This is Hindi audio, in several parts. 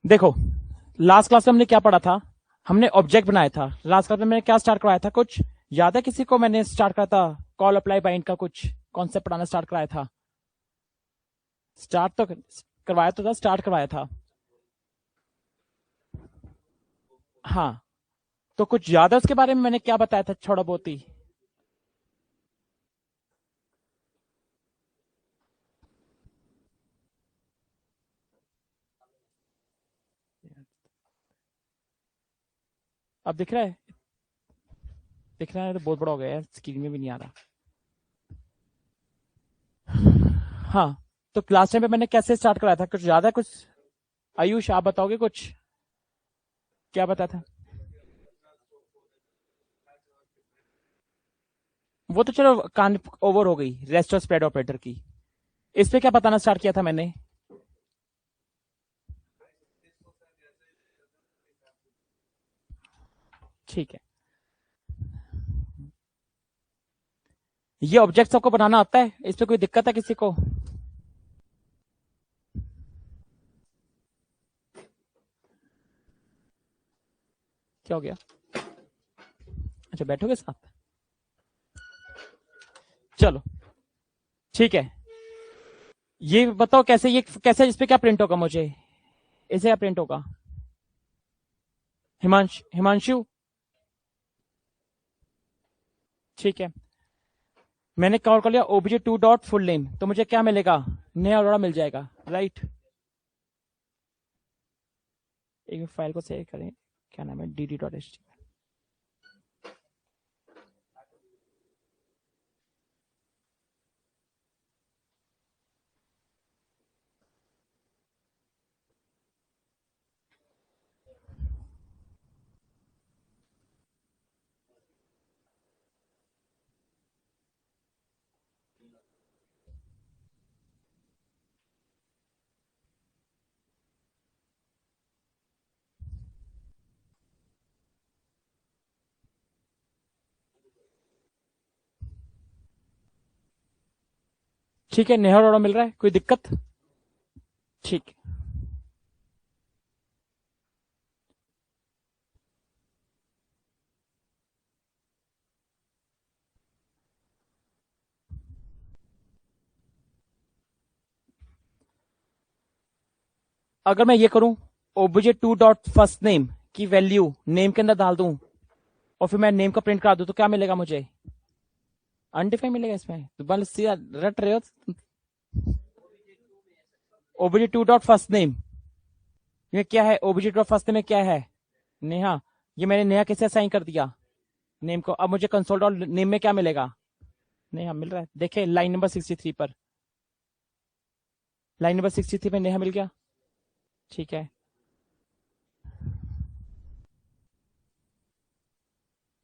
देखो, लास्ट क्लास में हमने क्या पढ़ा था? हमने ऑब्जेक्ट बनाया था। लास्ट क्लास में मैंने क्या स्टार्ट करवाया था? कुछ याद है किसी को? मैंने स्टार्ट करा था कॉल अप्लाई बाइंड का कुछ कॉन्सेप्ट पढ़ाना स्टार्ट कराया था। स्टार्ट तो करवाया तो था, स्टार्ट करवाया था। हाँ, तो कुछ याद है उसके बारे में मैंने क्या बताया था? थोड़ा बहुत ही। अब दिख रहा है? दिख रहा है तो बहुत बड़ा हो गया है, स्क्रीन में भी नहीं आ रहा। हाँ, तो क्लास टाइम पे मैंने कैसे स्टार्ट कराया था? कुछ याद है कुछ? आयुष, आप बताओगे कुछ? क्या बताया था? वो तो चलो कान ओवर हो गई, रेस्ट और स्प्रेड ऑपरेटर की। इस पे क्या बताना स्टार्ट किया था मैंने? ठीक है, ये ऑब्जेक्ट सबको बनाना आता है? इस पे कोई दिक्कत है किसी को? क्या हो गया? अच्छा, बैठोगे साथ? चलो, ठीक है। ये बताओ कैसे, ये कैसे, इस पे क्या प्रिंट होगा मुझे? इसे क्या प्रिंट होगा? हिमांशु, ठीक है। मैंने कॉल कर लिया OBJ to dot full name, तो मुझे क्या मिलेगा? नया अरोड़ा मिल जाएगा, राइट? एक फाइल को सेव करें, क्या नाम है, dd.html। ठीक है, नया अरोड़ा मिल रहा है, कोई दिक्कत? ठीक। अगर मैं ये करूं, OBJ to dot first name की वैल्यू नेम के अंदर डाल दूं और फिर मैं नेम का प्रिंट करा दूं, तो क्या मिलेगा मुझे? अनडिफाइंड मिलेगा इसमें, तो बस सीधा रट रहे हो। OBJ to dot first name, ये क्या है? ओबीजे डॉट फर्स्ट नेम में क्या है? नेहा। ये मैंने नेहा कैसे असाइन कर दिया नेम को? अब मुझे कंसोल डॉट नेम में क्या मिलेगा? नेहा मिल रहा है, देखे लाइन नंबर 63 पर। लाइन नंबर 63 पे नेहा मिल गया, ठीक है।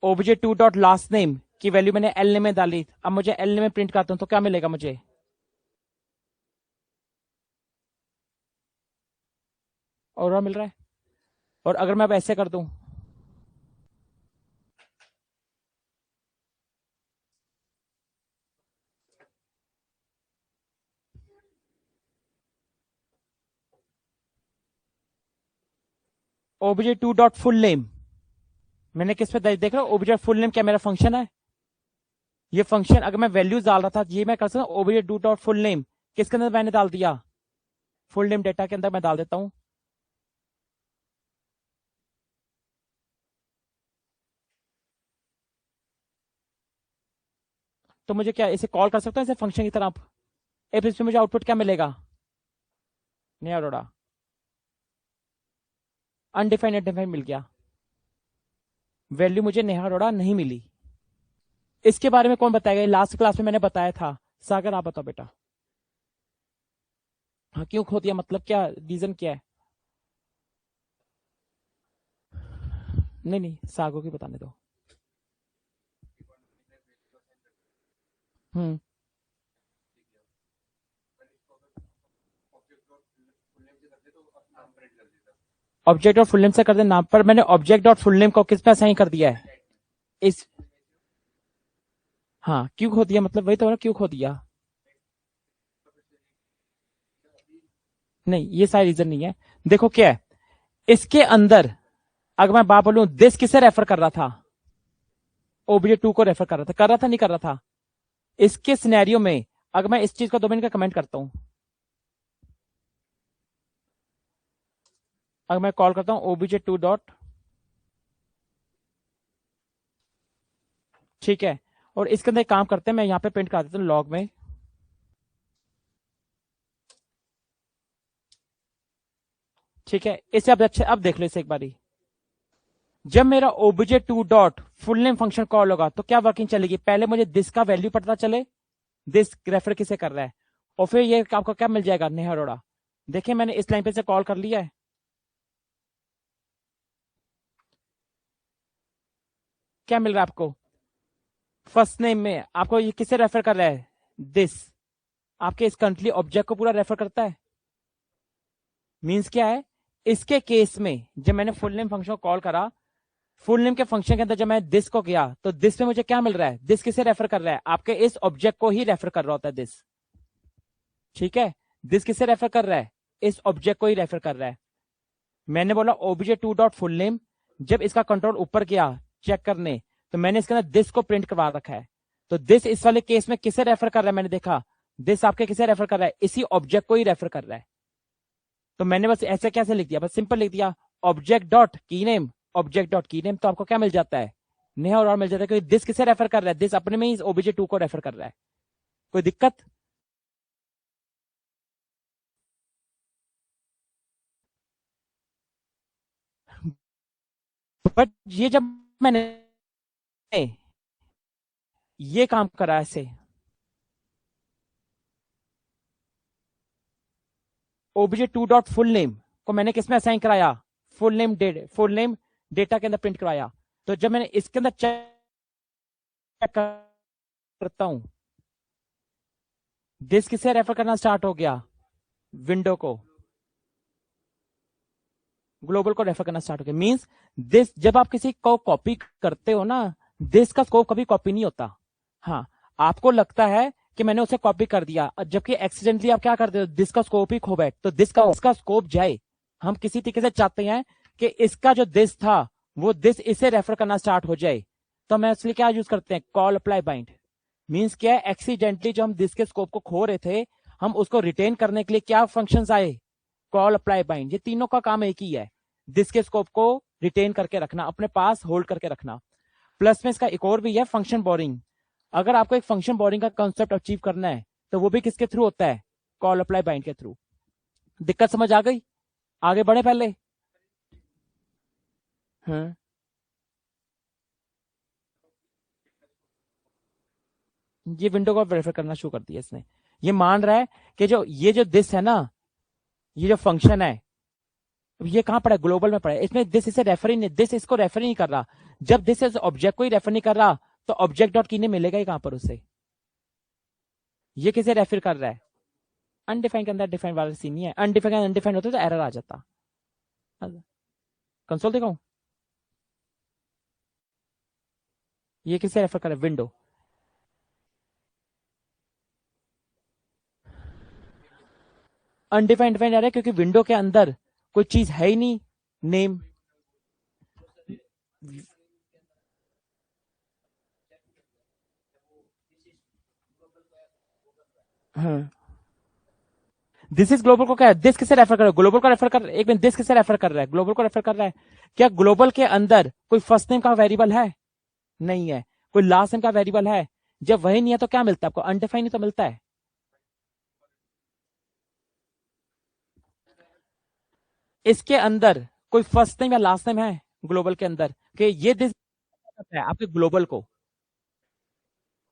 OBJ to dot last name की वैल्यू मैंने एल नेम में डाली, अब मुझे एल नेम में प्रिंट करता हूं तो क्या मिलेगा मुझे? और मिल रहा है। और अगर मैं अब ऐसे कर दूं, OBJ to dot full name, मैंने किस पे देख रहा हूँ? ओबीजे फुल नेम क्या मेरा फंक्शन है? ये फंक्शन अगर मैं वैल्यूज डाल रहा था, ये मैं कर सकता हूँ OBJ to dot full name, किसके अंदर मैंने डाल दिया? फुल नेम डेटा के अंदर मैं डाल देता हूँ। तो मुझे क्या इसे कॉल कर सकता हूँ, इसे फंक्शन की तरह? अब इसमें मुझे आउटपुट क्या मिलेगा? नया अरोड़ा, अनडिफाइंड अनडिफाइंड मिल गया, वैल्यू मुझे नेहा अरोड़ा नहीं मिली। इसके बारे में कौन बताएगा? लास्ट क्लास में मैंने बताया था। सागर, आप बताओ बेटा। हाँ, क्यों खो दिया? मतलब क्या रीजन क्या है? नहीं नहीं, सागो की बताने दो। हम्म। ऑब्जेक्ट और फुल नेम से कर दे नाम पर, मैंने ऑब्जेक्ट और फुल नेम को किस पे असाइन कर दिया है? इस, हाँ, क्यों खो दिया? मतलब वही तो क्यों खो दिया? नहीं, ये सारी रीजन नहीं है। देखो क्या है, इसके अंदर अगर मैं बात बोलूं दिस किसे रेफर कर रहा था, OBJ2 को रेफर कर रहा था नहीं कर रहा था। इसके सिनेरियो में अगर मैं इस चीज को 2 मिनट का कमेंट करता हूं, अगर मैं कॉल करता हूं OBJ2 डॉट, ठीक है, और इसके अंदर एक काम करते हैं, मैं यहां पे प्रिंट कर देता हूं लॉग में, ठीक है। इसे अब अच्छे अब देख लो इसे एक बारी। जब मेरा OBJ2 dot full name function call होगा तो क्या वर्किंग चलेगी, पहले मुझे दिस का वैल्यू पता चले, दिस रेफर किसे कर रहा है, और फिर ये आपको क्या मिल जाएगा, नेहा अरोड़ा। देखिए मैंने इस लाइन पे से कॉल कर लिया है, क्या मिल रहा है आपको, फर्स्ट नेम में आपको ये किसे रेफर कर रहा है, दिस, आपके इस कंट्री ऑब्जेक्ट को पूरा रेफर करता है। मींस क्या है, इसके केस में जब मैंने फुल नेम फंक्शन को कॉल करा, फुल नेम के फंक्शन के अंदर जब मैं दिस को किया तो दिस पे मुझे क्या मिल रहा है, दिस किसे रेफर कर रहा है, आपके इस ऑब्जेक्ट को ही रेफर कर रहा होता है दिस, ठीक है। दिस किसे रेफर कर रहा है, इस ऑब्जेक्ट को ही रेफर कर रहा है। मैंने बोला OBJ2 डॉट फुल नेम, जब इसका कंट्रोल ऊपर गया चेक करने, तो मैंने इसके अंदर दिस को प्रिंट करवा रखा है। तो दिस इस वाले केस में किसे रेफर कर रहा है, मैंने देखा दिस आपके किसे रेफर कर रहा है, इसी ऑब्जेक्ट को ही रेफर कर रहा है। तो मैंने बस ऐसे कैसे लिख दिया, बस सिंपल लिख दिया ऑब्जेक्ट डॉट की नेम, ऑब्जेक्ट डॉट की नेम, तो आपको क्या मिल जाता है, नेहा और मिल जाता है, क्योंकि दिस किसे रेफर कर रहा है, दिस अपने में ही OBJ2 को रेफर कर रहा है। कोई दिक्कत, बट ये जब मैंने ये काम करा ऐसे, OBJ2 डॉट फुल नेम को मैंने किसमें असाइन कराया, फुल नेम डेटा के अंदर प्रिंट करवाया। तो जब मैंने इसके अंदर चेक करता हूं, दिस किसे रेफर करना स्टार्ट हो गया, विंडो को, ग्लोबल को रेफर करना स्टार्ट हो गया। मींस दिस जब आप किसी को कॉपी करते हो ना, दिस का स्कोप कभी कॉपी नहीं होता। हाँ, आपको लगता है कि मैंने उसे कॉपी कर दिया, जबकि एक्सीडेंटली आप क्या करते हो, दिस का स्कोप ही खो बैठ, तो दिस का उसका स्कोप जाए। हम किसी तरीके से चाहते हैं कि इसका जो दिस था वो दिस इसे रेफर करना स्टार्ट हो जाए, तो मैं इसलिए क्या यूज करते हैं, कॉल अप्लाई बाइंड। मींस क्या है, एक्सीडेंटली जो हम दिस के स्कोप को खो रहे थे, हम उसको रिटेन करने के लिए क्या फंक्शंस आए, कॉल अप्लाई बाइंड। ये तीनों का काम एक ही है, दिस के स्कोप को रिटेन करके रखना, अपने पास होल्ड करके रखना। प्लस में इसका एक और भी है, फंक्शन बोरिंग। अगर आपको एक फंक्शन बोरिंग का कंसेप्ट अचीव करना है तो वो भी किसके थ्रू होता है, कॉल अप्लाई बाइंड के थ्रू। दिक्कत समझ आ गई, आगे बढ़े पहले। हाँ, ये विंडो को वेरीफाई करना शुरू कर दिया इसने। ये मान रहा है कि जो ये जो दिस है ना, ये जो फंक्शन है, ये कहां पड़ा है, ग्लोबल में पड़ा है, इसमें दिस इसे रेफर ही नहीं, दिस इसको रेफर ही नहीं कर रहा। जब दिस इस ऑब्जेक्ट को ही रेफर नहीं कर रहा, तो ऑब्जेक्ट डॉट की ने मिलेगा ही कहां पर उसे, ये किसे रेफर कर रहा है, अनडिफाइंड के अंदर डिफाइंड वाला सीन नहीं है, अनडिफाइंड अनडिफाइंड होता तो एरर आ जाता। कंसोल दिखाऊं, ये किसे रेफर कर रहा है, विंडो। अनडिफाइंड डिफाइंड आ रहा है क्योंकि विंडो के अंदर कोई चीज है ही नहीं, नेम। हाँ, दिस इज ग्लोबल को क्या है, दिस किसे रेफर कर रहा है, ग्लोबल को रेफर कर रहा है, एक मिनट, दिस किसे रेफर कर रहा है, ग्लोबल को रेफर कर रहा है। क्या ग्लोबल के अंदर कोई फर्स्ट नेम का वेरिएबल है, नहीं है। कोई लास्ट नेम का वेरिएबल है, जब वही नहीं है तो क्या मिलता है आपको, अनडिफाइंड ही तो मिलता है। इसके अंदर कोई फर्स्ट नेम या लास्ट नेम है ग्लोबल के अंदर, कि ये दिस है आपके ग्लोबल को,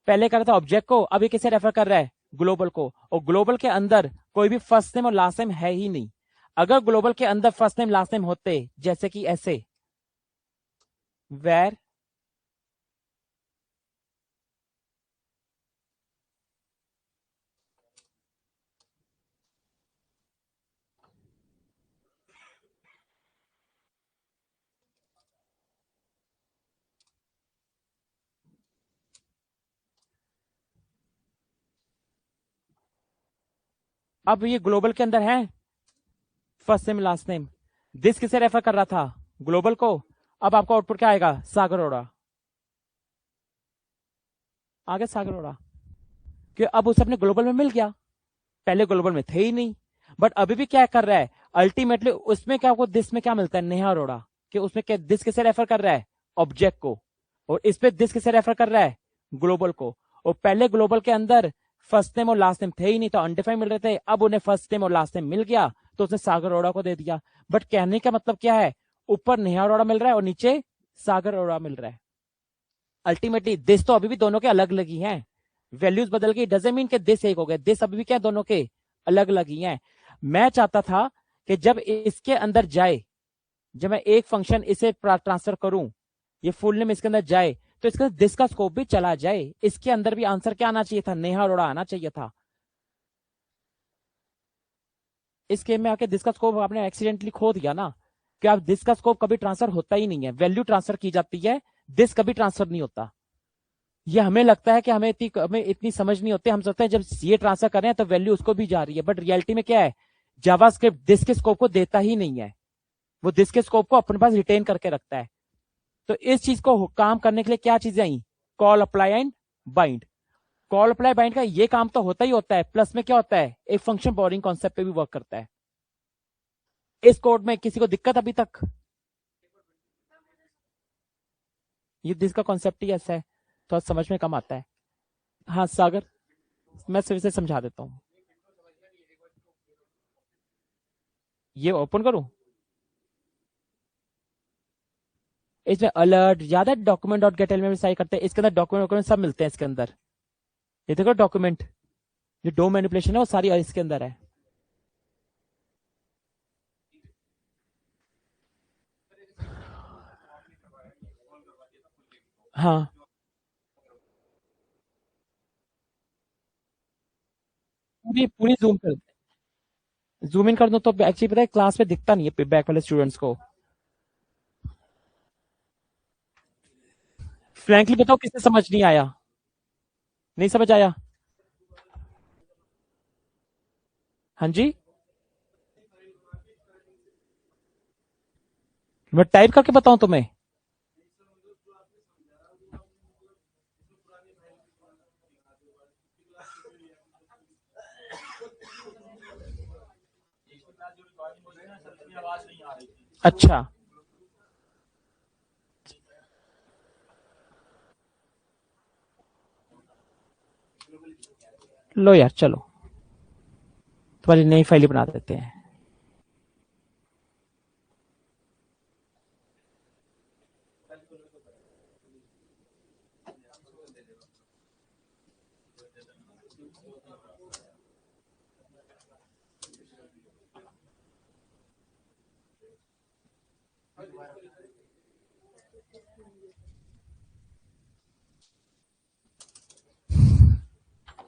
पहले कर रहा था ऑब्जेक्ट को, अब ये किसे रेफर कर रहा है, ग्लोबल को। और ग्लोबल के अंदर कोई भी फर्स्ट नेम और लास्ट नेम है ही नहीं। अगर ग्लोबल के अंदर फर्स्ट नेम लास्ट नेम होते, जैसे कि ऐसे, वेर, अब ये ग्लोबल के अंदर है first name last name, this किसे रेफर कर रहा था? ग्लोबल को। अब आपका आउटपुट क्या आएगा? सागर अरोड़ा। आगे सागर अरोड़ा, कि अब उसे अपने ग्लोबल में मिल गया, पहले ग्लोबल में थे ही नहीं। बट अभी भी क्या कर रहा है अल्टीमेटली, उसमें क्या आपको दिस में क्या मिलता है? नेहा अरोड़ा। कि उसमें क्या दिस किसे रेफर कर रहा है? ऑब्जेक्ट को। और इस पे दिस किसे रेफर कर रहा है? ग्लोबल को। और पहले ग्लोबल के अंदर फर्स्ट नेम और लास्ट नेम थे ही नहीं, तो अनडिफाइंड मिल रहे थे। अब उन्हें फर्स्ट नेम और लास्ट नेम मिल गया, तो उसने सागर अरोड़ा को दे दिया। बट कहने का मतलब क्या है? ऊपर नेहा अरोड़ा मिल रहा है और नीचे सागर अरोड़ा मिल रहा है। अल्टीमेटली दिस तो अभी भी दोनों के अलग अलग ही हैं। वैल्यूज बदल गई, डजंट मीन के दिस एक हो गए। दिस अभी भी क्या दोनों के अलग अलग ही हैं। मैं चाहता था कि जब इसके अंदर जाए, जब मैं एक फंक्शन इसे ट्रांसफर करूं, ये फुल नेम इसके अंदर जाए, तो इसके अंदर दिस का स्कोप भी चला जाए। इसके अंदर भी आंसर क्या आना चाहिए था? नेहा अरोड़ा आना चाहिए था। इस गेम में आके दिस का स्कोप आपने एक्सीडेंटली खो दिया ना, कि आप दिस का स्कोप कभी ट्रांसफर होता ही नहीं है। वैल्यू ट्रांसफर की जाती है, दिस कभी ट्रांसफर नहीं होता। ये हमें लगता है कि हमें इतनी समझ नहीं होती। हम सोचते हैं जब ये ट्रांसफर कर रहे हैं तो वैल्यू उसको भी जा रही है, बट रियलिटी में क्या है? जावास्क्रिप्ट दिस के स्कोप को देता ही नहीं है, वो दिस के स्कोप को अपने पास रिटेन करके रखता है। तो इस चीज को काम करने के लिए क्या चीजें आई? Call, apply and bind. Call, apply, bind का ये काम तो होता ही होता है, प्लस में क्या होता है? एक फंक्शन बोरिंग कॉन्सेप्ट पे भी वर्क करता है। इस कोड में किसी को दिक्कत अभी तक? ये दिस का कॉन्सेप्ट ही ऐसा है, तो समझ में कम आता है। हाँ सागर, मैं फिर से समझा देता हूँ। ये ओपन करूं, इसमें अलर्ट ज्यादा डॉक्यूमेंट डॉट गेट में भी सही करते हैं। इसके अंदर डॉक्यूमेंट डॉक्यूमेंट सब मिलते हैं इसके अंदर। ये देखो डॉक्यूमेंट, जो डो मैनिपुलेशन है वो सारी इसके अंदर है। हाँ, पूरी पूरी जूम इन कर दो तो एक्चुअली पता है क्लास में दिखता नहीं है बैक वाले स्टूडेंट्स को। फ्रैंकली बताओ किससे समझ नहीं आया? नहीं समझ आया? हाँ जी, मैं टाइप करके बताऊं तुम्हें? अच्छा, लो यार चलो, तुम्हारी नई फाइल बना देते हैं।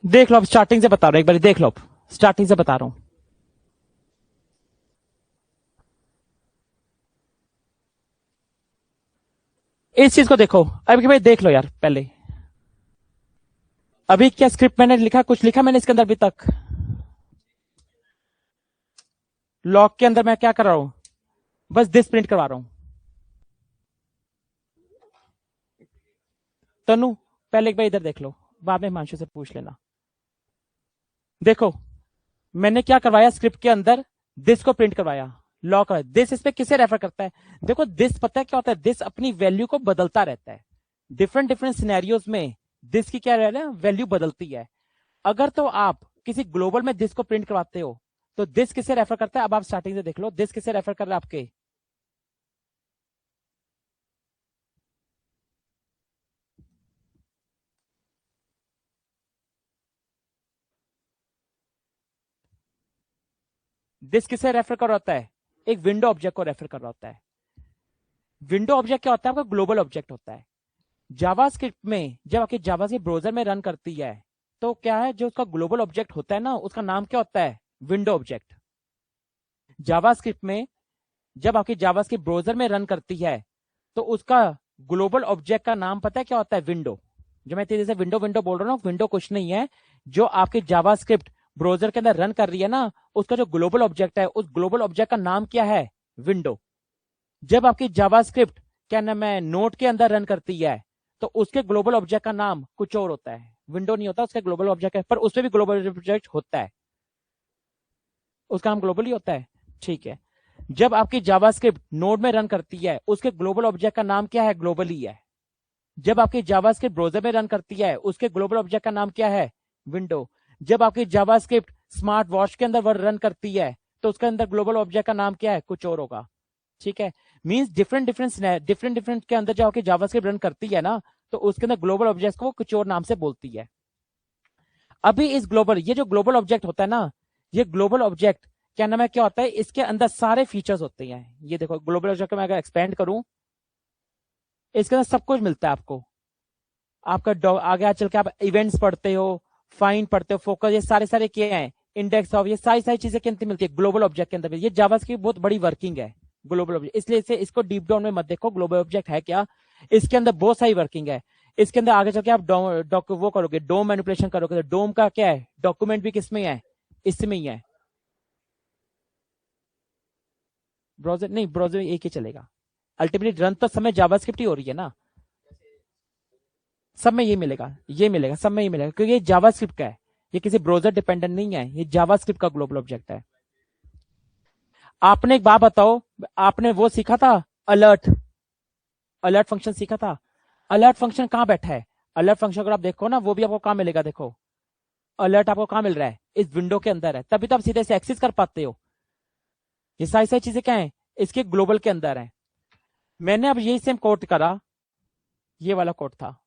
देख लो, अब स्टार्टिंग से बता रहा हूं, एक बार देख लो, स्टार्टिंग से बता रहा हूं। इस चीज को देखो, अभी भाई देख लो यार पहले। अभी क्या स्क्रिप्ट मैंने लिखा? कुछ लिखा मैंने इसके अंदर अभी तक? लॉग के अंदर मैं क्या कर रहा हूं? बस दिस प्रिंट करवा रहा हूं। तनु, पहले एक बार इधर देख लो, बाद में हिमांशु से पूछ लेना। देखो, मैंने क्या करवाया स्क्रिप्ट के अंदर? दिस को प्रिंट करवाया, लॉ कर दिस। इस पे किसे रेफर करता है? देखो दिस पता है क्या होता है? दिस अपनी वैल्यू को बदलता रहता है। डिफरेंट डिफरेंट सिनेरियोज में दिस की क्या रहता है? वैल्यू बदलती है। अगर तो आप किसी ग्लोबल में दिस को प्रिंट करवाते हो, तो दिस किसे रेफर करता है? अब आप स्टार्टिंग से देख लो, दिस किसे रेफर कर रहा है आपके? दिस किसे रेफर कर रहा होता है? एक विंडो ऑब्जेक्ट को रेफर कर रहा होता है। विंडो ऑब्जेक्ट क्या होता है? आपका ग्लोबल ऑब्जेक्ट होता है। जावास्क्रिप्ट में जब आपकी जावा से ब्राउजर में रन करती है, तो क्या है, जो उसका ग्लोबल ऑब्जेक्ट होता है ना, उसका नाम क्या होता है? Window object. जावास्क्रिप्ट में जब आपकी जावास्क्रिप्ट ब्राउजर में रन करती है, तो उसका ग्लोबल ऑब्जेक्ट का नाम पता है क्या होता है? विंडो। जो मैं तेरे से विंडो विंडो बोल रहा हूँ, विंडो कुछ नहीं है, जो आपकी जावास्क्रिप्ट ब्राउजर के अंदर रन कर रही है ना, उसका जो ग्लोबल ऑब्जेक्ट है, उस ग्लोबल ऑब्जेक्ट का नाम क्या है? विंडो। जब आपकी जावास्क्रिप्ट क्या नाम है नोड के अंदर रन करती है तो उसके ग्लोबल ऑब्जेक्ट का नाम कुछ और होता है, विंडो नहीं होता, उसका ग्लोबल ऑब्जेक्ट है, पर उसमें भी ग्लोबल ऑब्जेक्ट होता है, उसका नाम ग्लोबल ही होता है। ठीक है, जब आपकी जावास्क्रिप्ट नोड में रन करती है उसके ग्लोबल ऑब्जेक्ट का नाम क्या है, ग्लोबल ही है। जब आपकी जावास्क्रिप्ट ब्राउजर में रन करती है उसके ग्लोबल ऑब्जेक्ट का नाम क्या है, विंडो। जब आपकी जावास्क्रिप्ट स्मार्ट वॉच के अंदर रन करती है तो उसके अंदर ग्लोबल ऑब्जेक्ट का नाम क्या है, कुछ और होगा। ठीक है, मींस डिफरेंट डिफरेंट के अंदर जो आपकी जावास्क्रिप्ट रन करती है ना तो उसके अंदर ग्लोबल ऑब्जेक्ट को कुछ और नाम से बोलती है। अभी इस ग्लोबल, ये जो ग्लोबल ऑब्जेक्ट होता है ना, ये ग्लोबल ऑब्जेक्ट क्या नाम है, क्या होता है, इसके अंदर सारे फीचर्स होते हैं। ये देखो ग्लोबल ऑब्जेक्ट को मैं अगर एक्सपेंड करूं, इसके अंदर सब कुछ मिलता है आपको। आपका आगे चल के आप इवेंट्स पढ़ते हो, फाइंड पढ़ते हो, फोकस, ये सारे सारे क्या है, इंडेक्स ऑफ, ये सारी सारी चीजें के अंदर मिलती है ग्लोबल ऑब्जेक्ट के अंदर। ये जावास्क्रिप्ट की बहुत बड़ी वर्किंग है ग्लोबल ऑब्जेक्ट, इसलिए इसे इसको डीप डाउन में मत देखो ग्लोबल ऑब्जेक्ट है क्या, इसके अंदर बहुत सारी वर्किंग है। इसके अंदर आगे चल के आप वो करोगे, डोम मैनिपुलेशन करोगे, तो डोम का क्या है, डॉक्यूमेंट भी किसमें है, इसमें ही है। ब्राउजर नहीं, ब्राउजर एक ही चलेगा अल्टीमेटली, रन तो समय जावास्क्रिप्ट ही हो रही है ना, सब में ये मिलेगा, ये मिलेगा, सब में ये मिलेगा, क्योंकि ये जावास्क्रिप्ट का है, ये किसी ब्राउजर डिपेंडेंट नहीं है, ये जावास्क्रिप्ट का ग्लोबल ऑब्जेक्ट है। आपने एक बात बताओ, आपने वो सीखा था अलर्ट, अलर्ट फंक्शन सीखा था, अलर्ट फंक्शन कहां बैठा है, अलर्ट फंक्शन अगर आप देखो ना वो भी आपको कहां मिलेगा, देखो अलर्ट आपको कहां मिल रहा है, इस विंडो के अंदर है, तभी तो आप सीधे से एक्सेस कर पाते हो। ये सारी सारी चीजें क्या है, इसके ग्लोबल के अंदर है। मैंने अब यही सेम कोड करा, ये वाला कोड था,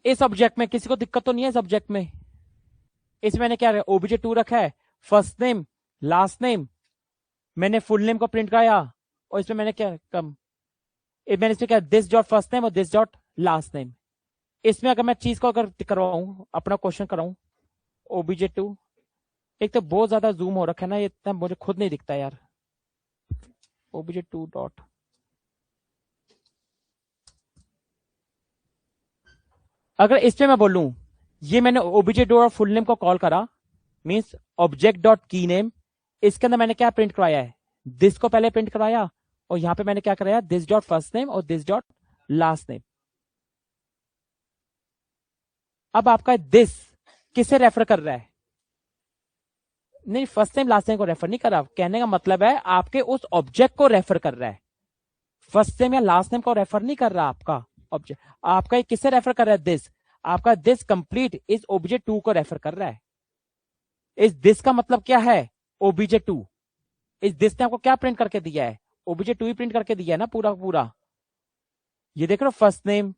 इस ऑब्जेक्ट में किसी को दिक्कत तो नहीं है, इस ऑब्जेक्ट में, इसमें मैंने क्या ओबीजे 2 रखा है, फर्स्ट नेम लास्ट नेम, मैंने फुल नेम को प्रिंट कराया, और इसमें मैंने क्या कम, मैंने इसमें क्या दिस डॉट फर्स्ट नेम और दिस डॉट लास्ट नेम। इसमें अगर मैं चीज को अगर करवाऊं, अपना क्वेश्चन कराऊं, ओबीजे 2, एक तो बहुत ज्यादा जूम हो रखा है ना, ये इतना मुझे खुद नहीं दिखता यार, ओबीजे 2 डॉट, अगर इसमें मैं बोलूं, ये मैंने ओबीजे डॉट फुल नेम को कॉल करा, मींस ऑब्जेक्ट डॉट की नेम, इसके अंदर मैंने क्या प्रिंट करवाया है, दिस को पहले प्रिंट करवाया, और यहां पे मैंने क्या कराया, दिस डॉट फर्स्ट नेम और दिस डॉट लास्ट नेम। अब आपका दिस किसे रेफर कर रहा है, नहीं फर्स्ट नेम लास्ट नेम को रेफर नहीं कर रहा, कहने का मतलब है आपके उस ऑब्जेक्ट को रेफर कर रहा है, फर्स्ट नेम या लास्ट नेम को रेफर नहीं कर रहा आपका ऑब्जेक्ट, आपका ये किसे रेफर कर रहा है, दिस, आपका दिस कंप्लीट इस ओबीजे 2 को रेफर कर रहा है। इस दिस का मतलब क्या है, ओबीजे 2, इस दिस ने आपको क्या प्रिंट करके दिया है, ओबीजे 2 ही प्रिंट करके दिया है ना पूरा पूरा। ये देख रहे हो फर्स्ट नेम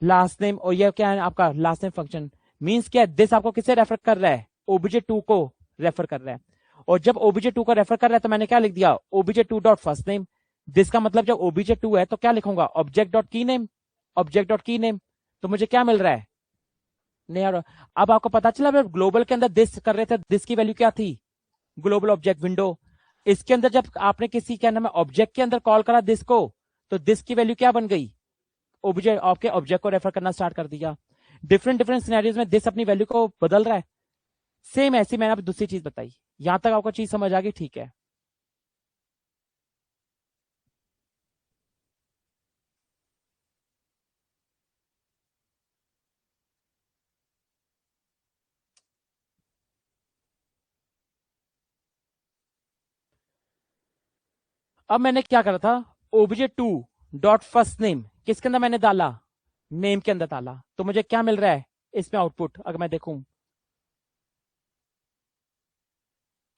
लास्ट नेम, और ये क्या है आपका लास्ट नेम फंक्शन, मींस क्या है, दिस आपको किसे रेफर कर रहा है, ओबीजे 2 को रेफर कर रहा है। और जब ओबीजे 2 को रेफर कर रहा है तो मैंने क्या लिख दिया, OBJ 2 dot first name, this का मतलब जब ओबीजे 2 है तो क्या लिखूंगा, ऑब्जेक्ट डॉट की नेम, ऑब्जेक्ट डॉट की नेम, तो मुझे क्या मिल रहा है, नहीं यार। अब आपको पता चला ग्लोबल के अंदर दिस कर रहे थे, दिस की वैल्यू क्या थी, ग्लोबल ऑब्जेक्ट विंडो, इसके अंदर जब आपने किसी क्या नाम है ऑब्जेक्ट के अंदर कॉल करा दिस को, तो दिस की वैल्यू क्या बन गई, ऑब्जेक्ट, आपके ऑब्जेक्ट को रेफर करना स्टार्ट कर दिया। डिफरेंट डिफरेंट सिनेरियोज में दिस अपनी वैल्यू को बदल रहा है। सेम ऐसी मैंने अब दूसरी चीज बताई, यहां तक आपको चीज समझ आ गई, ठीक है। अब मैंने क्या करा था, ओबीजे 2 डॉट फर्स्ट नेम किसके अंदर मैंने डाला, नेम के अंदर डाला, तो मुझे क्या मिल रहा है इसमें आउटपुट, अगर मैं देखूं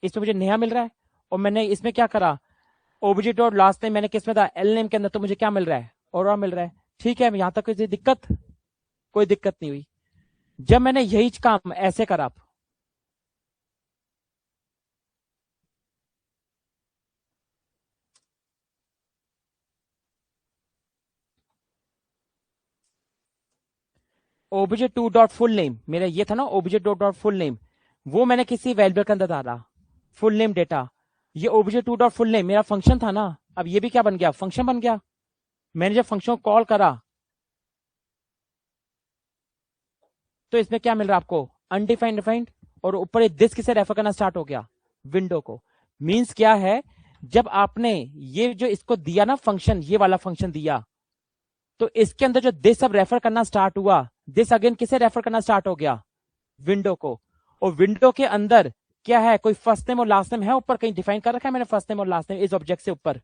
इसमें मुझे नया मिल रहा है। और मैंने इसमें क्या करा, ओबीजे डॉट लास्ट नेम मैंने किसमें था, एल नेम के अंदर, तो मुझे क्या मिल रहा है, और मिल रहा है। ठीक है, यहां तक कोई दिक्कत, कोई दिक्कत नहीं हुई। जब मैंने यही काम ऐसे करा, ओबीजे 2 डॉट फुल नेम, मेरा ये था ना ओबीजे 2 डॉट फुल नेम, वो मैंने किसी वेरिएबल के अंदर डाला, फुल नेम डेटा, ये OBJ to dot full name मेरा फंक्शन था ना, अब ये भी क्या बन गया, फंक्शन बन गया। मैंने जब फंक्शन को कॉल करा तो इसमें क्या मिल रहा है आपको, अनडिफाइंड डिफाइंड, और ऊपर दिस किसे रेफर करना स्टार्ट हो गया, विंडो को। मींस क्या है, जब आपने ये जो इसको दिया ना फंक्शन, ये वाला फंक्शन दिया, तो इसके अंदर जो दिस अब रेफर करना स्टार्ट हुआ, दिस अगेन किसे रेफर करना स्टार्ट हो गया, विंडो को। और विंडो के अंदर क्या है, कोई फर्स्ट नेम और लास्ट नेम है ऊपर कहीं डिफाइन कर रखा है मैंने फर्स्ट नेम और लास्ट नेम इस ऑब्जेक्ट से ऊपर।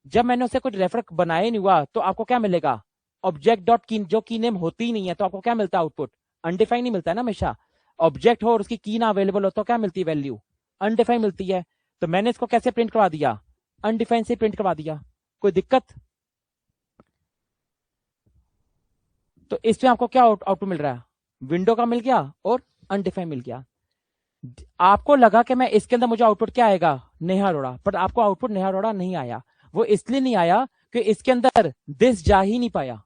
जब मैंने उसे कुछ रेफर बनाया नहीं हुआ तो आपको क्या मिलेगा, ऑब्जेक्ट डॉट की, जो की नेम होती ही नहीं है तो आपको क्या मिलता है आउटपुट, अनडिफाइन नहीं मिलता है ना हमेशा। ऑब्जेक्ट हो और उसकी की ना अवेलेबल हो तो क्या मिलती है वैल्यू, अनडिफाइन मिलती है। तो मैंने इसको कैसे प्रिंट करवा दिया, अनडिफाइन से प्रिंट करवा दिया। कोई दिक्कत, तो इसमें आपको क्या आउटपुट मिल रहा है, विंडो का मिल गया और अनडिफाइन मिल गया। आपको लगा कि मैं इसके अंदर मुझे आउटपुट क्या आएगा, नेहा अरोड़ा, पर आपको आउटपुट नेहा अरोड़ा नहीं आया। वो इसलिए नहीं आया कि इसके अंदर दिस जा ही नहीं पाया,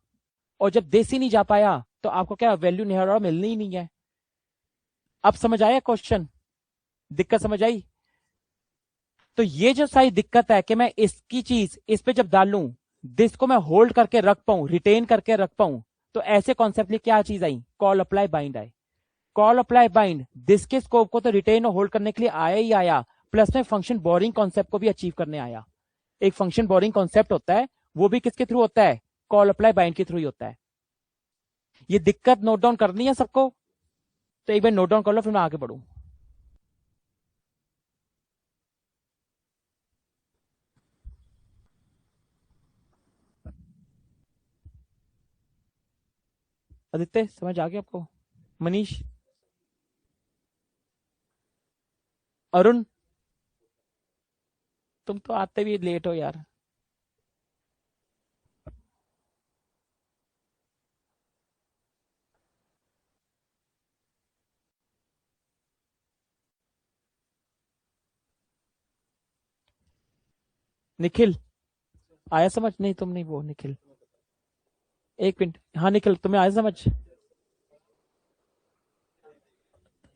और जब दिस ही नहीं जा पाया तो आपको क्या वैल्यू नेहा अरोड़ा मिलनी ही नहीं है। अब समझ आया क्वेश्चन, दिक्कत समझ आई। तो ये जो सारी दिक्कत है कि मैं इसकी चीज इस पे जब डालूं, दिस को मैं होल्ड करके रख पाऊं, रिटेन करके रख पाऊं, तो ऐसे कॉन्सेप्ट लिए क्या चीज आई, कॉल अप्लाई बाइंड आई। कॉल अप्लाई बाइंड दिस के स्कोप को तो रिटेन और होल्ड करने के लिए आया ही आया, प्लस में फंक्शन बोरिंग कॉन्सेप्ट को भी अचीव करने आया। एक फंक्शन बोरिंग कॉन्सेप्ट होता है, वो भी किसके थ्रू होता है, कॉल अप्लाई बाइंड के थ्रू ही होता है। ये दिक्कत नोट डाउन करनी है सबको, तो एक बार नोट डाउन कर लो फिर मैं आगे बढ़ू। आदित्य समझ आ गया आपको, मनीष, अरुण, तुम तो आते भी लेट हो यार। निखिल आया समझ, नहीं तुम नहीं, वो निखिल, एक मिनट, हाँ निखिल तुम्हें आया समझ,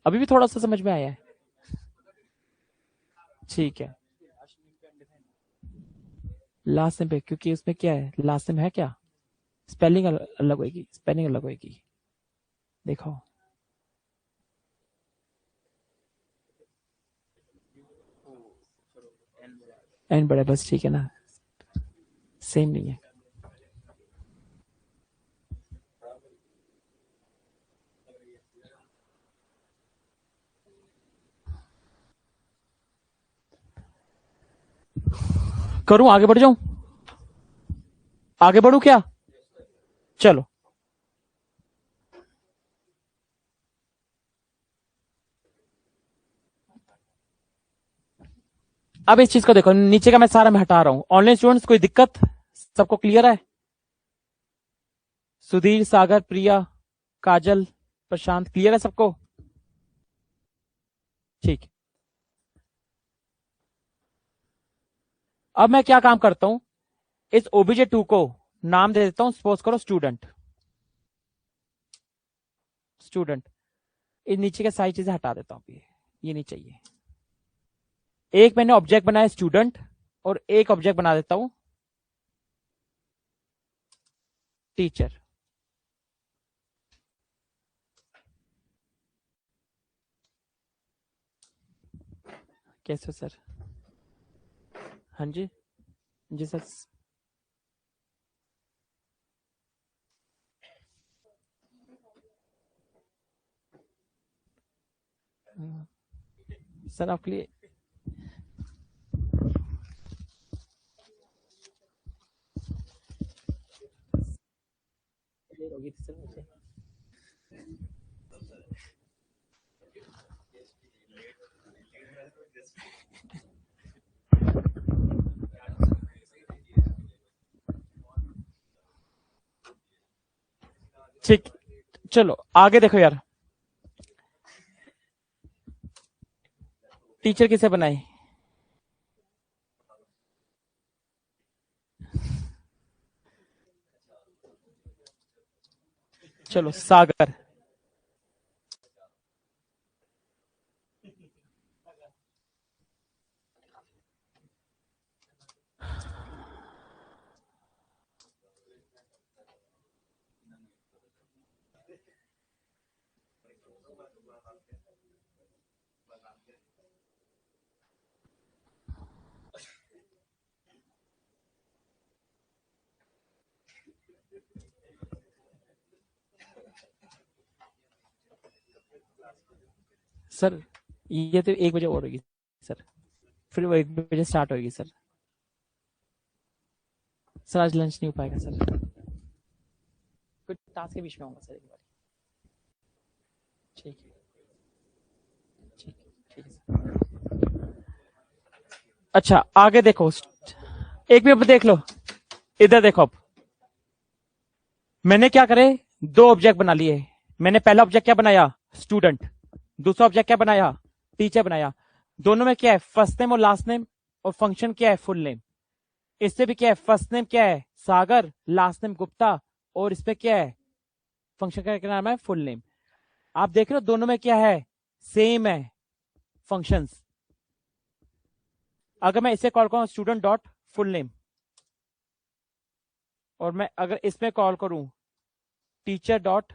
अभी भी थोड़ा सा समझ में आया है, ठीक है। लास्ट नेम पे, क्योंकि उसमें क्या है, लास्ट नेम है क्या, स्पेलिंग अलग होगी, स्पेलिंग अलग होगी, देखो। एन बड़ा बस, ठीक है ना, सेम नहीं है। करूं, आगे बढ़ जाऊं, आगे बढ़ू क्या, चलो। अब इस चीज को देखो, नीचे का मैं सारा मैं हटा रहा हूं। ऑनलाइन स्टूडेंट्स कोई दिक्कत, सबको क्लियर है, सुधीर, सागर, प्रिया, काजल, प्रशांत, क्लियर है सबको, ठीक। अब मैं क्या काम करता हूं, इस ओबीजे टू को नाम दे देता हूं, सपोज करो स्टूडेंट, स्टूडेंट। इन नीचे के सारी चीजें हटा देता हूं, ये नहीं चाहिए। एक मैंने ऑब्जेक्ट बनाया स्टूडेंट, और एक ऑब्जेक्ट बना देता हूं टीचर। कैसे सर, हाँ जी, जी सर। सर आपके लिए होगी सर मुझे। ठीक, चलो आगे देखो यार, टीचर किसे बनाए, चलो सागर, सर ये तो 1 बजे और होगी सर, फिर वो 1 बजे स्टार्ट होगी सर। सर आज लंच नहीं हो पाएगा सर, कुछ टास्क के बीच में होगा सर एक बार। ठीक है ठीक है ठीक है सर। अच्छा आगे देखो, एक मिनट देख लो, इधर देखो। अब मैंने क्या करे, 2 ऑब्जेक्ट बना लिए। मैंने पहला ऑब्जेक्ट क्या बनाया, स्टूडेंट। दूसरा ऑब्जेक्ट क्या बनाया, टीचर बनाया। दोनों में क्या है, फर्स्ट नेम और लास्ट नेम, और फंक्शन क्या है, फुल नेम। इससे भी क्या है, फर्स्ट नेम क्या है, सागर, लास्ट नेम गुप्ता, और इस पे क्या है, फंक्शन का क्या नाम है, फुल नेम। आप देख रहे हो दोनों में क्या है, सेम है फंक्शंस। अगर मैं इसे कॉल करूं स्टूडेंट डॉट फुल नेम, और मैं अगर इसमें कॉल करूं टीचर डॉट,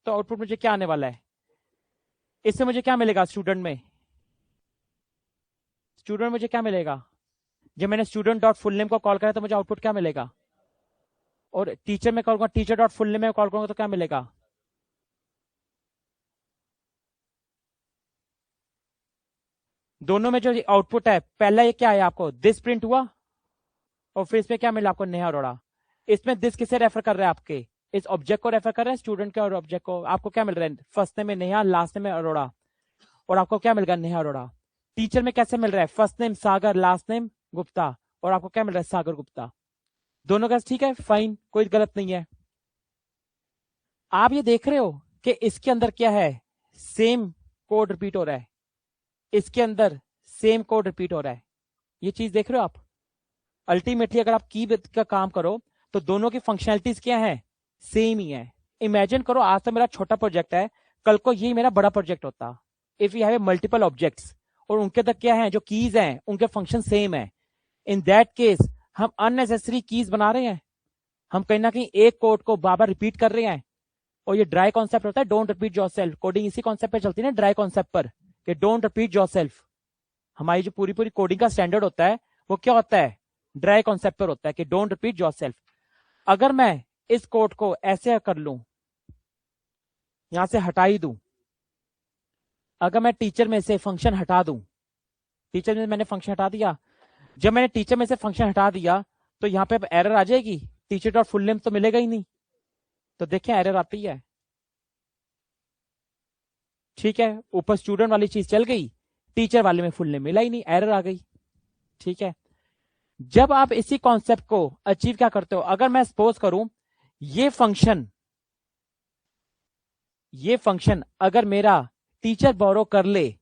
तो आउटपुट मुझे क्या आने वाला है, इससे मुझे क्या मिलेगा, स्टूडेंट मुझे क्या मिलेगा, जब मैंने स्टूडेंट डॉट फुल नेम को कॉल करा तो मुझे आउटपुट क्या मिलेगा। और टीचर में कॉल करूंगा, टीचर डॉट फुल नेम में कॉल करूंगा तो क्या मिलेगा। दोनों में जो आउटपुट है, पहला ये क्या है आपको, दिस प्रिंट हुआ, और फिर इसमें क्या मिला आपको, नेहा अरोड़ा। इसमें दिस किसे रेफर कर रहा है, आपके इस ऑब्जेक्ट को रेफर कर रहे हैं, स्टूडेंट के और ऑब्जेक्ट को। आपको क्या मिल रहा है, फर्स्ट नेम में नेहा, लास्ट नेम में अरोड़ा, और आपको क्या मिल रहा है, नेहा अरोड़ा। टीचर में कैसे मिल रहा है, फर्स्ट नेम सागर, लास्ट नेम गुप्ता, और आपको क्या मिल रहा है, सागर गुप्ता। दोनों का ठीक है, फाइन, कोई गलत नहीं है। आप ये देख रहे हो कि इसके अंदर क्या है, सेम कोड रिपीट हो रहा है, इसके अंदर सेम कोड रिपीट हो रहा है। ये चीज देख रहे हो आप। अल्टीमेटली अगर आप की का काम करो तो दोनों की फंक्शनलिटीज क्या है, सेम ही है। इमेजिन करो आज तो मेरा छोटा प्रोजेक्ट है, कल को ये मेरा बड़ा प्रोजेक्ट होता। If you have multiple objects और उनके तक क्या है, जो कीज हैं उनके फंक्शन सेम है, इन दैट केस हम अननेसेसरी कीज बना रहे हैं। हम कहीं ना कहीं एक कोड को बार बार रिपीट कर रहे हैं। और ये ड्राई कॉन्सेप्ट होता है, डोंट रिपीट योरसेल्फ। कोडिंग इसी कॉन्सेप्ट पे चलती है ना, ड्राई कॉन्सेप्ट पर, कि डोंट रिपीट योरसेल्फ। हमारी जो पूरी पूरी कोडिंग का स्टैंडर्ड होता है वो क्या होता है, ड्राई कॉन्सेप्ट पर होता है, कि डोंट रिपीट योरसेल्फ। अगर मैं इस कोड को ऐसे कर लूं, यहां से हटा ही दूं, अगर मैं टीचर में से फंक्शन हटा दूं, टीचर में मैंने फंक्शन हटा दिया, जब मैंने टीचर में से फंक्शन हटा दिया तो यहां पे अब एरर आ जाएगी, टीचर डॉट फुल नेम तो मिलेगा ही नहीं। तो देखें एरर आती है, ठीक है। ऊपर स्टूडेंट वाली चीज चल गई, टीचर वाले में फुल नेम मिला ही नहीं, एरर आ गई, ठीक है। जब आप इसी कॉन्सेप्ट को अचीव क्या करते हो, अगर मैं सपोज करूं ये फंक्शन अगर मेरा टीचर बोरो कर ले,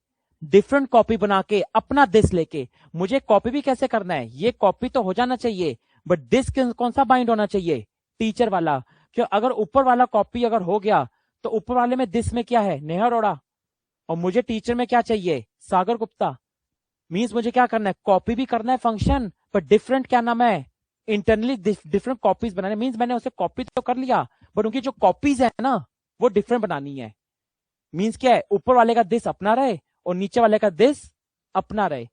डिफरेंट कॉपी बना के अपना दिस लेके, मुझे कॉपी भी कैसे करना है, ये कॉपी तो हो जाना चाहिए, बट दिस कौन सा बाइंड होना चाहिए, टीचर वाला। क्यों, अगर ऊपर वाला कॉपी अगर हो गया तो ऊपर वाले में दिस में क्या है, नेहा अरोड़ा, और मुझे टीचर में क्या चाहिए, सागर गुप्ता। मींस मुझे क्या करना है, कॉपी भी करना है फंक्शन, पर डिफरेंट क्या नाम है, इंटरनली डिफरेंट कॉपीज बनाने। मींस मैंने उसे कॉपी तो कर लिया, बट उनकी जो कॉपीज है ना वो डिफरेंट बनानी है। मींस क्या है, ऊपर वाले का दिस अपना रहे और नीचे वाले का दिस अपना रहे।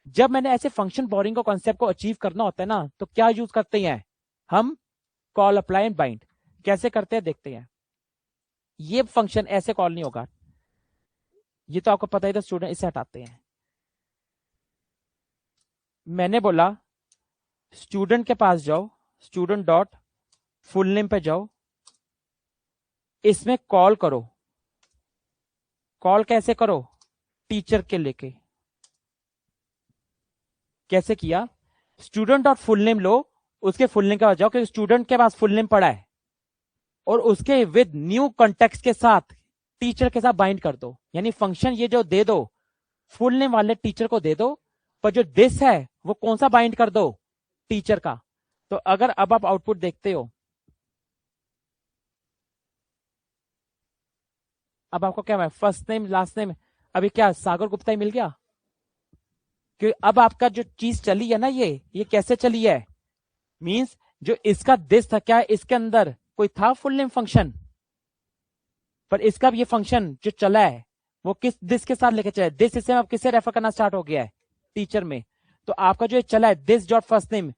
जब मैंने ऐसे फंक्शन बोरिंग को कॉन्सेप्ट को अचीव करना होता है ना, तो क्या यूज करते हैं हम, कॉल अप्लाई एंड बाइंड। कैसे करते हैं देखते हैं। ये फंक्शन ऐसे कॉल नहीं होगा, ये तो आपको पता ही था, स्टूडेंट इसे हटाते हैं। मैंने बोला स्टूडेंट के पास जाओ, स्टूडेंट डॉट फुल नेम पे जाओ, इसमें कॉल करो। कॉल कैसे करो, टीचर के लेके। कैसे किया, स्टूडेंट डॉट फुल नेम लो, उसके फुल नेम के पास जाओ, क्योंकि स्टूडेंट के पास फुल नेम पड़ा है, और उसके विद न्यू कॉन्टेक्स्ट के साथ टीचर के साथ बाइंड कर दो। यानी फंक्शन ये जो दे दो, फुल नेम वाले टीचर को दे दो, पर जो दिस है वो कौन सा बाइंड कर दो, टीचर का। तो अगर अब आप आउटपुट देखते हो, अब आपको क्या है, फर्स्ट नेम लास्ट नेम, अभी क्या सागर गुप्ता ही मिल गया। क्योंकि अब आपका जो चीज चली है ना, ये कैसे चली है, मींस जो इसका दिस था, क्या इसके अंदर कोई था फुल नेम फंक्शन? पर इसका भी ये फंक्शन जो चला है वो किस दिस के साथ लेके चला है? दिस इससे अब किससे रेफर करना स्टार्ट हो गया है? टीचर में। तो आपका जो ये चला है दिस डॉट फर्स्ट नेम,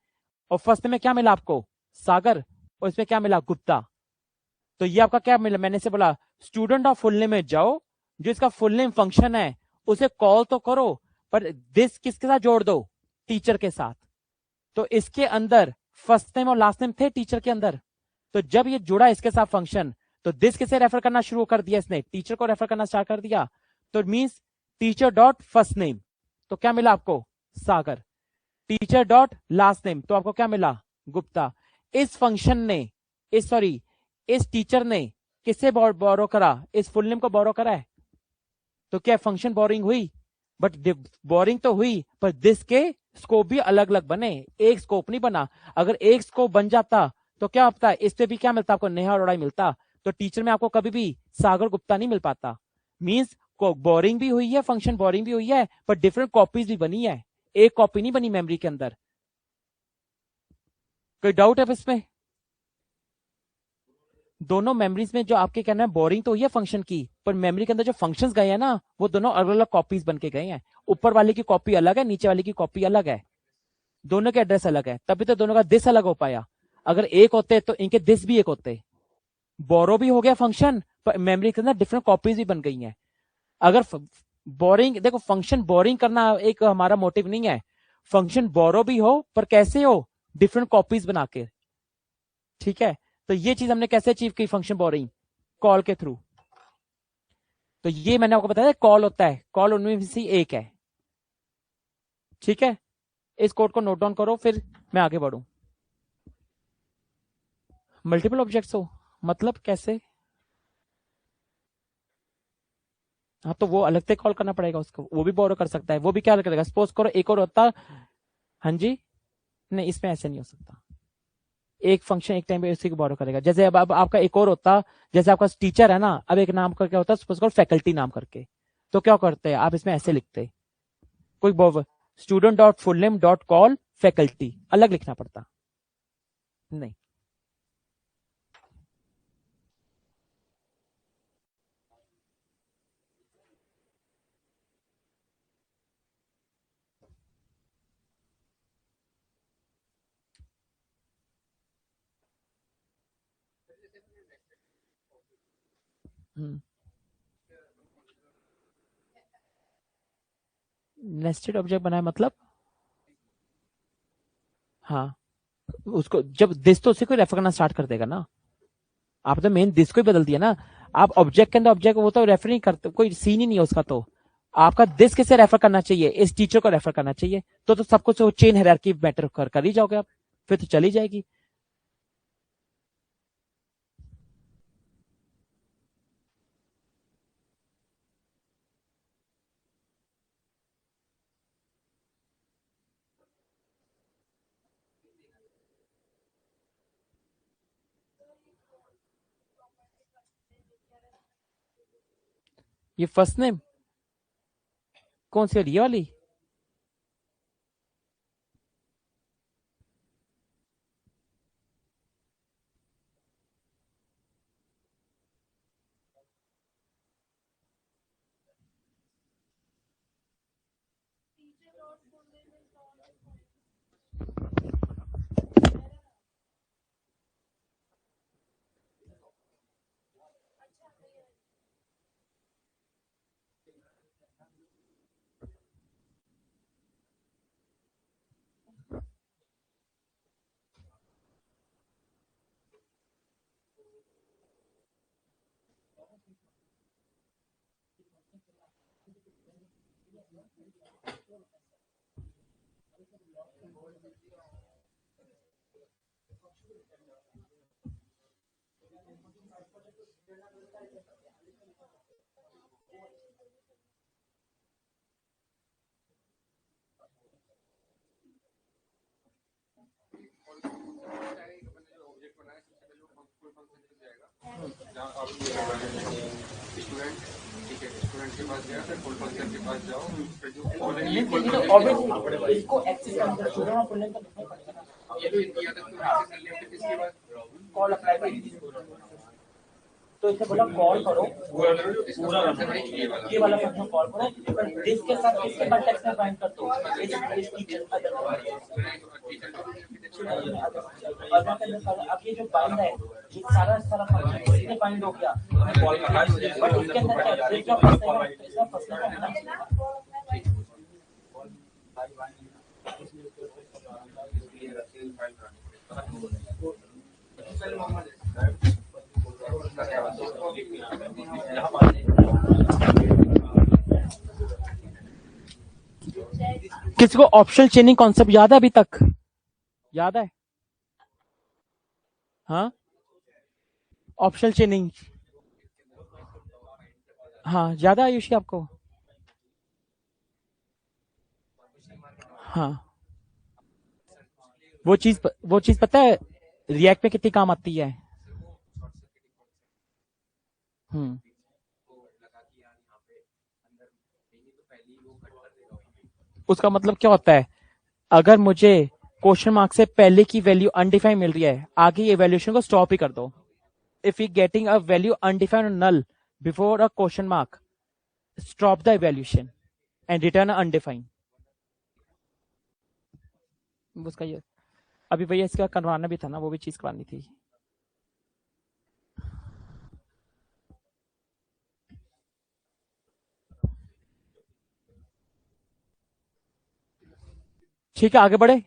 और फर्स्ट नेम में क्या मिला आपको? सागर, और इसमें क्या मिला? गुप्ता। तो ये आपका क्या मिला? मैंने से बोला स्टूडेंट ऑफ फुल नेम में जाओ, जो इसका फुल नेम फंक्शन है उसे कॉल तो करो, पर दिस किसके साथ जोड़ दो? टीचर के साथ। तो इसके अंदर फर्स्ट नेम और लास्ट नेम थे टीचर के अंदर। तो जब ये जुड़ा इसके साथ फंक्शन, तो दिस किसे रेफर करना शुरू कर दिया इसने? टीचर को रेफर करना स्टार्ट कर दिया। तो means teacher dot first name, तो क्या मिला आपको? सागर। टीचर डॉट लास्ट नेम, तो आपको क्या मिला? गुप्ता। इस फंक्शन ने इस टीचर ने किससे बोरो करा? इस फुल नेम को बोरो करा है। तो क्या फंक्शन बोरिंग हुई? बट बोरिंग तो हुई, पर दिस के स्कोप भी अलग अलग बने, एक स्कोप नहीं बना। अगर एक स्कोप बन जाता तो क्या होता है? इससे भी क्या मिलता आपको? नेहा अरोड़ा मिलता। तो टीचर में आपको कभी भी सागर गुप्ता नहीं मिल पाता। मींस बोरिंग भी हुई है, फंक्शन बोरिंग भी हुई है, पर डिफरेंट कॉपीज भी बनी है, एक कॉपी नहीं बनी मेमोरी के अंदर। कोई डाउट है इसमें? दोनों मेमोरीज में जो आपके कहना है बोरिंग तो हुई है फंक्शन की, पर मेमोरी के अंदर जो फंक्शंस गए हैं ना, वो दोनों अलग अलग कॉपीज बन के गए हैं। ऊपर वाले की कॉपी अलग है, नीचे वाले की कॉपी अलग है, दोनों के एड्रेस अलग है, तभी तो दोनों का दिस अलग हो पाया। अगर एक होते तो इनके दिस भी एक होते। बोरो भी हो गया फंक्शन, पर मेमोरी के अंदर डिफरेंट कॉपीज भी बन गई हैं। अगर बोरिंग, देखो फंक्शन बोरिंग करना एक हमारा मोटिव नहीं है। फंक्शन बोरो भी हो, पर कैसे हो? डिफरेंट कॉपीज बना के। ठीक है, तो ये चीज हमने कैसे अचीव की? फंक्शन बोरिंग कॉल के थ्रू। तो ये मैंने आपको बताया कॉल होता है, कॉल उनमें से एक है। ठीक है, इस कोड को नोट डाउन करो, फिर मैं आगे बढ़ू। मल्टीपल ऑब्जेक्ट्स हो मतलब कैसे? हाँ, तो वो अलग से कॉल करना पड़ेगा उसको, वो भी बोरो कर सकता है। वो भी क्या करेगा? सपोज करो एक और होता। हाँ जी, नहीं इसमें ऐसे नहीं हो सकता। एक फंक्शन एक टाइम पे उसी को बोरो करेगा। जैसे अब आपका एक और होता, जैसे आपका टीचर है ना, अब एक नाम करके होता सपोज करो फैकल्टी नाम करके, तो क्या करते हैं आप? इसमें ऐसे लिखते कोई student dot full name dot call faculty, अलग लिखना पड़ता। नहीं, नेस्टेड ऑब्जेक्ट बनाए मतलब? हाँ, उसको जब दिस तो उसी को रेफर करना स्टार्ट कर देगा ना। आप तो मेन दिस को ही बदल दिया ना। आप ऑब्जेक्ट के अंदर ऑब्जेक्ट, वो तो रेफर नहीं करते, कोई सीन ही नहीं है उसका। तो आपका दिस किसे रेफर करना चाहिए? इस टीचर को रेफर करना चाहिए। तो सब कुछ चेन हायरार्की मैटर कर ही जाओगे आप, फिर तो चली जाएगी। ये फर्स्ट नेम कौन सी वाली? ये वाली? स्टूडेंट, ठीक है, स्टूडेंट के पास गया, फिर फुल फंक्शन के पास जाओ, फिर जो इसको एक्सेस करना है, स्टूडेंट और फुल नेम तो लिखना ही पड़ेगा ना। ये तो इतनी आदत तो वैसे कर लिया, फिर इसके बाद कॉल अप्लाई कर, तो इसे बोला कॉल करो पूरा करो जो इसका फंक्शन है ये वाला फंक्शन कॉल करो, पर दिस के साथ किसके कॉन्टेक्स्ट में फाइंड कर दो, इस टीचर अदर अब ये जो बाइंड है ये सारा फंक्शन इसी में बाइंड हो गया, बट इसके अंदर क्या है, इसका फंसने का होना चाहिए। किसी को ऑप्शनल चेनिंग कॉन्सेप्ट याद है? अभी तक याद है? हाँ, ऑप्शनल चेनिंग, हाँ याद है आयुषी आपको? हाँ, वो चीज पता है रिएक्ट में कितनी काम आती है? हम्म, उसका मतलब क्या होता है, अगर मुझे क्वेश्चन मार्क से पहले की वैल्यू अनडिफाइंड मिल रही है, आगे ये वैल्यूएशन को स्टॉप ही कर दो। If you getting a value undefined null before a question mark, stop the evaluation and return undefined. उसका ये अभी भैया इसका करवाना भी था ना, वो भी चीज करवानी थी। ठीक है, आगे बढ़े,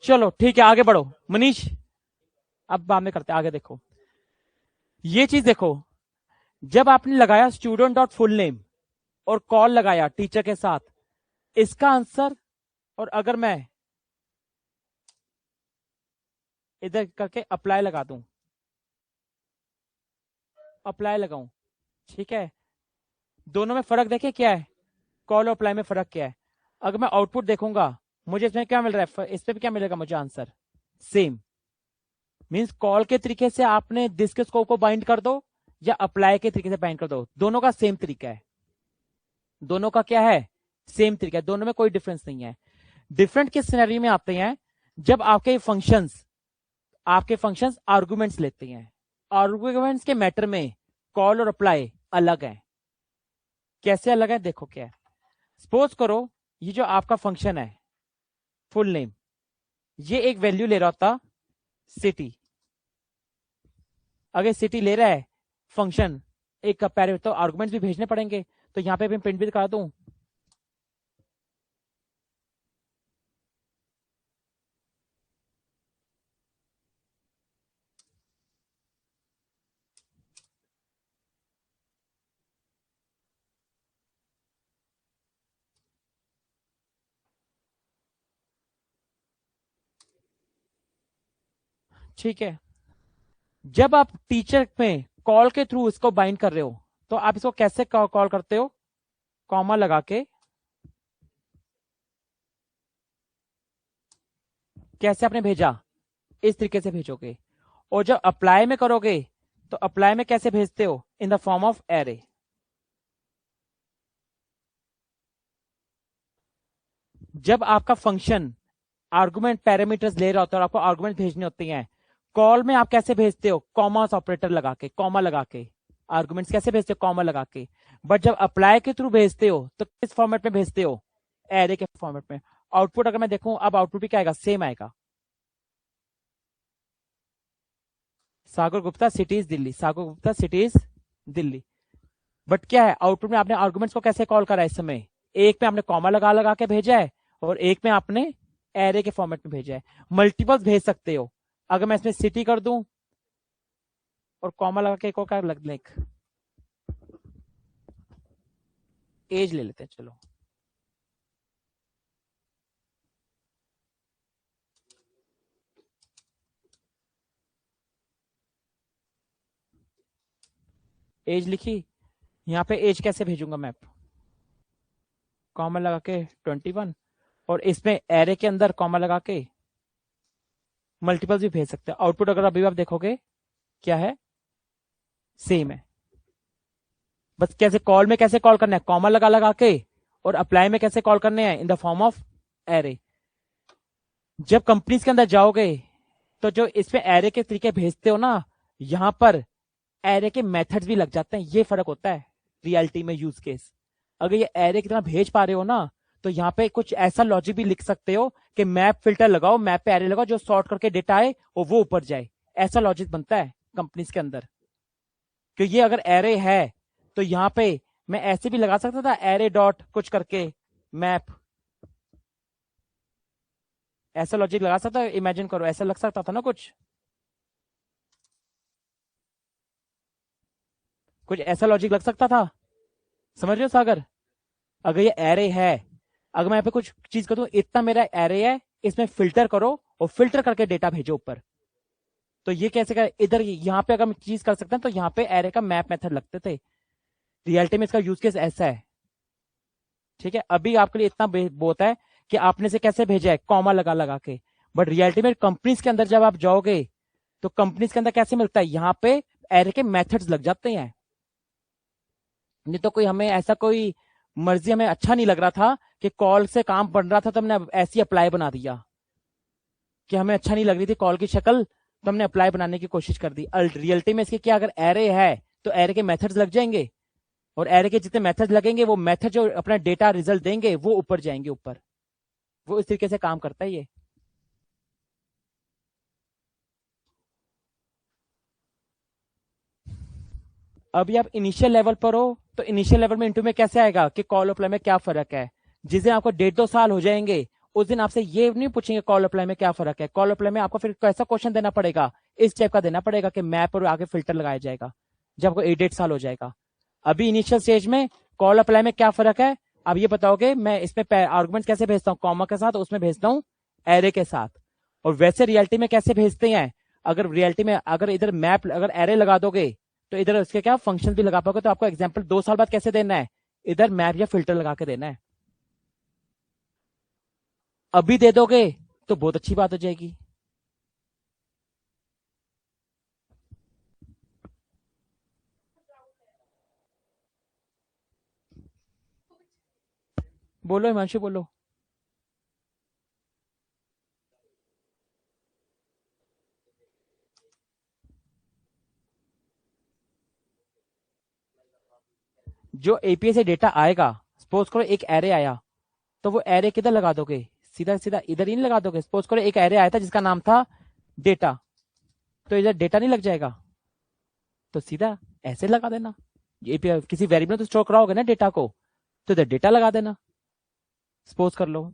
चलो ठीक है आगे बढ़ो मनीष, अब बाद में करते आगे। देखो ये चीज देखो, जब आपने लगाया स्टूडेंट डॉट फुल नेम और कॉल लगाया टीचर के साथ, इसका आंसर, और अगर मैं इधर करके अप्लाई लगा दूं, अप्लाई लगाऊं, ठीक है, दोनों में फर्क देखे क्या है, कॉल और अप्लाई में फर्क क्या है? अगर मैं आउटपुट देखूंगा, मुझे इसमें क्या मिल रहा है, इसमें भी क्या मिलेगा मुझे आंसर, सेम। मींस कॉल के तरीके से आपने दिस के स्कोप को बाइंड कर दो या अप्लाई के तरीके से बाइंड कर दो, दोनों का सेम तरीका है, दोनों का क्या है, सेम तरीका है, दोनों में कोई डिफरेंस नहीं है। डिफरेंट किस सिनेरियो में आते हैं, जब आपके फंक्शंस आर्गुमेंट्स लेते हैं, आर्गुमेंट्स के मैटर में कॉल और अप्लाई अलग है। कैसे अलग है देखो क्या है, सपोज करो ये जो आपका फंक्शन है फुल नेम, ये एक वैल्यू ले रहा होता सिटी, अगर सिटी ले रहा है फंक्शन एक पैरामीटर, तो आर्गुमेंट्स भी भेजने पड़ेंगे, तो यहां पे मैं प्रिंट भी दिखा दूं, ठीक है। जब आप टीचर में कॉल के थ्रू इसको बाइंड कर रहे हो, तो आप इसको कैसे कॉल करते हो, कॉमा लगा के, कैसे आपने भेजा, इस तरीके से भेजोगे। और जब अप्लाई में करोगे, तो अप्लाई में कैसे भेजते हो, in the form of array. जब आपका फंक्शन आर्गुमेंट पैरामीटर्स ले रहा होता है और आपको आर्गुमेंट भेजने होते हैं, कॉल में आप कैसे भेजते हो, कॉमा ऑपरेटर लगा के, कॉमा लगा के आर्गुमेंट्स कैसे भेजते हो, कॉमा लगा के। बट जब अप्लाई के थ्रू भेजते हो तो किस फॉर्मेट में भेजते हो, एरे के फॉर्मेट में। आउटपुट अगर मैं देखूं, अब आउटपुट भी क्या आएगा, सेम आएगा, Sagar Gupta cities Delhi, Sagar Gupta cities Delhi. But क्या है, आउटपुट में आपने आर्गुमेंट्स को कैसे कॉल करा है, इस समय एक में आपने कॉमा लगा लगा के भेजा है और एक में आपने एरे के फॉर्मेट में भेजा है। मल्टीपल्स भेज सकते हो, अगर मैं इसमें सिटी कर दूं और कॉमा लगा के एक और लिख, एज ले लेते हैं, चलो एज लिखी, यहां पे एज कैसे भेजूंगा मैं, कॉमा लगा के 21, और इसमें एरे के अंदर कॉमा लगा के मल्टीपल्स भी भेज सकते हैं। आउटपुट अगर अभी आप देखोगे क्या है, सेम है। बस कैसे कॉल में कैसे कॉल करना है, कॉमा लगा लगा के, और अप्लाई में कैसे कॉल करने हैं, in the form of array. जब कंपनीज के अंदर जाओगे तो जो इसमें एरे के तरीके भेजते हो ना, यहां पर एरे के मेथड्स भी लग जाते हैं। ये फर्क होता है रियलिटी में यूज केस। अगर ये एरे की तरह भेज पा रहे हो ना, तो यहाँ पे कुछ ऐसा लॉजिक भी लिख सकते हो कि मैप फिल्टर लगाओ, मैप पे एरे लगाओ, जो सॉर्ट करके डेटा आए और वो ऊपर जाए। ऐसा लॉजिक बनता है कंपनीज के अंदर। कि ये अगर एरे है तो यहाँ पे मैं ऐसे भी लगा सकता था, एरे डॉट कुछ करके मैप, ऐसा लॉजिक लगा सकता है। इमेजिन करो, ऐसा लग सकता था ना कुछ, कुछ ऐसा लॉजिक लग सकता था। समझ रहे हो सागर? अगर ये एरे है, अगर मैं यहाँ पे कुछ चीज कर दूं, इतना मेरा एरे है, इसमें फिल्टर करो और फिल्टर करके डेटा भेजो ऊपर, तो ये कैसे कर, इधर यहाँ पे अगर हम चीज कर सकते हैं तो यहाँ पे एरे का मैप मेथड लगते थे। रियलिटी में इसका यूज केस ऐसा है। ठीक है, अभी आपके लिए इतना बहुत है कि आपने से कैसे भेजा है, कॉमा लगा लगा के। बट रियलिटी में कंपनीज के अंदर जब आप जाओगे तो कंपनीज के अंदर कैसे मिलता है, यहाँ पे एरे के मेथड्स लग जाते हैं। नहीं तो कोई हमें ऐसा कोई मर्जी हमें अच्छा नहीं लग रहा था कि कॉल से काम बन रहा था तो हमने ऐसी अप्लाई बना दिया, कि हमें अच्छा नहीं लग रही थी कॉल की शक्ल तो हमने अप्लाई बनाने की कोशिश कर दी। रियलिटी में इसके क्या, अगर एरे है तो एरे के मेथड्स लग जाएंगे, और एरे के जितने मेथड्स लगेंगे वो मेथड जो अपना डेटा रिजल्ट देंगे वो ऊपर जाएंगे ऊपर। वो इस तरीके से काम करता है ये। अभी आप इनिशियल लेवल पर हो तो इनिशियल लेवल में इंटरव्यू में कैसे आएगा कि कॉल अप्लाई में क्या फर्क है। जिस दिन आपको 1.5-2 साल हो जाएंगे उस दिन आपसे ये नहीं पूछेंगे कॉल अप्लाई में क्या फर्क है। कॉल अप्लाई में आपको फिर कैसा क्वेश्चन देना पड़ेगा, इस टाइप का देना पड़ेगा कि मैप और आगे फिल्टर लगाया जाएगा जब आपको 1.5 साल हो जाएगा। अभी इनिशियल स्टेज में कॉल अप्लाई में क्या फर्क है, अब ये बताओगे मैं इसमें आर्गुमेंट कैसे भेजता हूँ, कॉमा के साथ, उसमें भेजता हूँ एरे के साथ। और वैसे रियलिटी में कैसे भेजते हैं, अगर रियलिटी में अगर इधर मैप अगर एरे लगा दोगे तो इधर उसके क्या फंक्शन भी लगा पाओगे। तो आपको एग्जाम्पल 2 साल बाद कैसे देना है, इधर मैप या फिल्टर लगा के देना है। अभी दे दोगे तो बहुत अच्छी बात हो जाएगी। बोलो हिमांशु, बोलो। जो एपीआई से डेटा आएगा, सपोज करो एक एरे आया, तो वो एरे किधर लगा दोगे, सीधा सीधा इधर ही नहीं लगा दोगे। सपोज करो एक एरे आया था जिसका नाम था डेटा, तो इधर डेटा नहीं लग जाएगा, तो सीधा ऐसे लगा देना। एपीआई किसी वेरिएबल में तो स्टोर कराओगे ना डेटा को, तो इधर डेटा लगा देना। सपोज कर लो,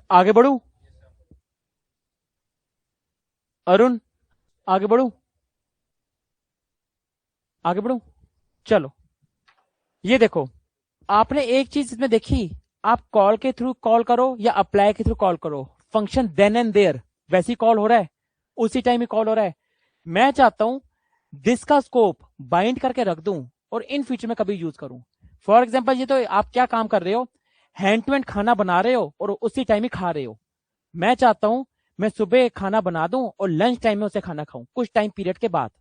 आगे बढ़ू अरुण, आगे बढ़ू, आगे बढ़ू, चलो। ये देखो, आपने एक चीज इसमें देखी, आप कॉल के थ्रू कॉल करो या अप्लाई के थ्रू कॉल करो, फंक्शन देन एंड देयर वैसी कॉल हो रहा है, उसी टाइम ही कॉल हो रहा है। मैं चाहता हूं दिस का स्कोप बाइंड करके रख दूं और इन फ्यूचर में कभी यूज करूं। फॉर एग्जाम्पल, ये तो आप क्या काम कर रहे हो, हैंड टू हैंड खाना बना रहे हो और उसी टाइम ही खा रहे हो। मैं चाहता हूं मैं सुबह खाना बना दूं और लंच टाइम में उसे खाना खाऊं कुछ टाइम पीरियड के बाद।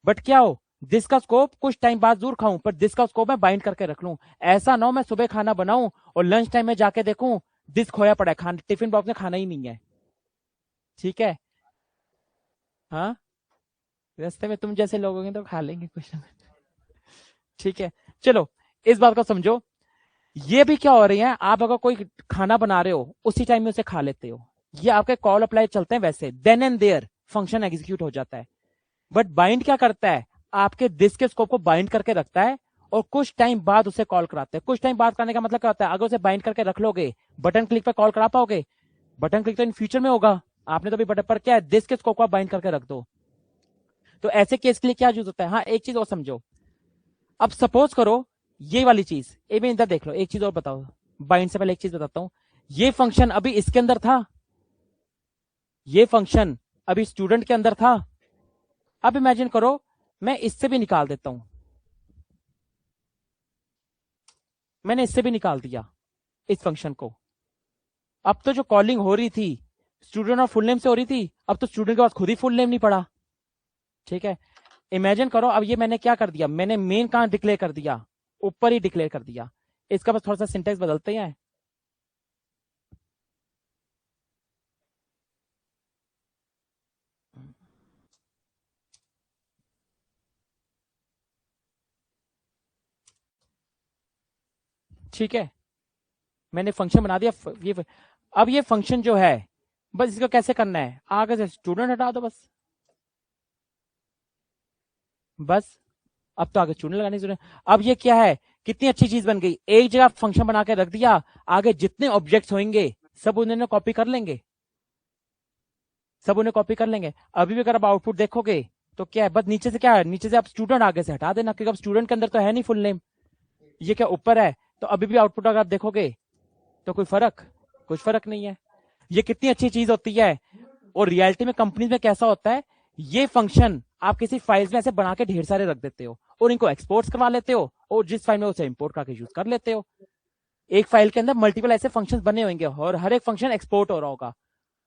बट क्या हो, दिस का स्कोप कुछ टाइम बाद जरूर खाऊं, पर दिस का स्कोप मैं बाइंड करके रख लूं। ऐसा ना हो मैं सुबह खाना बनाऊं और लंच टाइम में जाके देखूं दिस खोया पड़ा है, खाना टिफिन बॉक्स में खाना ही नहीं है। ठीक है, हाँ, रास्ते में तुम जैसे लोग होंगे तो खा लेंगे कुछ ना कुछ। ठीक है, चलो इस बात को समझो। ये भी क्या हो रही है, आप अगर कोई खाना बना रहे हो उसी टाइम में उसे खा लेते हो, ये आपके कॉल अप्लाई चलते हैं वैसे, then and there function execute हो जाता है। बट बाइंड क्या करता है, आपके दिस के स्कोप को बाइंड करके रखता है और कुछ टाइम बाद उसे कॉल कराते हैं। कुछ टाइम बाद करने का मतलब क्या होता है, अगर उसे बाइंड करके रख लोगे बटन क्लिक पर कॉल करा पाओगे, बटन क्लिक तो इन फ्यूचर में होगा, आपने तो अभी बटन पर क्या है, दिस के स्कोप को बाइंड करके रख दो। तो ऐसे केस के लिए क्या यूज होता है, हाँ एक चीज और समझो। अब सपोज करो ये वाली चीज, ए में इधर देख लो, एक चीज और बताओ, बाइंड से पहले एक चीज बताता हूं, ये फंक्शन अभी इसके अंदर था, ये फंक्शन अभी स्टूडेंट के अंदर था। अब इमेजिन करो मैं इससे भी निकाल देता हूं, मैंने इससे भी निकाल दिया इस फंक्शन को। अब तो जो कॉलिंग हो रही थी स्टूडेंट और फुल नेम से हो रही थी, अब तो स्टूडेंट के पास खुद ही फुल नेम नहीं पड़ा। ठीक है, इमेजिन करो अब ये मैंने क्या कर दिया, मैंने मेन कहां डिक्लेयर कर दिया, ऊपर ही डिक्लेयर कर दिया। इसका बस थोड़ा सा सिंटेक्स बदलते हैं। ठीक है, मैंने फंक्शन बना दिया ये। अब ये फंक्शन जो है बस इसको कैसे करना है, आगे से स्टूडेंट हटा दो बस। बस अब तो आगे स्टूडेंट लगाने की जरूरत है। अब ये क्या है, कितनी अच्छी चीज बन गई, एक जगह फंक्शन बना के रख दिया, आगे जितने ऑब्जेक्ट्स होंगे सब उन्हें कॉपी कर लेंगे, सब उन्हें कॉपी कर लेंगे। अभी भी अगर आप आउटपुट देखोगे तो क्या है, बस नीचे से क्या है, नीचे से आप स्टूडेंट आगे से हटा देना, क्योंकि अब स्टूडेंट के अंदर तो है नहीं फुल नेम, ये क्या ऊपर है। तो अभी भी आउटपुट अगर आप देखोगे तो कोई फर्क, कुछ फर्क नहीं है। ये कितनी अच्छी चीज होती है। और रियलिटी में कंपनीज में कैसा होता है, ये फंक्शन आप किसी फाइल्स में ऐसे बना के ढेर सारे रख देते हो और इनको एक्सपोर्ट करवा लेते हो, और जिस फाइल में उसे इंपोर्ट करके यूज कर लेते हो। एक फाइल के अंदर मल्टीपल ऐसे फंक्शंस बने होंगे और हर एक फंक्शन एक्सपोर्ट हो रहा होगा,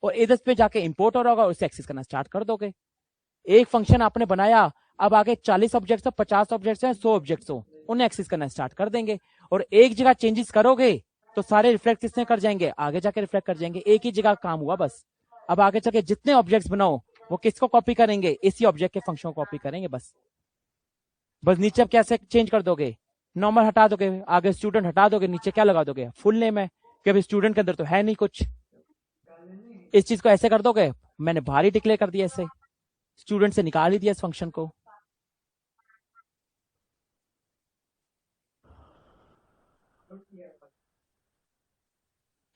और इधर पे जाके इंपोर्ट हो रहा होगा और उसे एक्सेस करना स्टार्ट कर दोगे। एक फंक्शन आपने बनाया, अब आगे 40 ऑब्जेक्ट्स हो, 50 ऑब्जेक्ट्स हो, 100 ऑब्जेक्ट्स हो, उन्हें एक्सेस करना स्टार्ट कर देंगे। और एक जगह चेंजेस करोगे तो सारे रिफ्लेक्ट किसने कर जाएंगे, आगे जाके रिफ्लेक्ट कर जाएंगे। एक ही जगह काम हुआ बस। अब आगे चल के जितने ऑब्जेक्ट्स बनाओ वो किसको कॉपी करेंगे, इसी ऑब्जेक्ट के फंक्शन को कॉपी करेंगे बस। बस नीचे अब कैसे चेंज कर दोगे, नॉर्मल हटा दोगे, आगे स्टूडेंट हटा दोगे, नीचे क्या लगा दोगे, फुल नेम है, कि अभी स्टूडेंट के अंदर तो है नहीं कुछ। इस चीज को ऐसे कर दोगे, मैंने बाहर ही डिक्लेयर कर दिया, ऐसे स्टूडेंट से निकाल ही दिया इस फंक्शन को।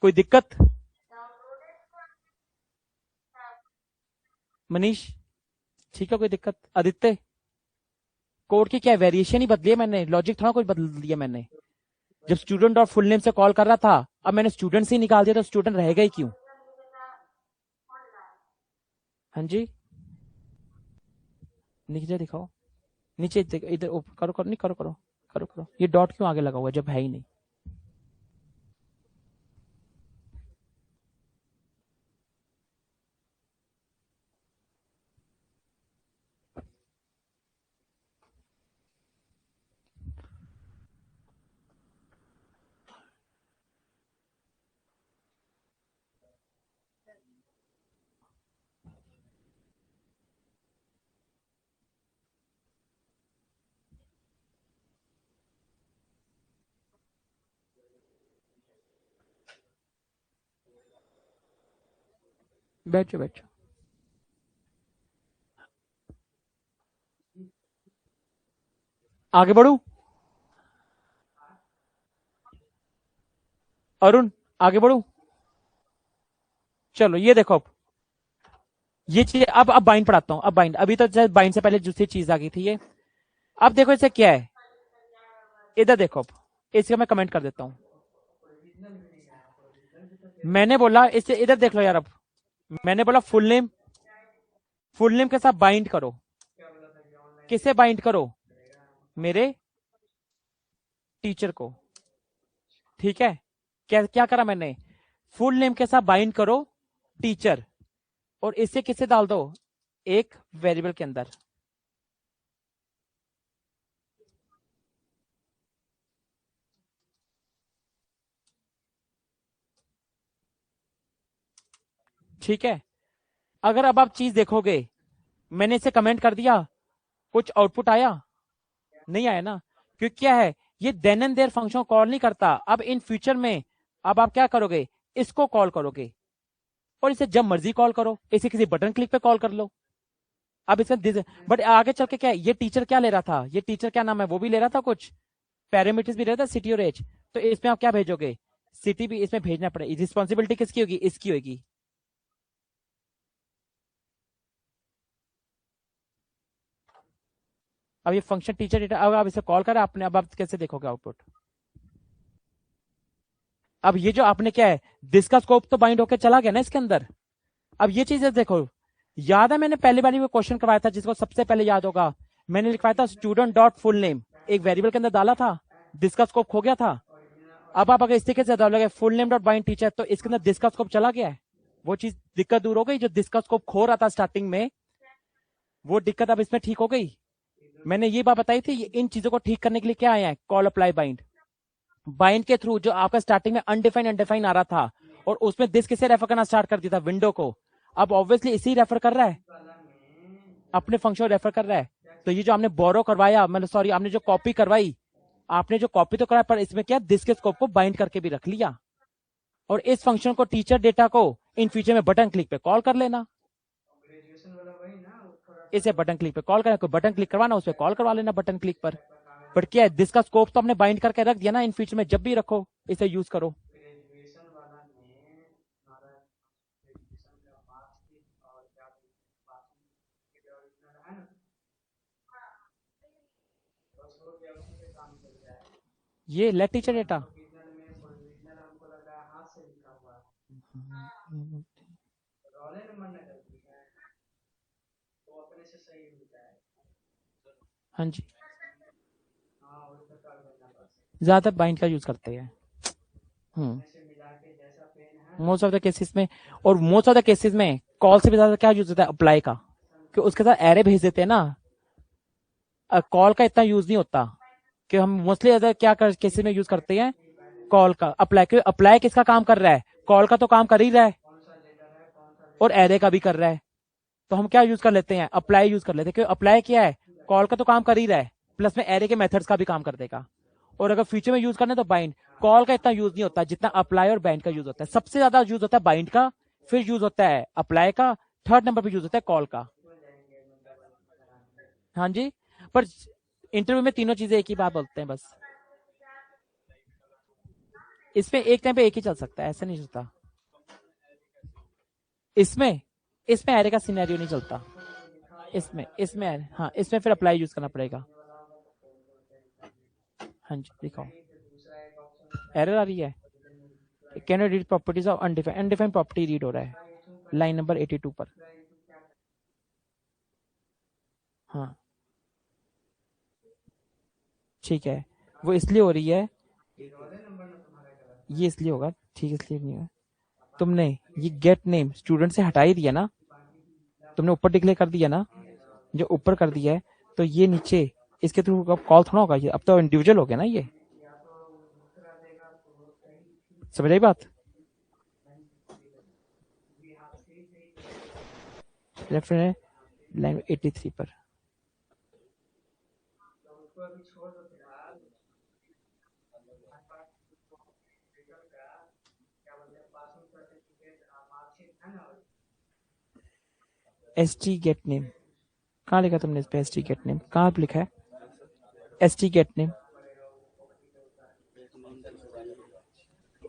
कोई दिक्कत मनीष, ठीक है, कोई दिक्कत आदित्य, कोड की क्या वेरिएशन ही बदली है मैंने, लॉजिक थोड़ा कुछ बदल दिया मैंने। जब स्टूडेंट और फुल नेम से कॉल कर रहा था, अब मैंने स्टूडेंट से ही निकाल दिया, तो स्टूडेंट रहेगा ही क्यों। हाँ जी, नीचे दिखाओ, नीचे इधर करो करो, नहीं करो करो करो करो, ये डॉट क्यों आगे लगा हुआ है जब है ही नहीं। बैठो बैठो, आगे बढ़ू, अरुण आगे बढ़ू। चलो ये देखो, अब ये चीज अब बाइंड पढ़ाता हूं, अब बाइंड, अभी तो बाइंड से पहले दूसरी चीज आ गई थी ये। अब देखो इसे क्या है, इधर देखो, अब इसका मैं कमेंट कर देता हूं। मैंने बोला इसे इधर देख लो यार, अब मैंने बोला फुल नेम, फुल नेम के साथ बाइंड करो, किसे बाइंड करो, मेरे टीचर को। ठीक है, क्या क्या करा मैंने, फुल नेम के साथ बाइंड करो टीचर, और इसे किसे डाल दो, एक वेरिएबल के अंदर। ठीक है, अगर अब आप चीज देखोगे, मैंने इसे कमेंट कर दिया, कुछ आउटपुट आया नहीं आया ना, क्योंकि क्या है, ये then and there function call नहीं करता। अब इन फ्यूचर में अब आप क्या करोगे, इसको कॉल करोगे, और इसे जब मर्जी कॉल करो, इसे किसी बटन क्लिक पे कॉल कर लो। अब इसका बट आगे चल के क्या है, ये टीचर क्या ले रहा था, ये टीचर क्या नाम है वो भी ले रहा था, कुछ पैरामीटर्स भी ले रहा था, सिटी और एज। तो इसमें आप क्या भेजोगे, सिटी भी इसमें भेजना पड़ेगा, रिस्पॉन्सिबिलिटी किसकी होगी, इसकी होगी। अब ये फंक्शन टीचर डेटा, अब आप इसे कॉल करें आपने, अब आप कैसे देखोगे आउटपुट। अब ये जो आपने क्या है, दिस का स्कोप तो बाइंड होकर चला गया ना इसके अंदर। अब ये चीजें देखो, याद है मैंने पहली बार में क्वेश्चन करवाया था, जिसको सबसे पहले याद होगा, मैंने लिखवाया था स्टूडेंट डॉट फुल नेम, एक वेरिएबल के अंदर डाला था, दिस का स्कोप खो गया था। अब आप अगर इस तरीके से डालोगे full name dot bind teacher, तो इसके अंदर दिस का स्कोप चला गया है। वो चीज दिक्कत दूर हो गई, जो दिस का स्कोप खो रहा था स्टार्टिंग में, वो दिक्कत अब इसमें ठीक हो गई। मैंने ये बात बताई थी, इन चीजों को ठीक करने के लिए क्या आया है, कॉल अप्लाई बाइंड। बाइंड के थ्रू जो आपका स्टार्टिंग में अनडिफाइंड अनडिफाइंड आ रहा था, और उसमें दिस किसे रेफर करना स्टार्ट कर दिया था, विंडो को। अब ऑब्वियसली इसी रेफर कर रहा है, अपने फंक्शन रेफर कर रहा है। तो ये जो आपने बोरो करवाया, मतलब सॉरी, आपने जो कॉपी करवाई, आपने जो कॉपी तो कराया, पर इसमें क्या दिस के स्कोप को बाइंड करके भी रख लिया। और इस फंक्शन को, टीचर डेटा को, इन फ्यूचर में बटन क्लिक पे कॉल कर लेना। इसे बटन क्लिक पे कॉल करना, कोई बटन क्लिक करवाना, उस पर कॉल करवा लेना बटन क्लिक पर। बट क्या है, दिस का स्कोप तो हमने बाइंड करके रख दिया ना, इन फ्यूचर में जब भी रखो इसे यूज करो। ये लेट टीचर डेटा, हाँ जी, ज्यादातर बाइंड का यूज करते हैं। मोस्ट ऑफ द केसेस में, और मोस्ट ऑफ द केसेस में कॉल से भी ज्यादा क्या यूज होता है, अप्लाई का, कि उसके साथ एरे भेज देते हैं ना। कॉल का इतना यूज नहीं होता, कि हम मोस्टली ज्यादा क्या केसेस में यूज करते हैं, कॉल का। अप्लाई, क्योंकि अप्लाई किसका काम कर रहा है, कॉल का तो काम कर ही रहा है, और एरे का भी कर रहा है। तो हम क्या यूज कर लेते हैं, अप्लाई यूज कर लेते हैं, क्योंकि अप्लाई क्या है, कॉल का तो काम कर ही रहा है, प्लस में एरे के मेथड्स का भी काम कर देगा। और अगर फ्यूचर में यूज करना है तो बाइंड, कॉल का इतना यूज नहीं होता जितना अप्लाई और बाइंड का यूज होता है। सबसे ज्यादा यूज होता है बाइंड का, फिर यूज होता है अप्लाई का, थर्ड नंबर पे यूज होता है कॉल का। हाँ जी, पर इंटरव्यू में तीनों चीजें एक ही बात बोलते हैं बस। इसमें एक टाइम पे एक ही चल सकता है, ऐसा नहीं चलता। इसमें इसमें एरे का सिनेरियो नहीं चलता। इसमें हाँ, इसमें फिर अप्लाई यूज करना पड़ेगा। हाँ जी, दिखाओ, एरर आ रही है, can read properties of undefined, undefined property read हो रहा है लाइन नंबर 82 पर। हाँ ठीक है, वो इसलिए हो रही है, ये इसलिए होगा, ठीक है, इसलिए नहीं है। तुमने ये गेट नेम स्टूडेंट से हटा ही दिया ना, तुमने ऊपर डिक्लेयर कर दिया ना, जो ऊपर कर दिया है, तो ये नीचे इसके थ्रू अब कॉल थोड़ा होगा, ये अब तो इंडिविजुअल हो गया ना ये। समझ आई बात। लेफ्ट में लाइन 83 पर। एस टी गेट नेम कहाँ लिखा तुमने, इस पे एस टी गेट नेम कहाँ पे लिखा है, S T get name,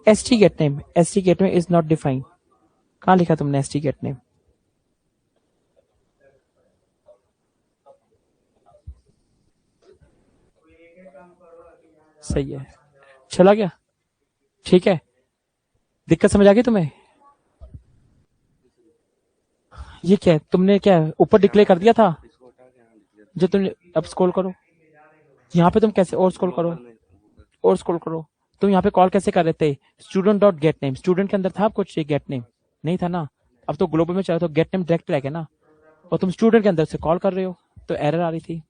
S T get name, S T get name is not defined, कहाँ लिखा तुमने एस टी गेट नेम। सही है, चला गया, ठीक है। दिक्कत समझ आ गई तुम्हें। ये क्या है, तुमने क्या ऊपर डिक्लेयर कर दिया था, जो तुमने, अब स्क्रॉल करो, यहाँ पे तुम कैसे, और स्क्रॉल करो, और स्क्रॉल करो, तुम यहाँ पे कॉल कैसे कर रहे थे, student dot gate name, student के अंदर था कुछ गेट नेम, नहीं था ना। अब तो ग्लोबल में चला तो गेट नेम डायरेक्ट रह गया ना, और तुम स्टूडेंट के अंदर से कॉल कर रहे हो, तो एरर आ रही थी।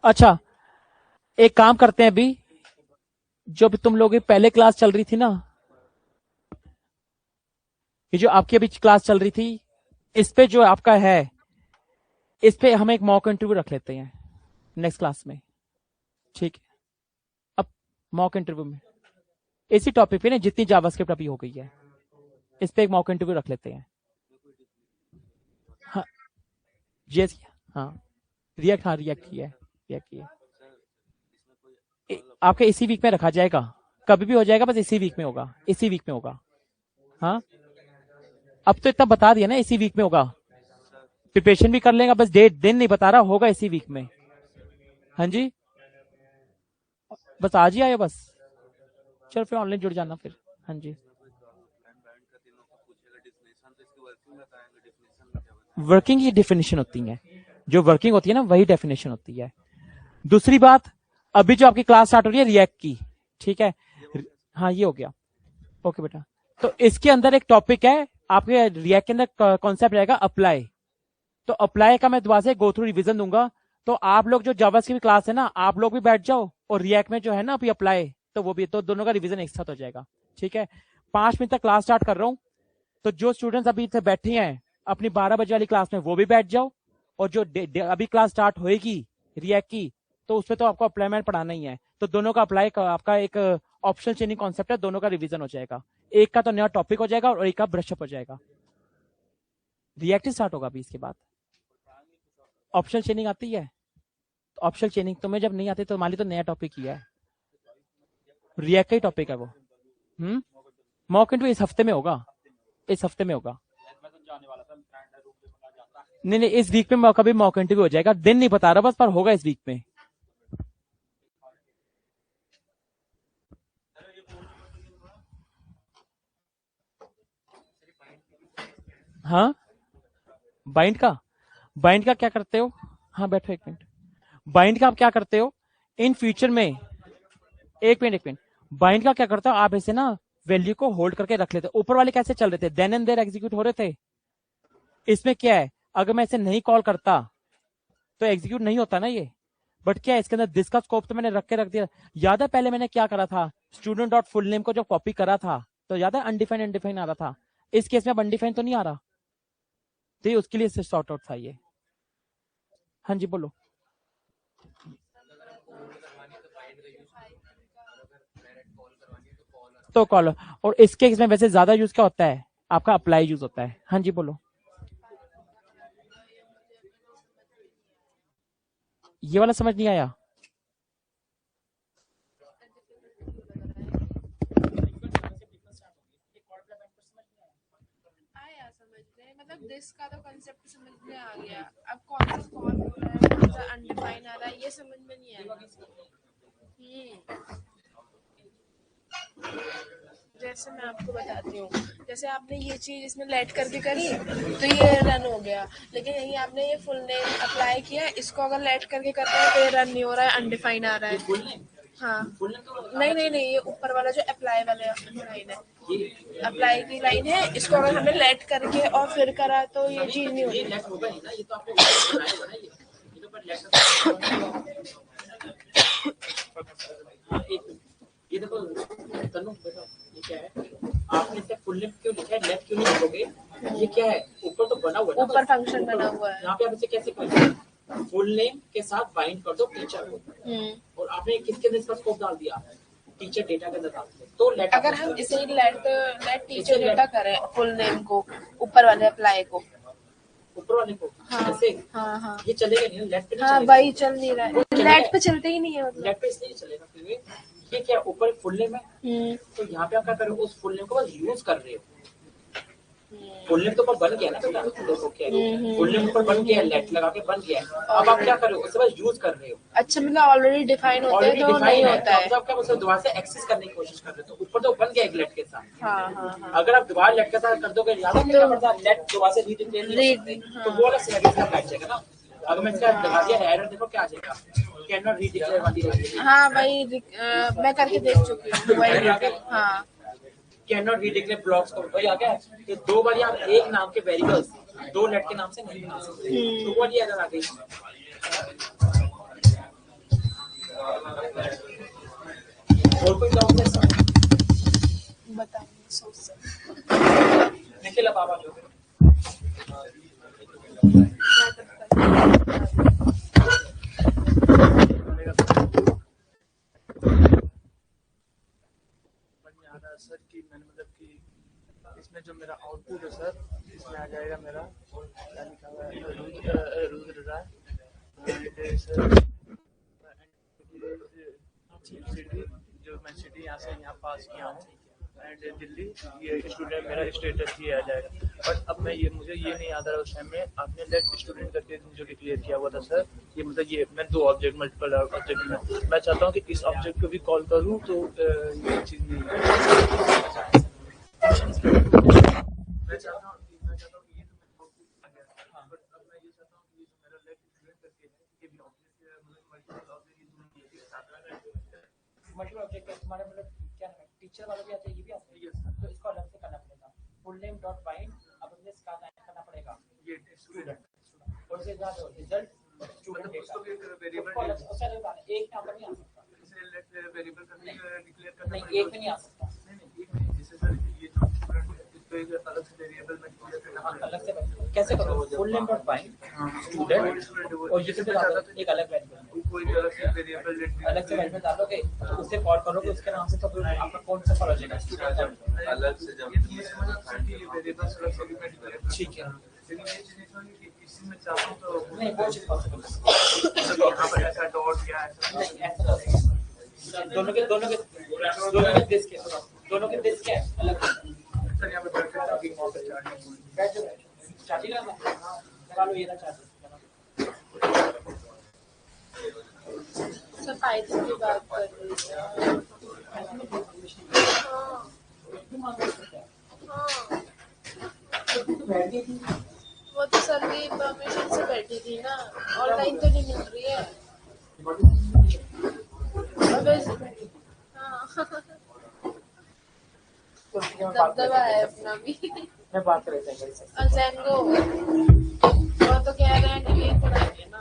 अच्छा, एक काम करते हैं अभी, जो भी तुम लोग की पहले क्लास चल रही थी ना, ये जो आपकी अभी क्लास चल रही थी, इस पे जो आपका है, इस पे हम एक मॉक इंटरव्यू रख लेते हैं नेक्स्ट क्लास में, ठीक है। अब मॉक इंटरव्यू में इसी टॉपिक पे ना, जितनी जावास्क्रिप्ट अभी हो गई है, इस पे एक मॉक इंटरव्यू रख लेते हैं। हाँ जीएस, हाँ रिएक्ट, हाँ रिएक्ट किया है, रिएक्ट किया आपके इसी वीक में रखा जाएगा, कभी भी हो जाएगा, बस इसी वीक में होगा, इसी वीक में होगा। हाँ, अब तो इतना बता दिया ना, इसी वीक में होगा। प्रिपरेशन भी कर लेगा, बस डेट दिन नहीं बता रहा, होगा इसी वीक में। हाँ जी, बस आज ही आए बस। चल फिर ऑनलाइन जुड़ जाना फिर। हाँ जी, वर्किंग की डेफिनेशन होती है, जो वर्किंग होती है ना वही डेफिनेशन होती है। दूसरी बात, अभी जो आपकी क्लास स्टार्ट हो रही है रिएक्ट की, ठीक है। हाँ ये हो गया, ओके बेटा। तो इसके अंदर एक टॉपिक है आपके रिएक्ट के अंदर, कॉन्सेप्ट रहेगा अप्लाई। तो अप्लाई का मैं दोबारा से गो थ्रू रिवीजन दूंगा। तो आप लोग जो जावास्क्रिप्ट की क्लास है ना, आप लोग भी बैठ जाओ, और रिएक्ट में जो है ना अभी अप्लाई, तो वो भी, तो दोनों का रिवीजन एक साथ हो जाएगा। ठीक है, 5 मिनट तक क्लास स्टार्ट कर रहा हूँ। तो जो स्टूडेंट्स अभी इतने बैठे हैं अपनी 12 बजे वाली क्लास में, वो भी बैठ जाओ। और जो अभी क्लास स्टार्ट होएगी रिएक्ट की, तो उसमें तो आपको अप्लाईमेंट पढ़ाना ही है। तो दोनों का अप्लाई का आपका एक ऑप्शनल चेंजिंग कॉन्सेप्ट है, दोनों का रिवीजन हो जाएगा। एक का तो नया टॉपिक हो जाएगा और एक का ब्रशअप हो जाएगा। रिएक्ट स्टार्ट होगा अभी इसके बाद। ऑप्शनल चेनिंग आती है, ऑप्शनल चेनिंग तुम्हें जब नहीं आती तो मान ली तो नया टॉपिक ही है, रिएक्ट का ही टॉपिक है वो। मॉक इंटरव्यू इस हफ्ते में होगा, इस हफ्ते में होगा। नहीं नहीं, इस वीक में कभी मॉक इंटरव्यू हो जाएगा, दिन नहीं बता रहा बस, पर होगा इस वीक में। हाँ, बाइंड का क्या करते हो? हाँ बैठो एक मिनट। बाइंड का आप क्या करते हो इन फ्यूचर में? एक मिनट, बाइंड का क्या करते हो आप? इसे ना वैल्यू को होल्ड करके रख लेते हो। ऊपर वाले कैसे चल रहे थे, देन एंड देयर एग्जीक्यूट हो रहे थे। इसमें क्या है, अगर मैं इसे नहीं कॉल करता तो एग्जीक्यूट नहीं होता ना ये। बट क्या है, इसके अंदर दिस का स्कोप तो मैंने रख दिया। याद है पहले मैंने क्या करा था, स्टूडेंट डॉट फुल नेम को जो कॉपी करा था, तो याद है अनडिफाइंड अनडिफाइंड आ रहा था। इस केस में अब अनडिफाइंड तो नहीं आ रहा, तो ये उसके लिए सॉर्ट आउट था ये। हाँ जी बोलो। तो कॉल, और इसके केस में वैसे ज्यादा यूज क्या होता है आपका, अप्लाई यूज होता है। हाँ जी बोलो। ये वाला समझ नहीं आया? आया समझ में, मतलब दिस का तो कांसेप्ट समझ में आ गया। अब कौन सा कॉल हो रहा है, कौन सा अनडिफाइन आ रहा है, ये समझ में नहीं आया। जैसे मैं आपको बताती हूँ, जैसे आपने ये चीज इसमें लेट करके करी तो ये रन हो गया, लेकिन यही आपने ये फुल नेम अप्लाई किया, इसको अगर लेट करके कर रहे हैं तो ये रन नहीं हो रहा है, अनडिफाइन आ रहा है। हाँ, नहीं, ये ऊपर वाला जो अप्लाई वाला लाइन है, अप्लाई की लाइन है, इसको अगर हमने लेट करके और फिर करा तो ये चीज नहीं होगी। ये देखो तनु बेटा, ये क्या है, आपने इसे फुल नेम क्यों लिखा है, लेफ्ट क्यों नहीं लिखोगे? ये क्या है, ऊपर तो बना हुआ है, ऊपर फंक्शन बना हुआ है। यहाँ पे आप इसे कैसे करेंगे? फुल नेम के साथ बाइंड कर दो टीचर को, और आपने किसके अंदर इसका स्कोप डाल दिया, टीचर डेटा के अंदर डाल दिया। तो अगर हम इसे लेट टीचर डेटा करें फुल नेम को, ऊपर वाले अप्लाई को, ऊपर वाले को ऐसे, हाँ ये चलेगा नहीं, लेफ्ट पे नहीं हाँ, चलेगा। वही चल नहीं रहा है, लेट पे चलते ही नहीं है मतलब। लेफ्ट पे इसलिए नहीं चलेगा, फिर भी ये क्या ऊपर फुल नेम है, तो यहाँ पे आप क्या कर रहे हो, उस फुल नेम को बस यूज कर रहे हो। फुल नेम तो ऊपर बन गया ना बेटा, देखो क्या है, फुल नेम ऊपर बन गया, लेट लगा के बन गया, अब आप क्या कर रहे हो, उससे बस यूज कर रहे हो। अच्छा, मतलब ऑलरेडी डिफाइन होता है तो नहीं होता है। तो आप क्या मतलब दोबारा से एक्सेस करने की कोशिश कर रहे हो, तो ऊपर तो बन गया एक लेट के साथ। हाँ। अगर आप दोबारा लेट के साथ कर दोगे, याद है क्या पड़ता है, लेट दोबारा से रीड, तो वो वाला सिनेरियो का बैठ जाएगा ना। अगर मैं इसका लगा दिया एरर, देखो क्या आ जाएगा, कैन नॉट रीड डिक्लेयर वाली। हाँ वही मैं करके देख चुकी हूँ वही। हाँ, can not read declare blocks को वही आ गया। तो दो बार आप एक नाम के वेरिएबल्स दो लेट के नाम से नहीं बना सकते, तो वो वाली एरर आ गई। और कोई डाउट है सर? बताइए सोच सकते। निखिल अब आवाज हो। सर कि मैंने मतलब कि इसमें जो मेरा आउटपुट है सर, इसमें आ जाएगा मेरा क्या लिखा हुआ है, रुद्र राय सर, सिटी जो मैं सिटी यहाँ से यहाँ पास किया हूँ, एंड दिल्ली, ये स्टूडेंट मेरा स्टेटस ये आ जाएगा। बट अब मैं मुझे ये नहीं याद आ रहा उस टाइम में आपने लेट स्टूडेंट करके मुझे डिक्लेयर किया हुआ था सर। ये मतलब ये मैं दो ऑब्जेक्ट मल्टीपल ऑब्जेक्ट में मैं चाहता हूँ कि इस ऑब्जेक्ट को भी कॉल करूँ, तो ये चीज़ नहीं है। मैं चाहता हूँ कि ये तो मैं आ गया, बट अब मैं ये चाहता हूँ कि ये जो मेरा लेट स्टूडेंट करके है, ये भी ऑब्जेक्ट मतलब मल्टीपल ऑब्जेक्ट ये दोनों ये एक साथ आ रहा है। मल्टीपल ऑब्जेक्ट है तुम्हारा, मतलब क्या है, टीचर वाला भी आता है, ये भी आता है। तो इसको अलग से करना पड़ेगा। फुल नेम डॉट बाइंड, अब हमें इसका करना पड़ेगा ये स्टूडेंट और से ज्यादा रिजल्ट मतलब स्टूडेंट उसको भी एक उसको वेरिएबल अलग से उसका अलग आना, एक नंबर नहीं आ सकता। इसे लेट वेरिएबल करके डिक्लेयर करना नहीं, एक में नहीं आ सकता। नहीं एक नहीं, जैसे सर ये जो स्टूडेंट है इसको एक अलग से वेरिएबल में डिक्लेयर करना हाँ, पड़ेगा। अलग से कैसे करो, full name dot bind student और जिससे एक अलग वेरिएबल, कोई अलग से वेरिएबल अलग से वेरिएबल डालोगे तो उससे कॉल करोगे उसके नाम से, तो फिर आपका कौन सा कॉल हो जाएगा स्टूडेंट। अलग से जब ये समझ सकते हैं कि ये वेरिएबल्स अलग से भी मैं डिक्लेयर ठीक है, लेकिन ये चीज़ नहीं समझ कि इसी में चाहूँ तो नहीं वो चीज पॉसिबल है। मतलब यहाँ पर ऐसा डॉट या ऐसा नहीं ऐसा तो नहीं। दोनों के दिस के, दोनों के दिस के अलग सर यहाँ पे बैठ बैठ जाओ, चाटी ना लगा लो, ये ना चाटी सर पाइथन की बात कर रही है। हाँ, वो तो सर की परमिशन से बैठी थी ना, ऑनलाइन तो नहीं मिल रही है। हाँ दबदबा है अपना भी। मैं बात कर रहा हूँ। और ज़ेंगो वो तो कह रहे हैं डिलीट कराएंगे ना।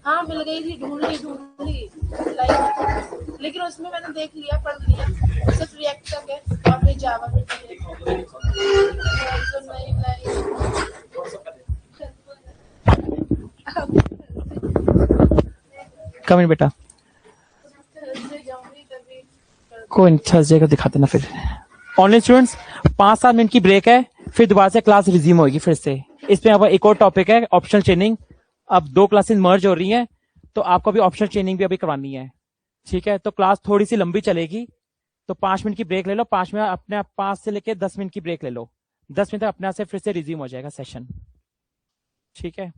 हाँ मिल गई थी, ढूंढ ली लाइक, लेकिन उसमें मैंने देख लिया, पढ़ लिया, सिर्फ रिएक्ट तक है और फिर जावा में तो नहीं कम इन बेटा, जाऊंगी तभी। कोई नहीं, थर्सडे को दिखा देना फिर। ऑनलाइन स्टूडेंट्स 5-7 मिनट की ब्रेक है, फिर दोबारा से क्लास रिज्यूम होगी फिर से। इसमें अब एक और टॉपिक है ऑप्शनल ट्रेनिंग। अब 2 क्लासेस मर्ज हो रही हैं, तो आपको भी ऑप्शनल ट्रेनिंग भी अभी करवानी है। ठीक है, तो क्लास थोड़ी सी लंबी चलेगी, तो 5 मिनट की ब्रेक ले लो। 5 मिनट अपने आप, 5 से लेके 10 मिनट की ब्रेक ले लो। 10 मिनट तक अपने आप से फिर से रिज्यूम हो जाएगा सेशन। ठीक है।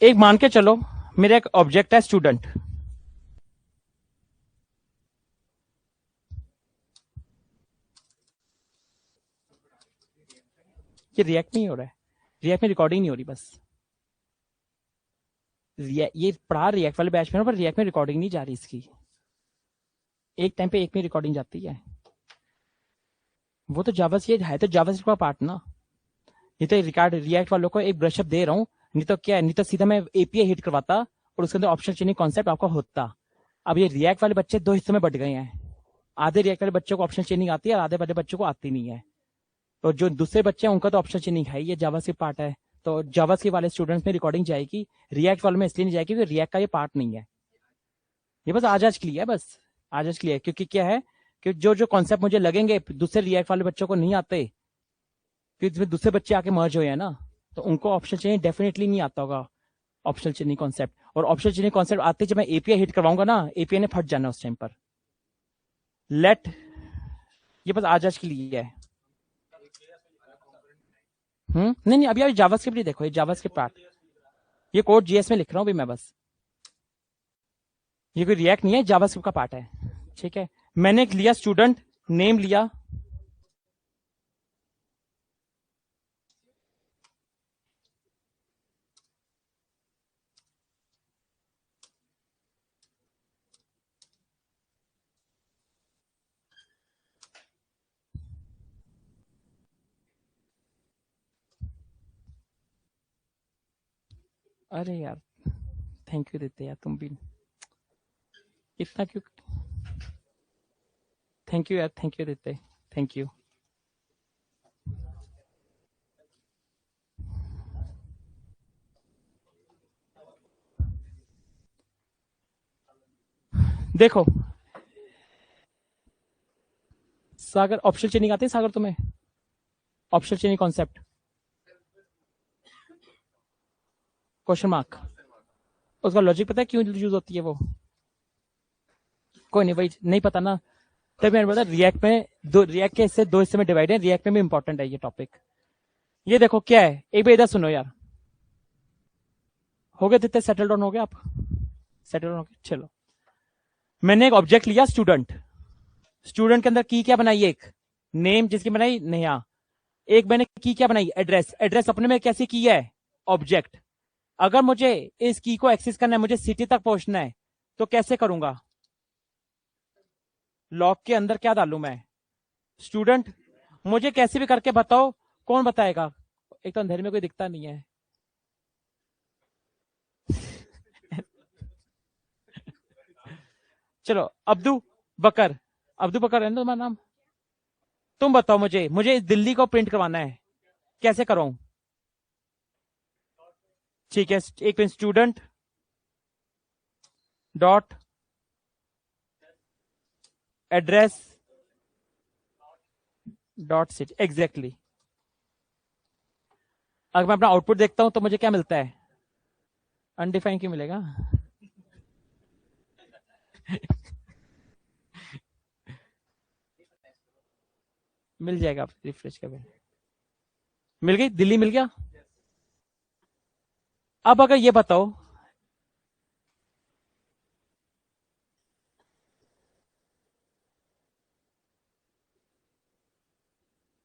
एक मान के चलो मेरा एक ऑब्जेक्ट है स्टूडेंट, ये रिएक्ट नहीं हो रहा है, रिएक्ट में रिकॉर्डिंग नहीं हो रही, बस ये पढ़ा रिएक्ट वाले बैच में, पर रिएक्ट में रिकॉर्डिंग नहीं जा रही इसकी। एक टाइम पे एक में रिकॉर्डिंग जाती है, वो तो जावा ये है तो जावा का पार्ट ना। ये तो रिएक्ट वालों को एक ब्रशअप दे रहा हूँ, नहीं तो क्या है, नहीं तो सीधा मैं एपीआई हिट करवाता और उसके अंदर ऑप्शन चेनिंग कॉन्सेप्ट आपका होता। अब ये रिएक्ट वाले बच्चे दो हिस्सों में बट गए हैं, आधे रिएक्ट वाले बच्चों को ऑप्शन चेनिंग आती है और आधे वाले बच्चों को आती नहीं है। तो जो दूसरे बच्चे हैं उनका तो ऑप्शन चेनिंग है, ये जावा पार्ट है, तो जावा वाले स्टूडेंट्स में रिकॉर्डिंग जाएगी, रिएक्ट वालों में इसलिए नहीं जाएगी क्योंकि रिएक्ट का ये पार्ट नहीं है। ये बस आज के लिए है, बस आज के लिए, क्योंकि क्या है कि जो जो कॉन्सेप्ट मुझे लगेंगे दूसरे रिएक्ट वाले बच्चों को नहीं आते, क्योंकि इसमें दूसरे बच्चे आके मर्ज हुए हैं ना, तो उनको ऑप्शन चेनिंग डेफिनेटली नहीं आता होगा, ऑप्शन चेनिंग कॉन्सेप्ट। और ऑप्शन चेनिंग कॉन्सेप्ट आते जब मैं एपीआई हिट करवाऊंगा ना, एपीआई ने फट जाना उस टाइम पर। लेट ये बस आज के लिए है। नहीं अभी जावास्क्रिप्ट ही देखो, ये जावास्क्रिप्ट पार्ट, ये कोड जीएस में लिख रहा हूं भी मैं, बस ये कोई रिएक्ट नहीं है, जावास्क्रिप्ट का पार्ट है। ठीक है, मैंने लिया स्टूडेंट, नेम लिया, अरे यार थैंक यू देते यार तुम भी, इतना क्यों, थैंक यू यार, थैंक यू देते, थैंक यू। देखो सागर, ऑप्शन चेनिंग आती है सागर तुम्हें, ऑप्शन चेनिंग कॉन्सेप्ट, क्वेश्चन मार्क, उसका लॉजिक पता है क्यों यूज होती है वो? कोई नहीं, वही नहीं पता ना, तब मैंने बोला रिएक्ट में दो, रिएक्ट के हिस्से दो हिस्से में डिवाइड है, रिएक्ट में भी इंपॉर्टेंट है ये टॉपिक। ये देखो क्या है, एक बार इधर सुनो यार, हो गए जितने सेटल डाउन हो गए आप, सेटल डाउन हो गए, चलो। मैंने एक ऑब्जेक्ट लिया स्टूडेंट, स्टूडेंट के अंदर की क्या बनाई, एक नेम जिसकी बनाई नेहा, एक मैंने की क्या बनाई एड्रेस, एड्रेस अपने में कैसी की है ऑब्जेक्ट। अगर मुझे इस की को एक्सेस करना है, मुझे सिटी तक पहुंचना है, तो कैसे करूंगा, लॉग के अंदर क्या डालू मैं, स्टूडेंट, मुझे कैसे भी करके बताओ, कौन बताएगा, एक तो अंधेरे में कोई दिखता नहीं है चलो अब्दू बकर, अब्दू बकर है ना तुम्हारा नाम, तुम बताओ मुझे इस दिल्ली को प्रिंट करवाना है, कैसे कराऊं? ठीक है, एक minute, student dot address dot city, exactly. अगर मैं अपना आउटपुट देखता हूं तो मुझे क्या मिलता है, अनडिफाइंड क्यों मिलेगा मिल जाएगा, आप रिफ्रेश कर, मिल गई, दिल्ली मिल गया। अब अगर ये बताओ,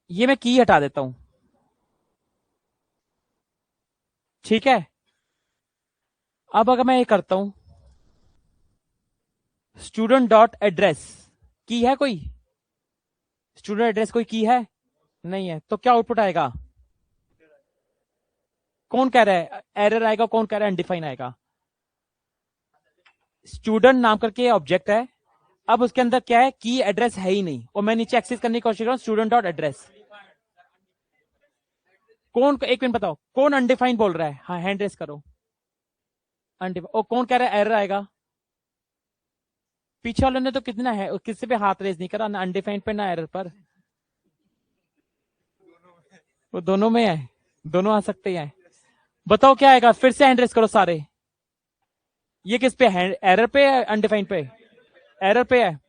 ये मैं की हटा देता हूं, ठीक है। अब अगर मैं ये करता हूं स्टूडेंट डॉट एड्रेस, की है कोई, स्टूडेंट एड्रेस कोई की है नहीं है, तो क्या आउटपुट आएगा, कौन कह रहा है एरर आएगा, कौन कह रहा है अनडिफाइन आएगा? स्टूडेंट नाम करके ऑब्जेक्ट है, अब उसके अंदर क्या है, की एड्रेस है ही नहीं, और मैं नीचे एक्सेस करने की कोशिश कर रहा हूं स्टूडेंट डॉट एड्रेस, कौन, एक मिनट बताओ कौन अनडिफाइंड बोल रहा है, हाँ हैंड रेस करो, अनडिफाइंड, और कौन कह रहा है एरर आएगा? पीछे वालों ने तो कितना है, किसी पे हाथ रेस नहीं करा, ना अनडिफाइंड पे ना एरर पर, वो दोनों में है, दोनों आ सकते हैं। बताओ क्या आएगा, फिर से हैंड रेस करो सारे, ये किस पे है, एरर पे है अनडिफाइंड पे, एरर पे है,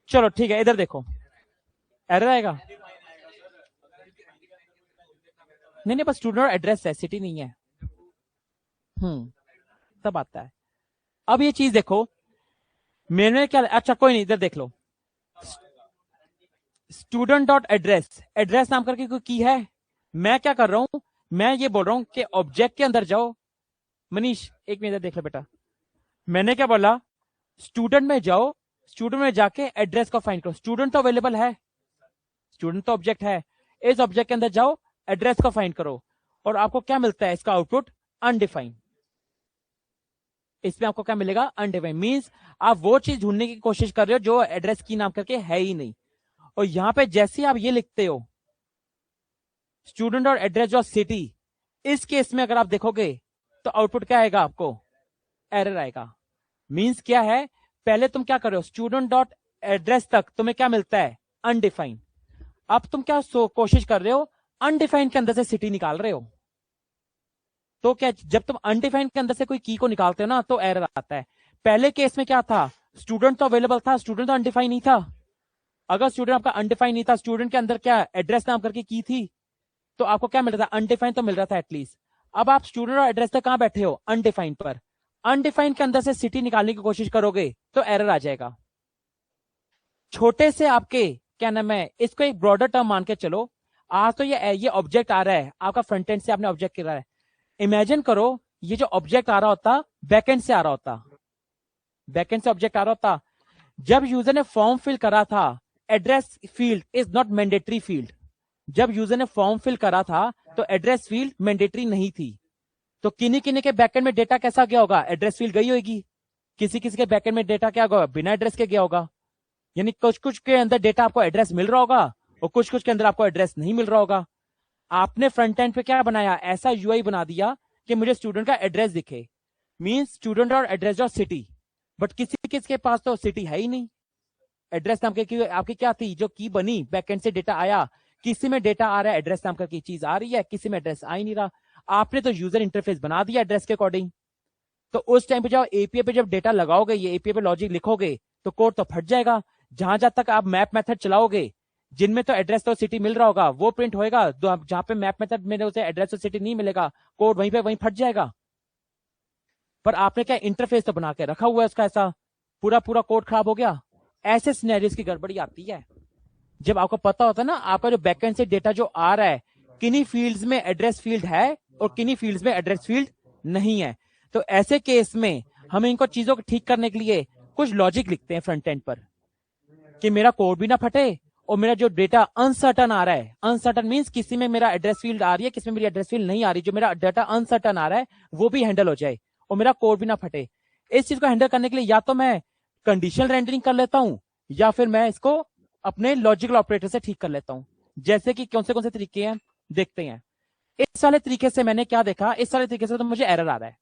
चलो ठीक है, इधर देखो एरर आएगा, नहीं बस स्टूडेंट एड्रेस है, सिटी नहीं है, सब आता है। अब ये चीज देखो, मैंने क्या, अच्छा कोई नहीं, इधर देख लो, स्टूडेंट डॉट एड्रेस, एड्रेस नाम करके कोई की है। मैं क्या कर रहा हूं, मैं ये बोल रहा हूं कि ऑब्जेक्ट के अंदर जाओ। मनीष एक मिनट देख लो बेटा, मैंने क्या बोला, स्टूडेंट में जाओ, स्टूडेंट में जाके एड्रेस को फाइंड करो। स्टूडेंट तो अवेलेबल है, स्टूडेंट तो ऑब्जेक्ट है, इस ऑब्जेक्ट के अंदर जाओ, एड्रेस को फाइंड करो, और आपको क्या मिलता है, इसका आउटपुट अनडिफाइंड। इसमें आपको क्या मिलेगा, अनडिफाइंड। मींस आप वो चीज ढूंढने की कोशिश कर रहे हो जो एड्रेस की नाम करके है ही नहीं। और यहां पे जैसे आप ये लिखते हो स्टूडेंट और एड्रेस जो सिटी, इस केस में अगर आप देखोगे तो आउटपुट क्या आएगा, आपको एरर आएगा। मींस क्या है, पहले तुम क्या कर रहे हो, स्टूडेंट डॉट एड्रेस तक तुम्हें क्या मिलता है, अनडिफाइंड। अब तुम क्या कोशिश कर रहे हो, अनडिफाइंड के अंदर से सिटी निकाल रहे हो। तो क्या, जब तुम अनडिफाइंड के अंदर से कोई की को निकालते हो ना तो एरर आता है। पहले केस में क्या था, स्टूडेंट तो अवेलेबल था, स्टूडेंट तो अनडिफाइंड नहीं था। अगर स्टूडेंट आपका अनडिफाइंड नहीं था, स्टूडेंट के अंदर क्या एड्रेस नाम करके की थी, तो आपको क्या मिल रहा था, अनडिफाइंड तो मिल रहा था एटलीस्ट। अब आप स्टूडेंट और एड्रेस तक कहां बैठे हो, अनडिफाइंड पर। अनडिफाइंड के अंदर से सिटी निकालने की कोशिश करोगे तो एरर आ जाएगा। छोटे से आपके क्या नाम है, इसको एक ब्रॉडर टर्म मान के चलो। आज तो ये ऑब्जेक्ट आ रहा है आपका, फ्रंट एंड से आपने ऑब्जेक्ट कर रहा है। इमेजिन करो ये जो ऑब्जेक्ट आ रहा होता बैकएंड से आ रहा होता, बैकएंड से ऑब्जेक्ट आ रहा होता। जब यूजर ने फॉर्म फिल करा था, address field is not mandatory field. जब यूजर ने फॉर्म फिल करा था तो एड्रेस फील्ड मैंडेटरी नहीं थी। तो किन्हीं किन्हीं के बैकएंड में डेटा कैसा गया होगा, एड्रेस फील्ड गई होगी। किसी किसी के बैकएंड में डेटा क्या होगा, बिना एड्रेस के गया होगा। यानी कुछ कुछ के अंदर डेटा आपको एड्रेस मिल रहा होगा और कुछ कुछ के अंदर आपको एड्रेस नहीं मिल रहा होगा। आपने फ्रंट एंड पे क्या बनाया, ऐसा यूआई बना दिया कि मुझे स्टूडेंट का एड्रेस दिखे, मींस स्टूडेंट और एड्रेस और सिटी। बट किसी किसी के पास तो सिटी है ही नहीं। एड्रेस नाम की आपकी क्या थी, जो की बनी बैकएंड से डेटा आया, किसी में डेटा आ रहा है, एड्रेस नाम की चीज आ रही है, किसी में एड्रेस आ ही नहीं रहा। आपने तो यूजर इंटरफेस बना दिया एड्रेस के अकॉर्डिंग। तो उस टाइम पे जब एपीआई पे जब डेटा लगाओगे, ये एपीआई पे लॉजिक लिखोगे तो कोड तो फट जाएगा। जहां जहां तक आप मैप मेथड चलाओगे, जिनमें तो एड्रेस तो सिटी मिल रहा होगा वो प्रिंट होएगा, जहां पे मैप मेथड में उसे एड्रेस तो सिटी नहीं मिलेगा, कोड वहीं पे वहीं फट जाएगा। पर आपने क्या इंटरफेस तो बना के रखा हुआ है उसका, ऐसा पूरा पूरा कोड खराब हो गया। ऐसे सिनेरियोस की गड़बड़ी आती है जब आपको पता होता है ना आपका जो बैकएंड से डेटा जो आ रहा है, किन्हीं फील्ड्स में एड्रेस फील्ड है और किन्हीं फील्ड्स में एड्रेस फील्ड नहीं है। तो ऐसे केस में हम इनको चीजों को ठीक करने के लिए कुछ लॉजिक लिखते हैं फ्रंट एंड पर कि मेरा कोड भी ना फटे और मेरा जो डेटा अनसर्टन आ रहा है, अनसर्टन मींस किसी में मेरा एड्रेस फील्ड आ रही है, किसी में मेरी एड्रेस फील्ड नहीं आ रही, जो मेरा डेटा अनसर्टन आ रहा है वो भी हैंडल हो जाए और मेरा कोड भी ना फटे। इस चीज को हैंडल करने के लिए या तो मैं कंडीशनल रेंडरिंग कर लेता हूं या फिर मैं इसको अपने लॉजिकल ऑपरेटर से ठीक कर लेता हूं। जैसे कि कौन से तरीके हैं देखते हैं। इस वाले तरीके से मैंने क्या देखा, इस वाले तरीके से तो मुझे एरर आ रहा है,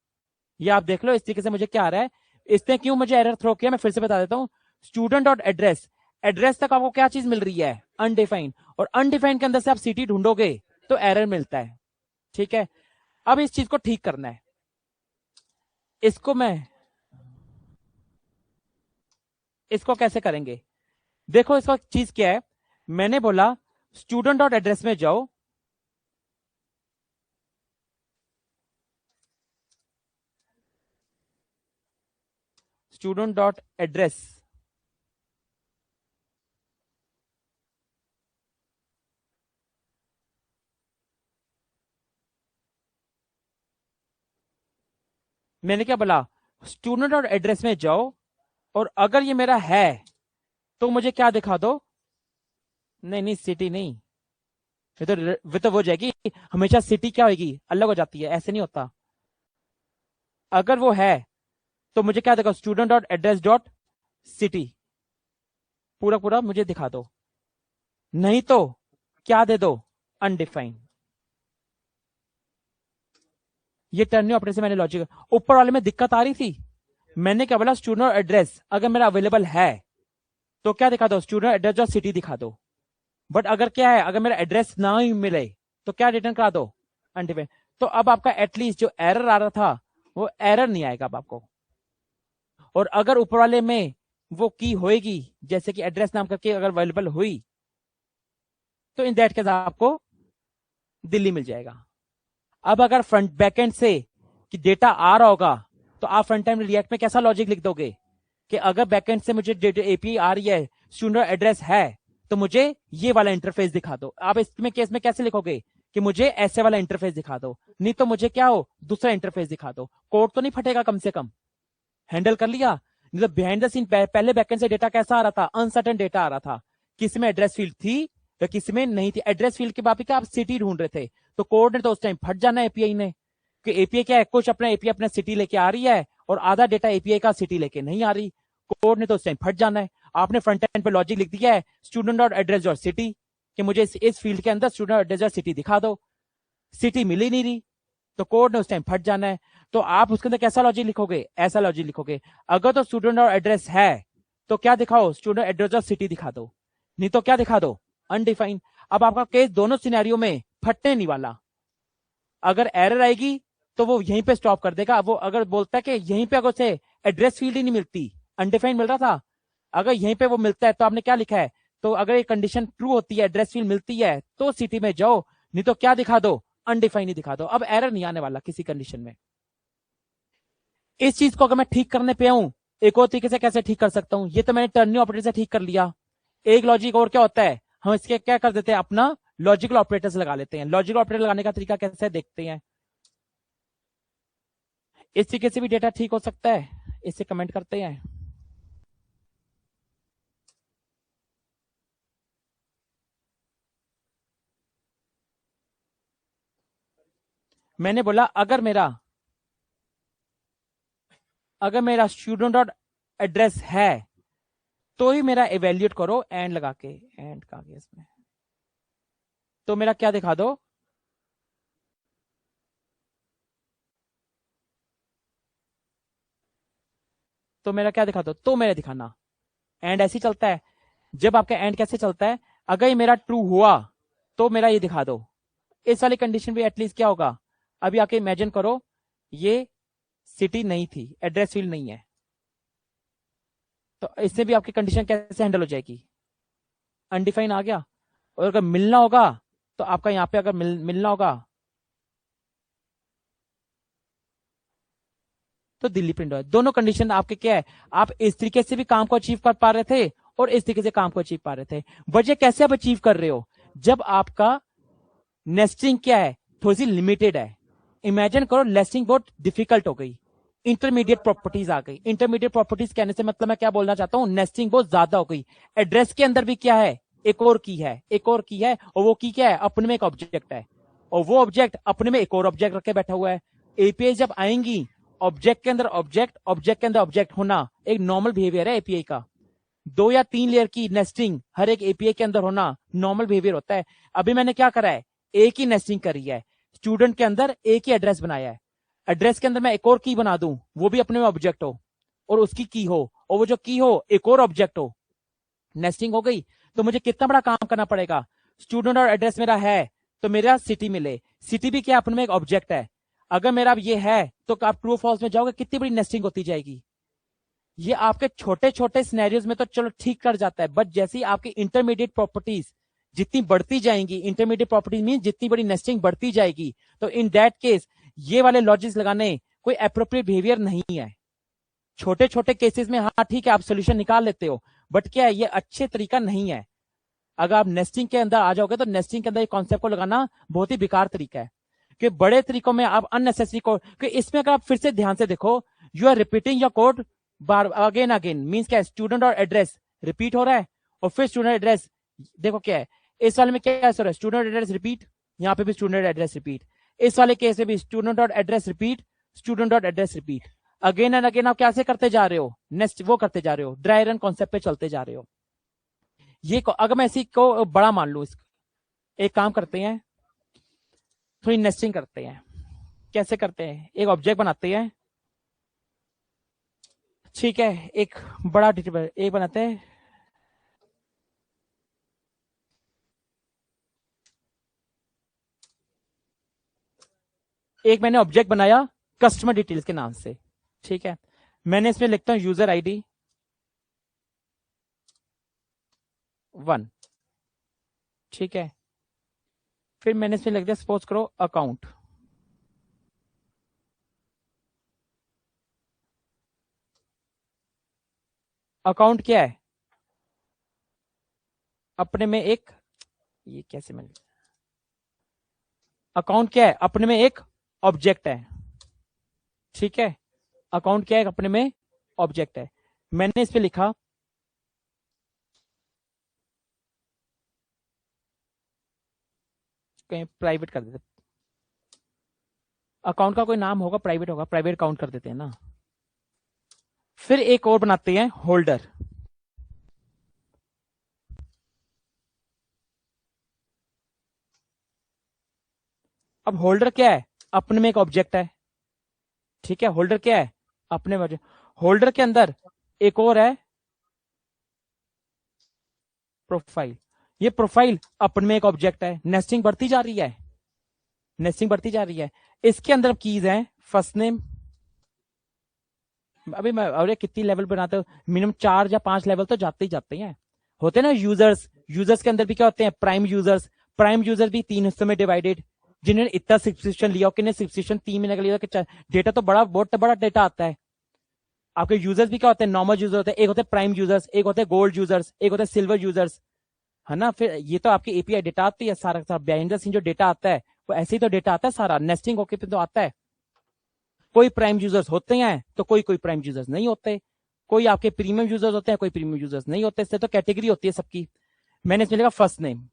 ये आप देख लो। इस तरीके से मुझे क्या आ रहा है, इसने क्यों मुझे एरर थ्रो किया, मैं फिर से बता देता हूं। स्टूडेंट डॉट एड्रेस, एड्रेस तक आपको क्या चीज मिल रही है, अनडिफाइंड, और अनडिफाइंड के अंदर से आप सिटी ढूंढोगे तो एरर मिलता है। ठीक है, अब इस चीज को ठीक करना है। इसको कैसे करेंगे, देखो इसका चीज क्या है। मैंने बोला स्टूडेंट डॉट एड्रेस में जाओ, स्टूडेंट डॉट एड्रेस, मैंने क्या बोला, स्टूडेंट डॉट एड्रेस में जाओ और अगर ये मेरा है तो मुझे क्या दिखा दो। नहीं सिटी नहीं, वे तो वो जाएगी, हमेशा सिटी क्या होगी, अलग हो जाती है, ऐसे नहीं होता। अगर वो है तो मुझे क्या देखो, student dot address dot city पूरा पूरा मुझे दिखा दो, नहीं तो क्या दे दो, अनडिफाइंड। ये टर्निंग ऑपरेटर से मैंने लॉजिक, ऊपर वाले में दिक्कत आ रही थी। मैंने क्या बोला, स्टूडेंट और एड्रेस अगर मेरा अवेलेबल है तो क्या दिखा दो, स्टूडेंट एड्रेस डॉट सिटी दिखा दो। बट अगर क्या है, अगर मेरा एड्रेस ना ही मिले तो क्या रिटर्न करा दो, अनडिफाइंड। तो अब आपका एटलीस्ट जो एरर आ रहा था वो एरर नहीं आएगा अब आपको। और अगर ऊपर वाले में वो की होएगी, जैसे कि एड्रेस नाम करके अगर अवेलेबल हुई, तो इन दैट केस आपको दिल्ली मिल जाएगा। अब अगर फ्रंट बैकएंड से कि डेटा आ रहा होगा तो आप फ्रंट एंड रिएक्ट में कैसा लॉजिक लिख दोगे कि अगर बैकएंड से मुझे एपीआई आ रही है, स्टूडेंट एड्रेस है, तो मुझे ये वाला इंटरफेस दिखा दो। आप इसमें केस में कैसे लिखोगे कि मुझे ऐसे वाला इंटरफेस दिखा दो, नहीं तो मुझे क्या हो दूसरा इंटरफेस दिखा दो। कोड तो नहीं फटेगा, कम से कम हैंडल कर लिया। नहीं तो बिहाइंड द सीन पहले बैकएंड से डेटा कैसा आ रहा था, अनसर्टेन डेटा आ रहा था, किसी में एड्रेस फील्ड थी या किसी में नहीं थी। एड्रेस फील्ड के बाकी क्या आप सिटी ढूंढ रहे थे, तो कोड ने तो उस टाइम फट जाना एपीआई ने कि एपीआई क्या है, कुछ अपना एपीआई अपना सिटी लेके आ रही है और आधा डेटा एपीआई का सिटी लेके नहीं आ रही। कोड ने तो उस टाइम फट जाना है। आपने फ्रंट एंड पे लॉजिक लिख दिया है student dot address dot city कि मुझे इस फील्ड के अंदर स्टूडेंट एड्रेस डॉट सिटी दिखा दो, सिटी मिल ही नहीं रही, तो कोड ने उस टाइम फट जाना है। तो आप उसके अंदर कैसा लॉजिक लिखोगे, ऐसा लॉजिक लिखोगे। अगर तो स्टूडेंट और एड्रेस है तो क्या दिखाओ, स्टूडेंट एड्रेस और सिटी दिखा दो, नहीं तो क्या दिखा दो, अनडिफाइंड। अब आपका केस दोनों सिनेरियो में फटने नहीं वाला। अगर एरर आएगी तो वो यहीं पे स्टॉप कर देगा। वो अगर बोलता है कि यहीं पे अगर उसे एड्रेस फील्ड ही नहीं मिलती, अनडिफाइंड मिल रहा था, अगर यहीं पे वो मिलता है तो आपने क्या लिखा है, तो अगर ये कंडीशन ट्रू होती है, एड्रेस फील्ड मिलती है तो सिटी में जाओ, नहीं तो क्या दिखा दो, अनडिफाइंड ही दिखा दो। अब एरर नहीं आने वाला किसी कंडीशन में। इस चीज को अगर मैं ठीक करने पे आऊं, एक और तरीके से कैसे ठीक कर सकता हूं, ये तो मैंने टर्निंग ऑपरेटर से ठीक कर लिया। एक लॉजिक और क्या होता है, हम इसके क्या कर देते हैं, अपना लॉजिकल ऑपरेटर्स लगा लेते हैं। लॉजिकल ऑपरेटर लगाने का तरीका कैसे देखते हैं, इस तरीके से भी डेटा ठीक हो सकता है, इससे कमेंट करते हैं। मैंने बोला अगर मेरा स्टूडेंट डॉट एड्रेस है तो ही मेरा इवेल्यूएट करो, एंड लगा के, एंड कहा गया इसमें, तो मेरा क्या दिखा दो, तो मेरा क्या दिखा दो, तो मेरा दिखाना। एंड ऐसे ही चलता है। जब आपका एंड कैसे चलता है, अगर ये मेरा ट्रू हुआ तो मेरा ये दिखा दो। इस वाली कंडीशन भी एटलीस्ट क्या होगा, अभी आके इमेजिन करो ये सिटी नहीं थी, एड्रेस फील्ड नहीं है, तो इससे भी आपकी कंडीशन कैसे हैंडल हो जाएगी, अनडिफाइन आ गया। और अगर मिलना होगा तो आपका यहां पे अगर मिलना होगा तो दिल्ली प्रिंट हो। दोनों कंडीशन आपके क्या है, आप इस तरीके से भी काम को अचीव कर पा रहे थे और इस तरीके से काम को अचीव पा रहे थे। वजह कैसे आप अचीव कर रहे हो, जब आपका नेस्टिंग क्या है, थोड़ी सी लिमिटेड है। इमेजिन करो नेस्टिंग बहुत डिफिकल्ट हो गई, इंटरमीडिएट प्रॉपर्टीज आ गई। इंटरमीडिएट प्रॉपर्टीज कहने से मतलब मैं क्या बोलना चाहता हूं, नेस्टिंग बहुत ज्यादा हो गई। एड्रेस के अंदर भी क्या है, एक और की है, एक और की है, और वो की क्या है, अपने में एक ऑब्जेक्ट है, और वो ऑब्जेक्ट अपने में एक और ऑब्जेक्ट रख के बैठा हुआ है। एपीआई जब आएंगी, ऑब्जेक्ट के अंदर ऑब्जेक्ट, ऑब्जेक्ट के अंदर ऑब्जेक्ट होना एक नॉर्मल बिहेवियर है एपीआई का। 2 या 3 लेयर की नेस्टिंग हर एक एपीआई के अंदर होना नॉर्मल बिहेवियर होता है। अभी मैंने क्या करा है, एक ही नेस्टिंग करी है, स्टूडेंट के अंदर एक ही एड्रेस बनाया है। एड्रेस के अंदर मैं एक और की बना दूं, वो भी अपने में ऑब्जेक्ट हो और उसकी की हो, और वो जो की हो एक और ऑब्जेक्ट हो, नेस्टिंग हो गई। तो मुझे कितना बड़ा काम करना पड़ेगा, स्टूडेंट और एड्रेस मेरा है तो मेरा सिटी मिले, सिटी भी क्या अपने में एक ऑब्जेक्ट है। अगर मेरा अब ये है तो आप ट्रू फॉल्स में जाओगे, कितनी बड़ी नेस्टिंग होती जाएगी। ये आपके छोटे छोटे सिनेरियोज में तो चलो ठीक कर जाता है, बट जैसे ही आपकी इंटरमीडिएट प्रॉपर्टीज जितनी बढ़ती जाएंगी, इंटरमीडिएट प्रॉपर्टीज मीन जितनी बड़ी नेस्टिंग बढ़ती जाएगी, तो इन दैट केस ये वाले लॉजिक्स लगाने कोई एप्रोप्रिएट बिहेवियर नहीं है। छोटे छोटे केसेस में हाँ ठीक है, आप सोल्यूशन निकाल लेते हो, बट क्या है, ये अच्छे तरीका नहीं है। अगर आप नेस्टिंग के अंदर आ जाओगे तो नेस्टिंग के अंदर कॉन्सेप्ट को लगाना बहुत ही बेकार तरीका है, कि बड़े तरीकों में आप अननेसेसरी को, कि इसमें अगर आप फिर से ध्यान से देखो, you are repeating your code बार अगेन अगेन, मीन्स क्या है, स्टूडेंट और एड्रेस रिपीट हो रहा है, और फिर स्टूडेंट एड्रेस, देखो क्या है इस वाले में, क्या है सर, स्टूडेंट एड्रेस रिपीट, यहाँ पे भी स्टूडेंट एड्रेस रिपीट, इस वाले केस में भी student dot address repeat, student dot address repeat, again and again. आप कैसे करते जा रहे हो, नेक्स्ट वो करते जा रहे हो, ड्राई रन कॉन्सेप्ट पे चलते जा रहे हो। ये अगर मैं इसी को बड़ा मान लू, एक काम करते हैं, थोड़ी नेस्टिंग करते हैं। कैसे करते हैं, एक ऑब्जेक्ट बनाते हैं, ठीक है, एक बड़ा एक बनाते हैं, एक मैंने ऑब्जेक्ट बनाया कस्टमर डिटेल्स के नाम से, ठीक है। मैंने इसमें लिखता हूं यूजर आईडी 1, ठीक है। फिर मैंने इसमें लिख दिया सपोज करो अकाउंट, अकाउंट क्या है? अपने में एक, ये कैसे मैं, अकाउंट क्या है? अपने में एक ऑब्जेक्ट है, ठीक है। अकाउंट क्या है? अपने में ऑब्जेक्ट है। मैंने इस पे लिखा, कहीं प्राइवेट कर देते, अकाउंट का कोई नाम होगा, प्राइवेट होगा, प्राइवेट अकाउंट कर देते हैं ना। फिर एक और बनाते हैं, होल्डर। अब होल्डर क्या है? अपने में एक ऑब्जेक्ट है, ठीक है। होल्डर क्या है? अपने में। होल्डर के अंदर एक और है, प्रोफाइल। ये प्रोफाइल अपने में एक ऑब्जेक्ट है। नेस्टिंग बढ़ती जा रही है, नेस्टिंग बढ़ती जा रही है। इसके अंदर कीज हैं, फर्स्ट नेम। अभी मैं, अरे कितनी लेवल बनाते हो, मिनिमम 4 या 5 लेवल तो जाते ही जाते हैं। होते हैं ना यूजर्स, यूजर्स के अंदर भी क्या होते हैं? Prime users. प्राइम यूजर भी 3 हिस्सों में डिवाइडेड, जिन्होंने इतना सब्सक्रिप्शन लिया, किन्हें सब्सक्रिप्शन 3 महीने का लिया। डेटा तो बड़ा, बहुत बड़ा डेटा आता है। आपके यूजर्स भी क्या होते हैं? नॉर्मल यूजर होते हैं, एक होते हैं प्राइम यूजर्स, एक होते हैं गोल्ड यूजर्स, एक होते हैं सिल्वर यूजर्स, है ना। फिर ये तो आपकी एपीआई डेटा आती है, सारा सारा बिहाइंड द सीन जो डेटा आता है वो ऐसे ही तो डेटा आता है, सारा नेस्टिंग होके फिर तो आता है। कोई प्राइम यूजर्स होते हैं तो कोई कोई प्राइम यूजर्स नहीं होते। कोई आपके प्रीमियम यूजर्स होते हैं, कोई प्रीमियम यूजर्स नहीं होते। इससे तो कैटेगरी होती है सबकी। मैंने इसमें लिखा फर्स्ट नेम।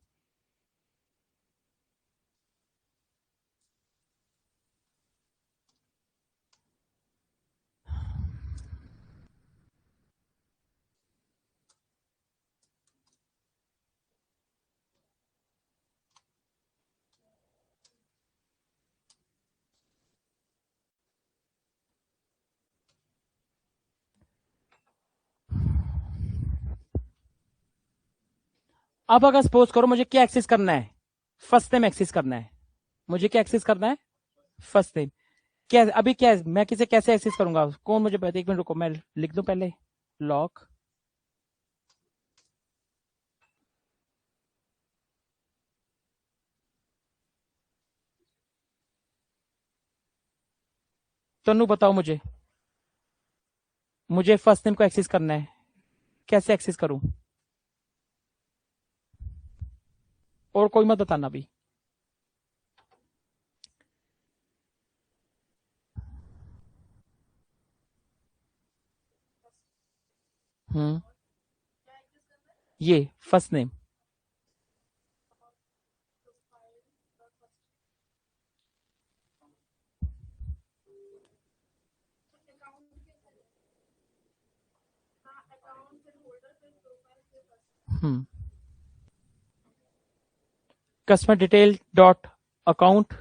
अब अगर सपोज करो मुझे क्या एक्सेस करना है? फर्स्ट नेम एक्सेस करना है। मुझे क्या एक्सेस करना है? First name. क्या अभी क्या है? मैं किसे कैसे एक्सेस करूंगा? कौन मुझे बता, 1 मिनट रुको, मैं लिख दूं पहले। लॉक, तनु बताओ मुझे, मुझे फर्स्ट नेम को एक्सेस करना है, कैसे एक्सेस करूं? और कोई मत बताना अभी। हम्म, ये फर्स्ट नेम। हम्म, कस्टमर डिटेल डॉट अकाउंट।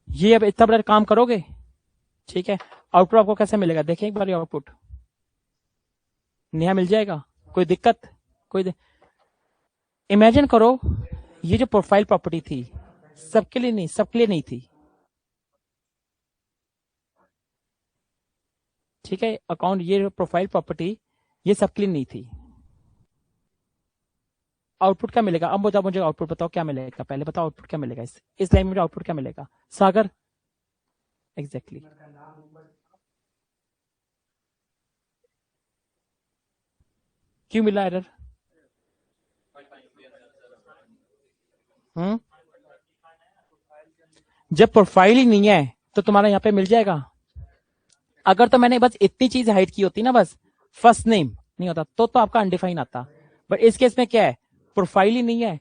ये अब इतना बड़ा काम करोगे, ठीक है। आउटपुट आपको कैसे मिलेगा? देखें एक बार आउटपुट। नेहा मिल जाएगा? कोई दिक्कत? कोई, इमेजिन करो, ये जो प्रोफाइल प्रॉपर्टी थी सबके लिए नहीं, सबके लिए नहीं थी, ठीक है। अकाउंट, ये प्रोफाइल प्रॉपर्टी ये सबके लिए नहीं थी। आउटपुट क्या मिलेगा? अब बताओ मुझे, आउटपुट बताओ क्या मिलेगा, पहले बताओ आउटपुट क्या मिलेगा, इस लाइन में आउटपुट क्या मिलेगा? सागर, एग्जैक्टली exactly. क्यों मिला एरर? हम्म, जब प्रोफाइल ही नहीं है तो तुम्हारा यहाँ पे मिल जाएगा। अगर तो मैंने बस इतनी चीज हाइड की होती ना, बस फर्स्ट नेम नहीं होता तो आपका अनडिफाइन आता। बट इस केस में क्या है? प्रोफाइल ही नहीं है।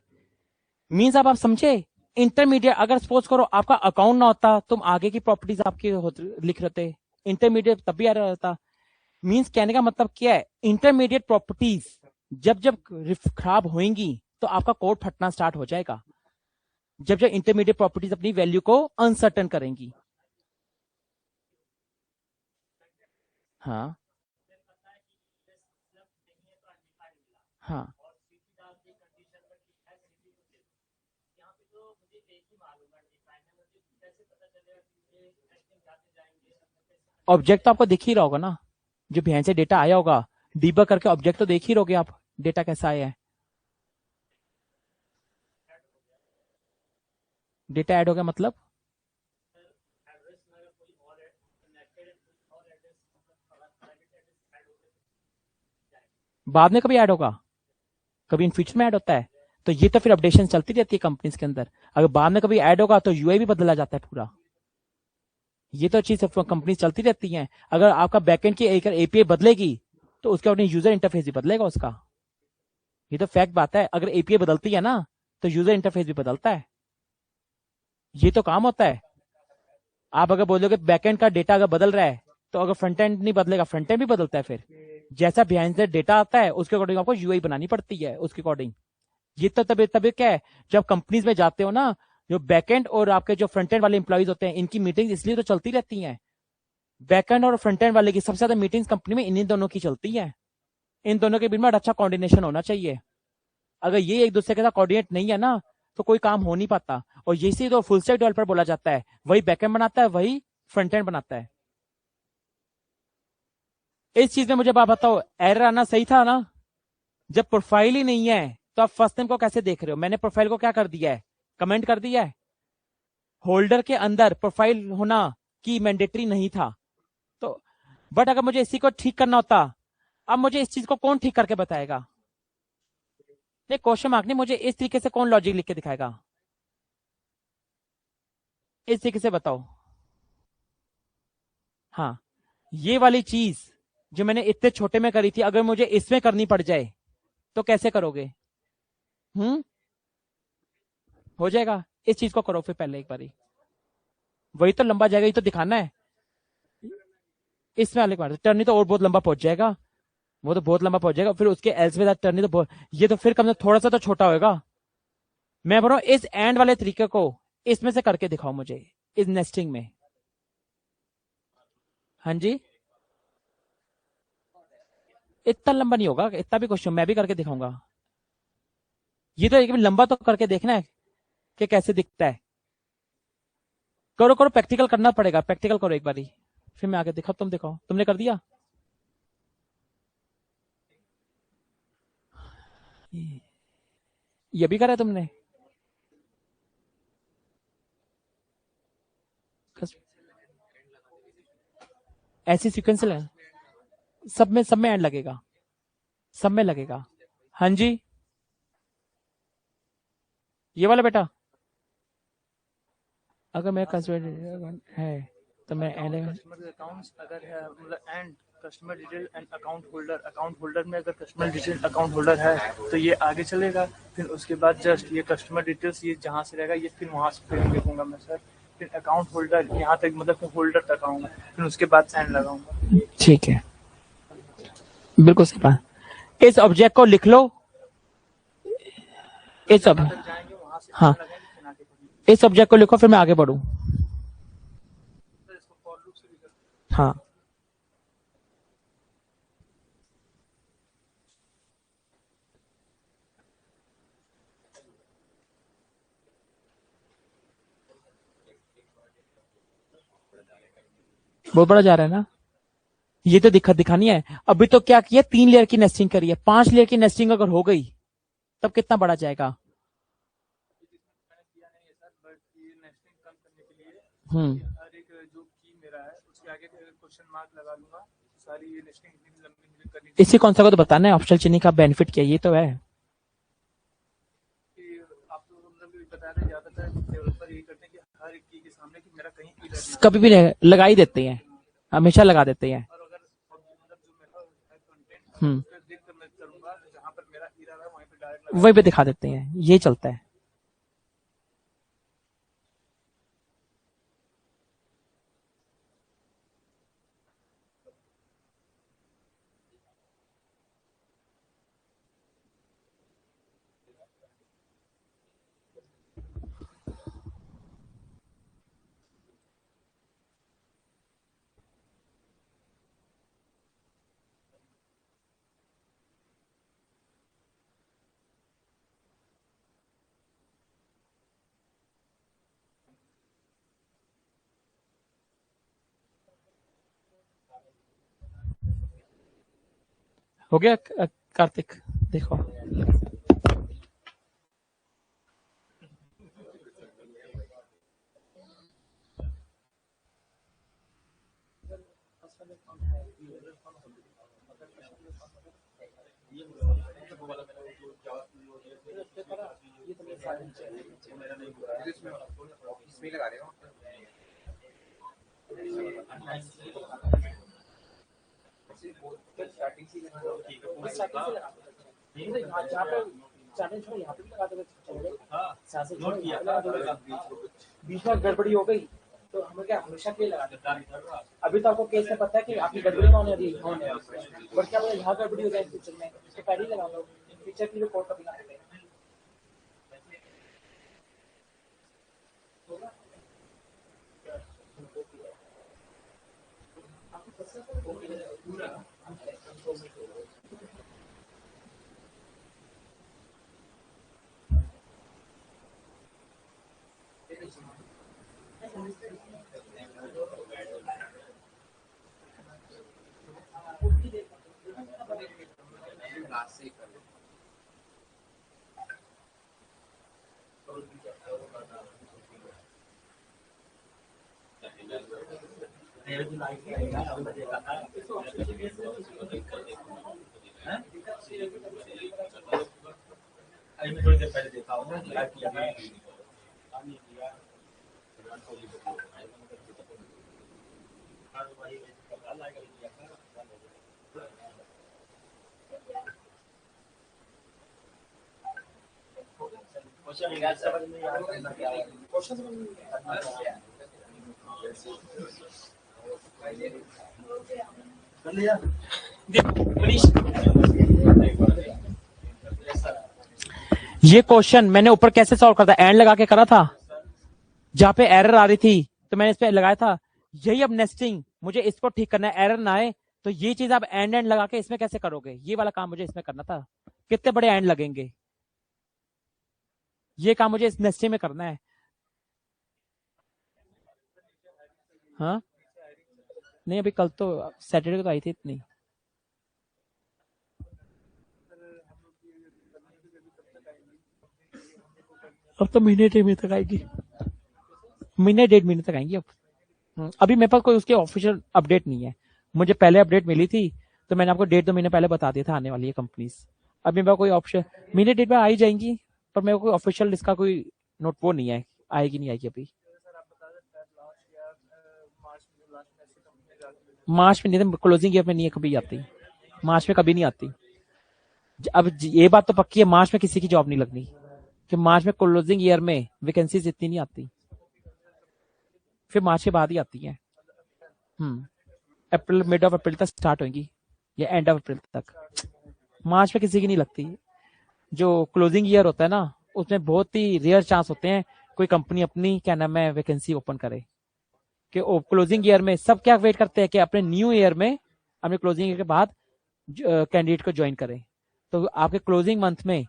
मीन्स आप समझे? इंटरमीडिएट, अगर सपोज करो आपका अकाउंट ना होता, तुम आगे की प्रॉपर्टीज आपकी लिख रहे थे, इंटरमीडिएट तब भी आ रहा था। मीन्स कहने का मतलब क्या है? इंटरमीडिएट प्रॉपर्टीज जब जब खराब होंगी तो आपका कोड फटना स्टार्ट हो जाएगा, जब जब इंटरमीडिएट प्रॉपर्टीज अपनी वैल्यू को अनसर्टन करेंगी। हाँ, हाँ, ऑब्जेक्ट तो आपको दिख ही रहा होगा ना, जो बिहाइंड से डेटा आया होगा, डीबग करके ऑब्जेक्ट तो देख ही रहोगे आप, डेटा कैसा आया है। डेटा ऐड हो गया मतलब बाद में कभी ऐड होगा, कभी इन फ्यूचर में ऐड होता है, तो ये तो फिर अपडेशन चलती रहती है कंपनीज के अंदर। अगर बाद में कभी ऐड होगा तो यूआई भी बदला जाता है पूरा, ये तो चीज कंपनी चलती रहती है। अगर आपका बैकएंड की एक एपीआई बदलेगी तो उसके अपने यूजर इंटरफेस भी बदलेगा उसका, ये तो फैक्ट बात है। अगर एपीआई बदलती है ना तो यूजर इंटरफेस भी बदलता है, ये तो काम होता है। आप अगर बोलोगे बैकएंड का डेटा अगर बदल रहा है तो अगर फ्रंट एंड नहीं बदलेगा, फ्रंट एंड भी बदलता है फिर, जैसा बिहाइंड से डेटा आता है उसके अकॉर्डिंग आपको यूआई बनानी पड़ती है उसके अकॉर्डिंग। ये तो तभी तभी क्या है, जब कंपनीज में जाते हो ना, जो बैकएंड और आपके जो फ्रंट एंड वाले इंप्लॉइज होते हैं इनकी मीटिंग इसलिए तो चलती रहती हैं। बैकएंड और फ्रंट एंड वाले की सबसे ज्यादा मीटिंग्स कंपनी में इन्हीं दोनों की चलती है। इन दोनों के बीच में अच्छा कोऑर्डिनेशन होना चाहिए। अगर ये एक दूसरे के साथ कोऑर्डिनेट नहीं है ना तो कोई काम हो नहीं पाता। और यही तो फुल स्टैक डेवलपर बोला जाता है, वही बैकएंड बनाता है वही फ्रंट एंड बनाता है। इस चीज में मुझे बात बताओ, एरर आना सही था ना? जब प्रोफाइल ही नहीं है तो आप फर्स्ट नेम को कैसे देख रहे हो? मैंने प्रोफाइल को क्या कर दिया है, कमेंट कर दिया है। होल्डर के अंदर प्रोफाइल होना की मैंडेटरी नहीं था तो, बट अगर मुझे इसी को ठीक करना होता, अब मुझे इस चीज को कौन ठीक करके बताएगा? नहीं, क्वेश्चन मार्क नहीं, मुझे इस तरीके से कौन लॉजिक लिख के दिखाएगा? इस तरीके से बताओ। हाँ, ये वाली चीज जो मैंने इतने छोटे में करी थी अगर मुझे इसमें करनी पड़ जाए तो कैसे करोगे? हम्म, हो जाएगा। इस चीज को करो फिर पहले एक बारी, वही तो लंबा जाएगा, ये तो दिखाना है। इसमें वाले बार टर्नी तो और बहुत लंबा पहुंच जाएगा, वो तो बहुत लंबा पहुंच जाएगा, फिर उसके एल्स में टर्नी तो ये तो फिर कम से थोड़ा सा तो छोटा होगा। मैं बोल रहा हूँ इस एंड वाले तरीके को इसमें से करके दिखाओ मुझे, इस नेस्टिंग में। हाँ जी, इतना लंबा नहीं होगा, इतना भी क्वेश्चन मैं भी करके दिखाऊंगा। ये तो एक लंबा तो करके देखना है कि कैसे दिखता है। करो करो, प्रैक्टिकल करना पड़ेगा, प्रैक्टिकल करो एक बारी, फिर मैं आगे दिखाओ। तुम दिखाओ, तुमने कर दिया? ये भी करा है तुमने? ऐसी सीक्वेंस सब में एंड लगेगा, सब में लगेगा। हाँ जी, ये वाला बेटा, अगर मेरा कंसिडर है तो मैं एंड कस्टमर अकाउंट्स अगर है मतलब and customer detail and account holder में अगर कस्टमर डिटेल अकाउंट होल्डर है तो ये आगे चलेगा। फिर उसके बाद जस्ट ये कस्टमर डिटेल्स ये जहाँ से रहेगा ये फिर वहाँ से फिर लिखूंगा मैं सर। फिर अकाउंट होल्डर यहाँ तक मतलब फिर होल्डर तक आऊंगा, फिर उसके बाद एंड लगाऊंगा। ठीक है, बिल्कुल सही बात। इस ऑब्जेक्ट को लिख लो, इस जहाँ तक जाएंगे वहाँ से हाँ, एंड लगाएंगे फिर आगे बढ़ेंगे। इस ऑब्जेक्ट को लिखो फिर मैं आगे बढ़ू। सर इसको फॉर लूप से भी कर हाँ, बहुत बड़ा जा रहा है ना, ये तो दिक्कत दिखानी है। अभी तो क्या किया, 3 लेयर की नेस्टिंग करी है, 5 लेयर की नेस्टिंग अगर हो गई तब कितना बड़ा जाएगा? मैंने किया नहीं है सर, बट ये नेस्टिंग कम करने के लिए हम्म, ये हर एक जो की मेरा है उसके आगे क्वेश्चन मार्क लगा लूंगा। सारी ये नेस्टिंग इतनी लंबी मुझे करनी इसी चाहिए कॉन्सेप्ट को तो बताना है, ऑप्शनल चेनिंग का बेनिफिट क्या है, ये तो है। कि आप तो मतलब बता रहे ज्यादातर डेवलपर यही करते हैं कि हर एक की के सामने कि मेरा कहीं एरर ना कभी भी नहीं, लगा ही देते हैं, हमेशा लगा देते हैं। और अगर मतलब जो मेरा है कंटेंट अगर हम्म, उस पर देख कर मैं करूंगा जहाँ पर मेरा एरर है वहीं पे डायरेक्ट वही लगा पे दिखा देते हैं, ये चलता है। हो गया कार्तिक? देखो इसमें लगा रहे हो स्टार्टिंग से बीच में गड़बड़ी हो गई तो हमें क्या हमेशा के लगा। अभी तो आपको केस में पता है कि आपकी गड़बड़ी कौन है रही कौन है, बट क्या मुझे यहाँ गड़बड़ी हो जाए फ्यूचर में, तो पहले ही लगा लो, फ्यूचर की रिपोर्ट कभी ना करें। थोड़ी देर पहले देखा हूँ ये क्वेश्चन मैंने ऊपर कैसे सॉल्व करता, एंड लगा के करा था, जहां पे एरर आ रही थी तो मैंने इस पे लगाया था। यही अब नेस्टिंग मुझे इसको ठीक करना है, एरर ना आए, तो ये चीज आप एंड एंड लगा के इसमें कैसे करोगे, ये वाला काम मुझे इसमें करना था। कितने बड़े एंड लगेंगे, ये काम मुझे इस नेस्टिंग में करना है। हाँ नहीं, अभी कल तो सैटरडे को तो आई थी इतनी। अब तो महीने डेढ़ महीने तक आएगी, महीने डेढ़ महीने तक आएंगी अब। अभी मेरे पास कोई उसकी ऑफिशियल अपडेट नहीं है, मुझे पहले अपडेट मिली थी तो मैंने आपको डेढ़ दो महीने पहले बता दिया था आने वाली है कंपनीज। अभी मेरे पास कोई ऑप्शन महीने डेढ़ में आ ही जाएंगी, पर मेरे को कोई ऑफिशियल इसका कोई नोट वो नहीं है, आएगी नहीं आएगी अभी। मार्च में नहीं, क्लोजिंग ईयर में नहीं है, कभी आती मार्च में, कभी नहीं आती। अब ये बात तो पक्की है, मार्च में किसी की जॉब नहीं लगनी, कि मार्च में क्लोजिंग ईयर में वैकेंसीज इतनी नहीं आती, फिर मार्च के बाद ही आती है। अप्रैल, मिड ऑफ अप्रैल तक स्टार्ट होंगी या एंड ऑफ अप्रैल तक, मार्च में किसी की नहीं लगती। जो क्लोजिंग ईयर होता है ना, उसमें बहुत ही रेयर चांस होते हैं कोई कंपनी अपनी क्या नाम है वैकेंसी ओपन करे, कि क्लोजिंग ईयर में सब क्या वेट करते हैं कि अपने न्यू ईयर में, अपने क्लोजिंग ईयर के बाद कैंडिडेट को ज्वाइन करें। तो आपके क्लोजिंग मंथ में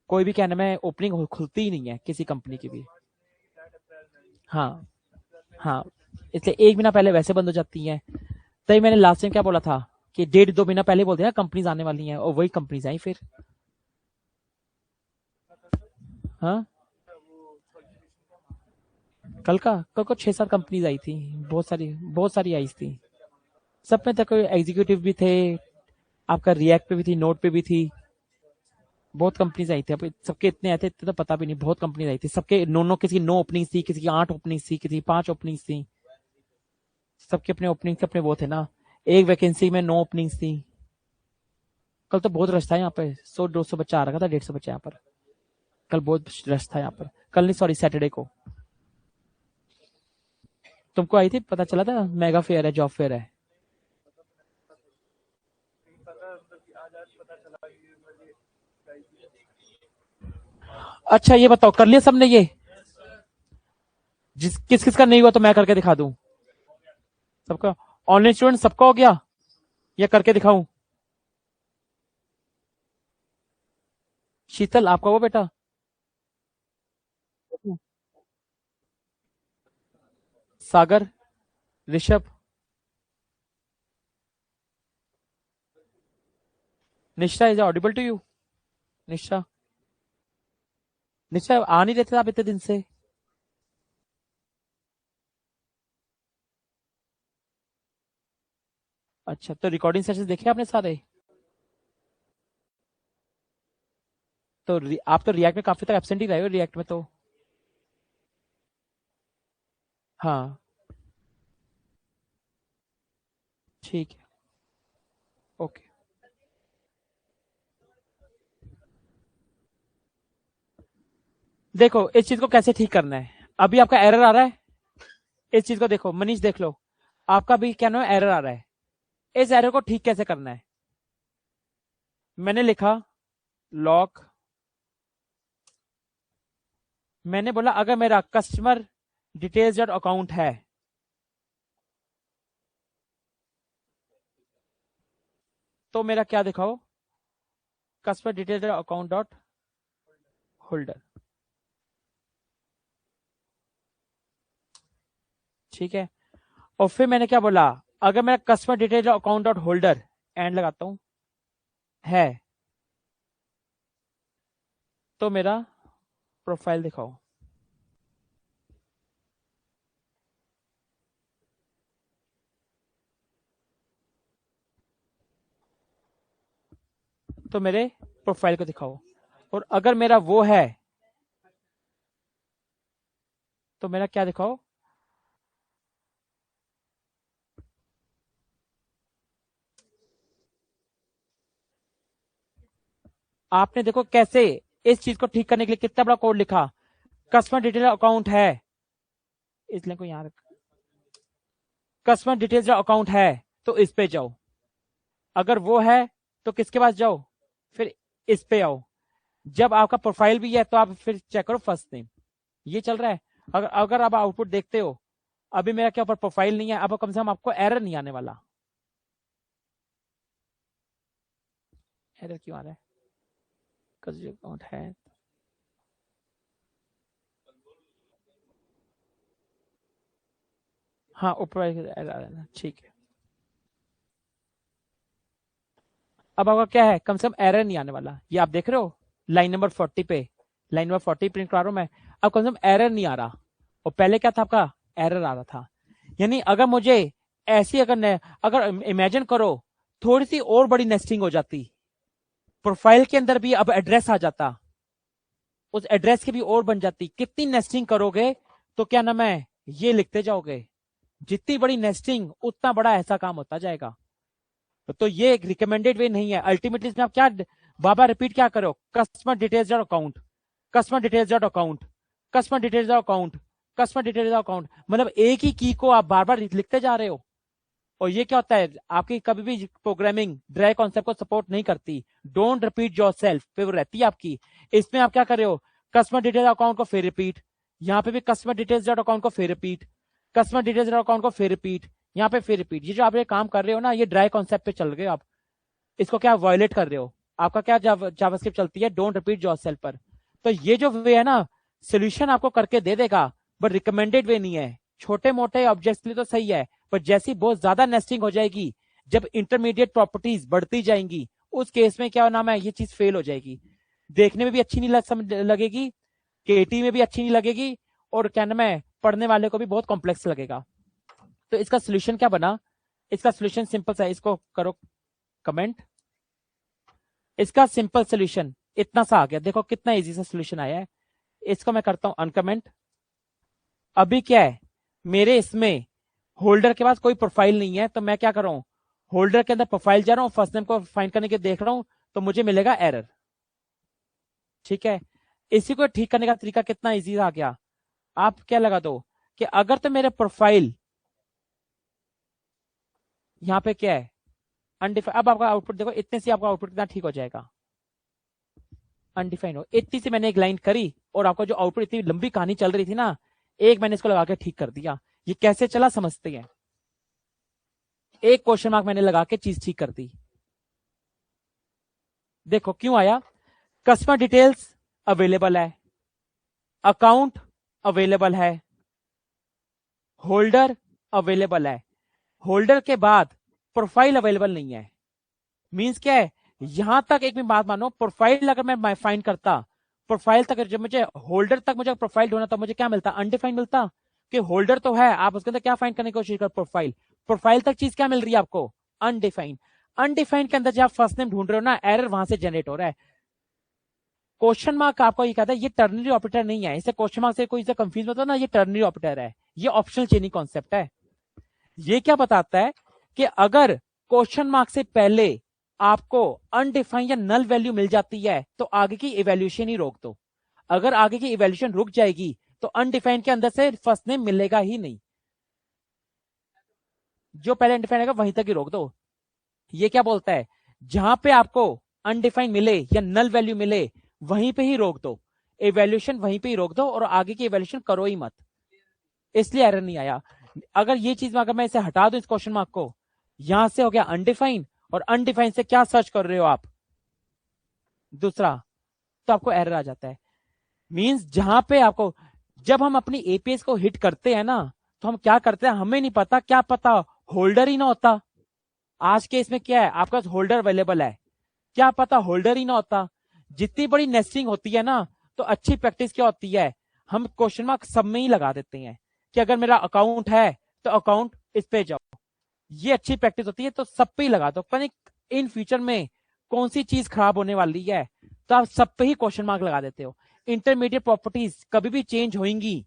कोई भी क्या नाम है ओपनिंग खुलती ही नहीं है किसी कंपनी की भी। हाँ हाँ, इसलिए एक महीना पहले वैसे बंद हो जाती है। तभी मैंने लास्ट टाइम क्या बोला था कि डेढ़ दो महीना पहले बोलते हैं कंपनीज आने वाली हैं, और वही कंपनीज आई फिर। हाँ कल को 6-7 कंपनीज आई थी, बहुत सारी आई थी, सब में तक एग्जीक्यूटिव भी थे, आपका रिएक्ट पे भी थी, नोट पे भी थी, बहुत कंपनीज आई थी। अब सबके इतने आए थे इतने तो पता भी नहीं, बहुत कंपनीज आई थी, सबके नो किसी की 9 ओपनिंग थी, किसी की 8 ओपनिंग थी, किसी की 5 ओपनिंग थी, सबके अपने ओपनिंग के अपने वो थे ना। एक वैकेंसी में 9 ओपनिंग्स थी। कल तो बहुत रश था यहाँ पे, 100-200 बच्चा आ रखा था, 150 बच्चा यहाँ पर, कल बहुत रश था यहाँ पर। कल नहीं सॉरी, सैटरडे को। तुमको आई थी, पता चला था मेगा फेयर है, जॉब फेयर है। अच्छा ये बताओ, कर लिया सबने ये, किस किस का नहीं हुआ तो मैं करके दिखा दूं सबका। ऑनलाइन स्टूडेंट सबका हो गया या करके दिखाऊं? शीतल आपका वो बेटा, सागर, ऋषभ, निशा इज ऑडिबल टू यू? निशा, निशा आ नहीं रहते आप इतने दिन से? अच्छा, तो रिकॉर्डिंग सेशन देखे आपने सारे? तो आप तो रिएक्ट में काफी तक एब्सेंट ही रहे हो, रिएक्ट में तो। हाँ ठीक है, ओके। देखो इस चीज को कैसे ठीक करना है। अभी आपका एरर आ रहा है, इस चीज को देखो मनीष, देख लो आपका भी क्या नाम एरर आ रहा है। इस एरर को ठीक कैसे करना है? मैंने लिखा लॉक, मैंने बोला अगर मेरा कस्टमर डिटेल्स डॉट अकाउंट है, तो मेरा क्या दिखाओ, customer details dot account dot holder. ठीक है, और फिर मैंने क्या बोला, अगर मेरा customer detail account dot holder and लगाता हूं है, तो मेरा प्रोफाइल दिखाओ। तो मेरे प्रोफाइल को दिखाओ, और अगर मेरा वो है तो मेरा क्या दिखाओ, आपने देखो कैसे इस चीज को ठीक करने के लिए कितना बड़ा कोड लिखा, कस्टमर डिटेल अकाउंट है, इसलिए को यहां रख, कस्टमर डिटेल्स अकाउंट है तो इस पे जाओ, अगर वो है तो किसके पास जाओ, फिर इस पे आओ, जब आपका प्रोफाइल भी है तो आप फिर चेक करो फर्स्ट नेम। ये चल रहा है। अगर अगर आप आउटपुट देखते हो, अभी मेरा क्या ऊपर प्रोफाइल नहीं है, अब कम से कम आपको एरर नहीं आने वाला। एरर क्यों आ रहा है? अकाउंट है, हाँ ऊपर एरर आ रहा है, ठीक है। अब आपका क्या है, कम से कम एरर नहीं आने वाला। ये आप देख रहे हो लाइन नंबर 40 पे, लाइन नंबर 40 प्रिंट करा रहा हूं मैं, अब कम से कम एरर नहीं आ रहा, और पहले क्या था आपका एरर आ रहा था। यानी अगर मुझे ऐसी अगर इमेजिन करो थोड़ी सी और बड़ी नेस्टिंग हो जाती, प्रोफाइल के अंदर भी अब एड्रेस आ जाता, उस एड्रेस की भी और बन जाती, कितनी नेस्टिंग करोगे तो क्या नाम है ये लिखते जाओगे, जितनी बड़ी नेस्टिंग उतना बड़ा ऐसा काम होता जाएगा। तो ये एक रिकमेंडेड वे नहीं है। अल्टीमेटली इसमें आप क्या बाबा रिपीट क्या करो, customer details dot account, customer details dot account, customer details dot account, customer details dot account, मतलब एक ही की को आप बार बार लिखते जा रहे हो। और ये क्या होता है, आपकी कभी भी प्रोग्रामिंग ड्राई कॉन्सेप्ट को सपोर्ट नहीं करती, डोंट रिपीट योरसेल्फ पे वो रहती है आपकी। इसमें आप क्या कर रहे हो, कस्टमर डिटेल्स अकाउंट को फिर रिपीट, यहाँ पे भी कस्टमर डिटेल्स डॉट अकाउंट को फिर repeat, customer details dot account को फिर रिपीट, यहाँ पे फिर रिपीट। ये जो आप ये काम कर रहे हो ना, ये ड्राई कॉन्सेप्ट पे चल रहे हो आप, इसको क्या वायलेट कर रहे हो। आपका क्या जावास्क्रिप्ट चलती है, डोंट रिपीट योरसेल्फ पर। तो ये जो वे है ना, सोल्यूशन आपको करके दे देगा, बट रिकमेंडेड वे नहीं है। छोटे मोटे ऑब्जेक्ट्स के लिए तो सही है, पर जैसी बहुत ज्यादा नेस्टिंग हो जाएगी, जब इंटरमीडिएट प्रॉपर्टीज बढ़ती जाएंगी, उस केस में क्या नाम है ये चीज फेल हो जाएगी, देखने में भी अच्छी नहीं लगेगी, केटी में भी अच्छी नहीं लगेगी, और क्या नाम है पढ़ने वाले को भी बहुत कॉम्प्लेक्स लगेगा। तो इसका सोल्यूशन क्या बना, इसका सोल्यूशन सिंपल सा है, इसको करो कमेंट। इसका सिंपल सोल्यूशन इतना सा आ गया, देखो कितना इजी सा सोल्यूशन आया है। इसको मैं करता हूं अनकमेंट। अभी क्या है, मेरे इसमें होल्डर के पास कोई प्रोफाइल नहीं है, तो मैं क्या कर रहा हूं, होल्डर के अंदर प्रोफाइल जा रहा हूं, फर्स्ट नेम को फाइंड करने के देख रहा हूं, तो मुझे मिलेगा एरर। ठीक है, इसी को ठीक करने का तरीका कितना इजी आ गया। आप क्या लगा दो कि अगर तो मेरे प्रोफाइल यहां पे क्या है अनडिफाइंड, अब आपका आउटपुट देखो, इतने से आपका आउटपुट कितना ठीक हो जाएगा, अनडिफाइंड हो। इतनी सी मैंने एक लाइन करी, और आपका जो आउटपुट इतनी लंबी कहानी चल रही थी ना, एक मैंने इसको लगा के ठीक कर दिया। ये कैसे चला समझते हैं, एक क्वेश्चन मार्क मैंने लगा के चीज ठीक कर दी। देखो क्यों आया, कस्टमर डिटेल्स अवेलेबल है, अकाउंट अवेलेबल है, होल्डर अवेलेबल है, होल्डर के बाद प्रोफाइल अवेलेबल नहीं है। मींस क्या है यहां तक एक भी बात मानो, प्रोफाइल अगर मैं फाइंड करता, प्रोफाइल तक जब मुझे होल्डर तक मुझे प्रोफाइल ढूंढना, तो मुझे क्या मिलता? अनडिफाइंड मिलता। कि होल्डर तो है, आप उसके अंदर क्या फाइंड करने की कोशिश कर? प्रोफाइल। प्रोफाइल तक चीज क्या मिल रही है आपको? अनडिफाइंड। अनडिफाइंड के अंदर जब आप फर्स्ट नेम ढूंढ रहे हो ना, एरर वहां से जनरेट हो रहा है। क्वेश्चन मार्क आपको ये कहता है ये टर्नरी ऑपरेटर नहीं है, इसे क्वेश्चन मार्क से कोई इसे कंफ्यूज मत हो ना, ये टर्नरी ऑपरेटर है, ये ऑप्शनल चेनिंग कॉन्सेप्ट है। ये क्या बताता है कि अगर क्वेश्चन मार्क से पहले आपको अनडिफाइंड या नल वैल्यू मिल जाती है तो आगे की इवैल्यूएशन ही रोक दो। अगर आगे की इवैल्यूएशन रुक जाएगी तो अनडिफाइंड के अंदर से फर्स्ट नेम मिलेगा ही नहीं, जो पहले अनडिफाइंड है वहीं तक ही रोक दो। ये क्या बोलता है? जहां पे आपको अनडिफाइंड मिले या नल वैल्यू मिले वहीं पे ही रोक दो, इवैल्यूएशन वहीं पे ही रोक दो और आगे की इवैल्यूएशन करो ही मत, इसलिए एरर नहीं आया। अगर ये चीज अगर मैं इसे हटा दूं इस क्वेश्चन मार्क को, यहां से हो गया अनडिफाइंड, और अनडिफाइंड से क्या सर्च कर रहे हो आप? दूसरा, तो आपको एरर आ जाता है। मींस जहां पे आपको, जब हम अपनी एपीएस को हिट करते हैं ना, तो हम क्या करते हैं हमें नहीं पता, क्या पता होल्डर ही ना होता। आज के इसमें क्या है, आपका होल्डर अवेलेबल है, क्या पता होल्डर ही ना होता। जितनी बड़ी नेस्टिंग होती है ना, तो अच्छी प्रैक्टिस क्या होती है, हम क्वेश्चन मार्क सब में ही लगा देते हैं कि अगर मेरा अकाउंट है तो अकाउंट इस पे जाओ, ये अच्छी प्रैक्टिस होती है, तो सब पे ही लगा दो। पर इन फ्यूचर में कौन सी चीज खराब होने वाली है तो आप सब पे ही क्वेश्चन मार्क लगा देते हो। इंटरमीडिएट प्रॉपर्टीज कभी भी चेंज होंगी,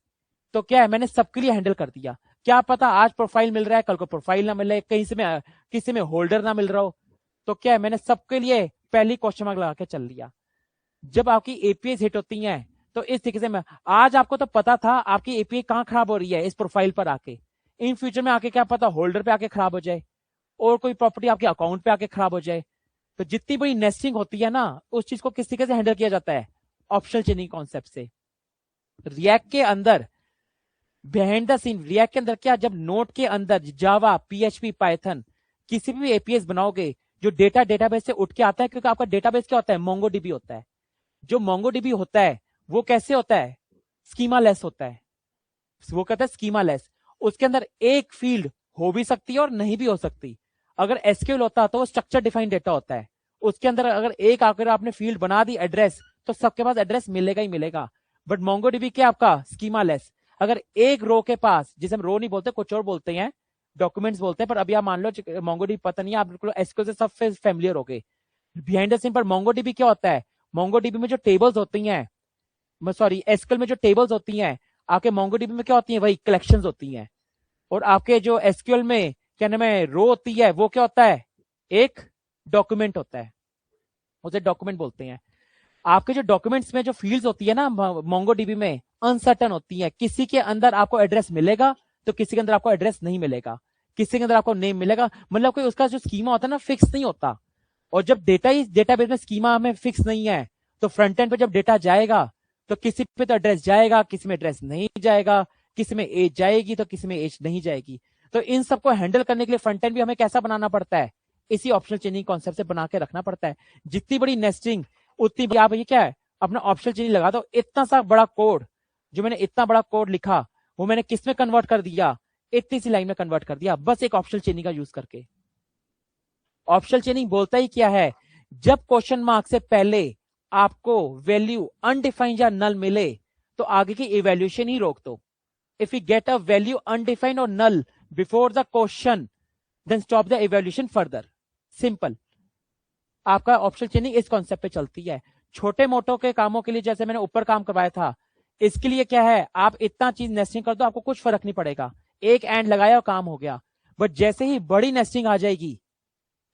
तो क्या है, मैंने सबके लिए हैंडल कर दिया। क्या पता आज प्रोफाइल मिल रहा है, कल को प्रोफाइल ना मिले, कहीं से में किसी में होल्डर ना मिल रहा हो, तो क्या है, मैंने सबके लिए पहली क्वेश्चन मार्क लगा के चल लिया। जब आपकी एपीआई हिट होती हैं तो इस तरीके से, मैं आज आपको तो पता था आपकी एपीआई कहां खराब हो रही है, इस प्रोफाइल पर आके, इन फ्यूचर में आके क्या पता होल्डर पे आके खराब हो जाए और कोई प्रॉपर्टी आपके अकाउंट पे आके खराब हो जाए। तो जितनी बड़ी नेस्टिंग होती है ना, उस चीज को किस तरीके से हैंडल किया जाता है? ऑप्शनल चेनिंग कॉन्सेप्ट से। रिएक्ट के अंदर बिहाइंड द सीन, रिएक्ट के अंदर क्या, जब नोट के अंदर जावा, पीएचपी, पाइथन किसी भी एपीएस बनाओगे, जो डेटा डेटाबेस से उठ के आता है, क्योंकि आपका डेटाबेस क्या होता है, मोंगोडीबी होता है। जो मोंगोडीबी होता है वो कैसे होता है, स्कीमा लेस होता है, वो कहता है स्कीमा लेस। उसके अंदर एक फील्ड हो भी सकती है और नहीं भी हो सकती। अगर एसक्यूएल होता तो वो स्ट्रक्चर डिफाइंड डेटा होता है, उसके अंदर अगर एक आकर आपने फील्ड बना दी एड्रेस, तो सबके पास एड्रेस मिलेगा ही मिलेगा। बट मोंगोडीबी क्या आपका स्कीमा लेस, अगर एक रो के पास, जिसे हम रो नहीं बोलते कुछ और बोलते हैं, डॉक्यूमेंट्स बोलते हैं, पर अभी आप मान लो मोंगोडीबी पता नहीं है, आप बिल्कुल एसक्यूएल से सब फैमिलियर हो गए। बिहाइंड द सीन पर मोंगोडीबी क्या होता है, मोंगोडीबी में जो टेबल्स होती हैं, सॉरी एसक्यूएल में जो टेबल्स होती हैं, आपके मोंगोडीबी में क्या होती हैं, वही कलेक्शंस होती हैं। और आपके जो एसक्यूएल में क्या नाम है, रो होती है, वो क्या होता है, एक डॉक्यूमेंट होता है, उसे डॉक्यूमेंट बोलते हैं। आपके जो डॉक्यूमेंट्स में जो फील्ड्स होती है ना मोंगोडीबी में, अनसर्टन होती है। किसी के अंदर आपको एड्रेस मिलेगा तो किसी के अंदर आपको एड्रेस नहीं मिलेगा, किसी के अंदर आपको नेम मिलेगा, मतलब कोई उसका जो स्कीमा होता है ना फिक्स नहीं होता। और जब डेटा ही डेटाबेस में स्कीमा में फिक्स नहीं है, तो फ्रंट एंड पे जब डेटा जाएगा तो किसी पे तो एड्रेस जाएगा, किसी में एड्रेस नहीं जाएगा, किसी में एज जाएगी तो किसी में एज नहीं जाएगी। तो इन सबको हैंडल करने के लिए फ्रंट एंड भी हमें कैसा बनाना पड़ता है, इसी ऑप्शनल चेनिंग कॉन्सेप्ट से बना के रखना पड़ता है। जितनी बड़ी नेस्टिंग उतनी बड़ी, आप ये क्या है अपना ऑप्शनल चेनिंग लगा दो। इतना सा बड़ा कोड, जो मैंने इतना बड़ा कोड लिखा, वो मैंने किस में कन्वर्ट कर दिया, इतनी सी लाइन में कन्वर्ट कर दिया, बस एक ऑप्शनल चेनिंग का यूज करके। ऑप्शनल चेनिंग बोलता ही क्या है, जब क्वेश्चन मार्क से पहले आपको वैल्यू अनडिफाइंड या नल मिले तो आगे की इवैल्यूएशन ही रोक दो। If you get a value undefined और null before the question, then stop the evaluation further. Simple, आपका ऑप्शनल चेनिंग इस कॉन्सेप्ट पे चलती है। छोटे मोटों के कामों के लिए, जैसे मैंने ऊपर काम करवाया था, इसके लिए क्या है, आप इतना चीज नेस्टिंग कर दो, आपको कुछ फर्क नहीं पड़ेगा, एक एंड लगाया और काम हो गया। बट जैसे ही बड़ी नेस्टिंग आ जाएगी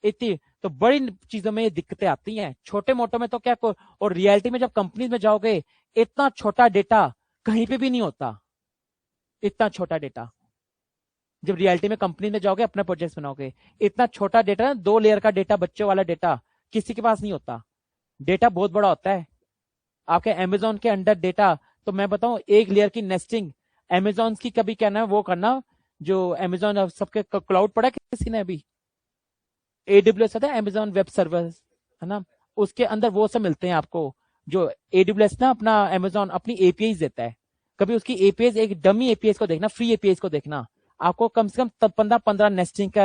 इतनी, तो बड़ी चीजों में ये दिक्कतें आती हैं। छोटे मोटों में तो क्या, और रियलिटी में जब कंपनीज में जाओगे, इतना छोटा डेटा कहीं पे भी नहीं होता। इतना छोटा डेटा जब रियलिटी में कंपनी में जाओगे, अपना प्रोजेक्ट बनाओगे, इतना छोटा डेटा ना, 2 लेयर का डेटा, बच्चों वाला डेटा किसी के पास नहीं होता। डेटा बहुत बड़ा होता है। आपके अमेजोन के अंडर डेटा, तो मैं बताऊं, एक लेयर की नेस्टिंग अमेजोन की कभी क्या ना वो करना, जो अमेजोन सबके क्लाउड पड़ा किसी ने अभी, AWS होता है अमेजोन वेब सर्विस, है ना, उसके अंदर वो सब मिलते हैं आपको। जो AWS ना अपना अमेजोन अपनी एपीआई देता है, कभी उसकी एपीआई एक डमी एपीआई को देखना, फ्री एपीआई को देखना, आपको कम से कम 15 नेस्टिंग का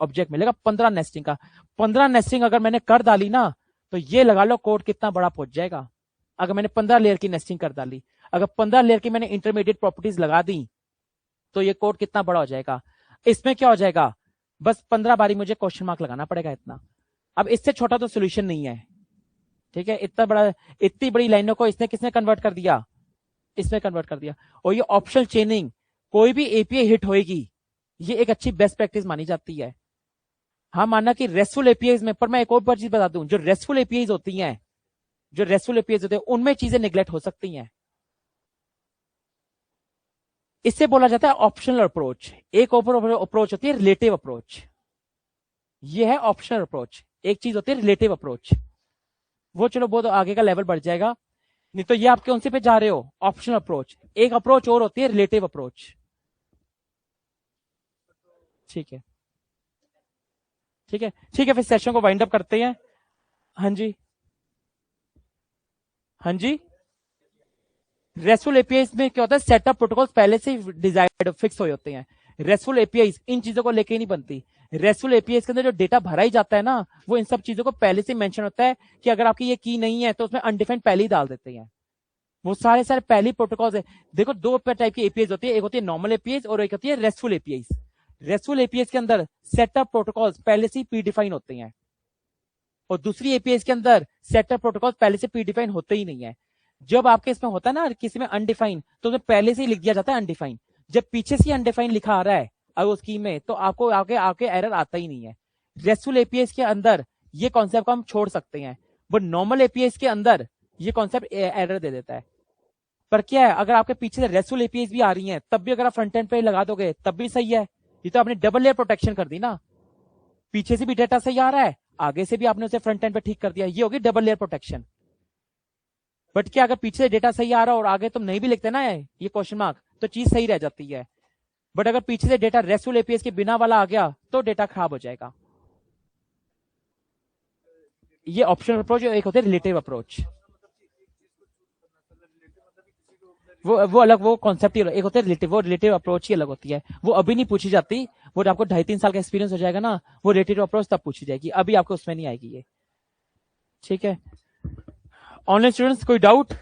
ऑब्जेक्ट मिलेगा, 15 नेस्टिंग का। 15 नेस्टिंग अगर मैंने कर डाली ना, तो ये लगा लो कोड कितना बड़ा पहुंच जाएगा। अगर मैंने 15 लेयर की नेस्टिंग कर डाली, अगर 15 लेयर की मैंने इंटरमीडिएट प्रॉपर्टीज लगा दी, तो ये कोड कितना बड़ा हो जाएगा। इसमें क्या हो जाएगा, बस 15 बारी मुझे क्वेश्चन मार्क लगाना पड़ेगा इतना। अब इससे छोटा तो सोल्यूशन नहीं है, ठीक है। इतना बड़ा, इतनी बड़ी लाइनों को इसने किसने कन्वर्ट कर दिया, इसमें कन्वर्ट कर दिया। और ये ऑप्शनल चेनिंग, कोई भी एपीआई हिट होएगी, ये एक अच्छी बेस्ट प्रैक्टिस मानी जाती है। हाँ, माना कि रेस्टफुल एपीआई में, पर मैं एक और चीज बता दूं, जो रेस्टफुल एपीआई होती हैं, जो रेस्टफुल एपीआई होते हैं, उनमें चीजें निगलेक्ट हो सकती हैं। इससे बोला जाता है ऑप्शनल अप्रोच। एक अप्रोच होती है रिलेटिव अप्रोच, ये है ऑप्शनल अप्रोच। एक चीज होती है रिलेटिव अप्रोच, वो चलो बहुत आगे का लेवल बढ़ जाएगा, नहीं तो ये आप कौन से पे जा रहे हो, ऑप्शनल अप्रोच। एक अप्रोच और होती है रिलेटिव अप्रोच, ठीक है, ठीक है, ठीक है। फिर सेशन को वाइंड अप करते हैं। हाँ जी, हाँ जी। रेस्टफुल एपीआई में क्या होता है, सेटअप प्रोटोकॉल पहले से डिजाइड फिक्स हो होते हैं। रेस्टफुल एपीआई इन चीजों को लेके नहीं बनती। रेस्टफुल एपीआई के अंदर जो डेटा भरा ही जाता है ना, वो इन सब चीजों को पहले से मेंशन होता है कि अगर आपकी ये की नहीं है तो उसमें अनडिफाइंड पहले ही डाल देते हैं। वो सारे सारे पहली प्रोटोकॉल्स है। देखो, दो टाइप की एपीआई होती है, एक होती है नॉर्मल एपीआई और एक होती है रेस्टफुल एपीआई। रेस्टफुल एपीआई के अंदर सेटअप प्रोटोकॉल्स पहले से प्री डिफाइन होते हैं, और दूसरी एपीआई के अंदर सेटअप प्रोटोकॉल पहले से प्री डिफाइन होते ही नहीं है। जब आपके इसमें होता है ना किसी में अनडिफाइन, तो उसमें पहले से ही लिख दिया जाता है अनडिफाइन। जब पीछे से अनडिफाइन लिखा आ रहा है उस स्कीम में, तो आपको आगे आगे एरर आता ही नहीं है। रेस्टफुल एपीआई के अंदर ये कॉन्सेप्ट को हम छोड़ सकते हैं, बट नॉर्मल एपीआई के अंदर ये कॉन्सेप्ट एरर दे देता है। पर क्या है, अगर आपके पीछे से रेस्टफुल एपीआई भी आ रही हैं, तब भी अगर आप फ्रंट एंड पे लगा दोगे तब भी सही है। ये तो आपने डबल लेयर प्रोटेक्शन कर दी ना, पीछे से भी डेटा सही आ रहा है, आगे से भी आपने उसे फ्रंट एंड पे ठीक कर दिया, ये होगी डबल लेयर प्रोटेक्शन। बट क्या अगर पीछे से डेटा सही आ रहा है और आगे तुम नहीं भी लिखते ना ये क्वेश्चन मार्क, तो चीज सही रह जाती है। बट अगर पीछे से डेटा रेस्टफुल एपीआई के बिना वाला आ गया, तो डेटा खराब हो जाएगा। ये ऑप्शनल अप्रोच, एक होता है रिलेटिव अप्रोच। वो अलग, वो कॉन्सेप्ट ही एक होता है रिलेटिव, वो रिलेटिव अप्रोच ही अलग होती है। वो अभी नहीं पूछी जाती, वो आपको 2.5-3 साल का एक्सपीरियंस हो जाएगा ना, वो रिलेटिव अप्रोच तब पूछी जाएगी, अभी आपको उसमें नहीं आएगी ये, ठीक है। ऑनलाइन स्टूडेंट्स, कोई डाउट?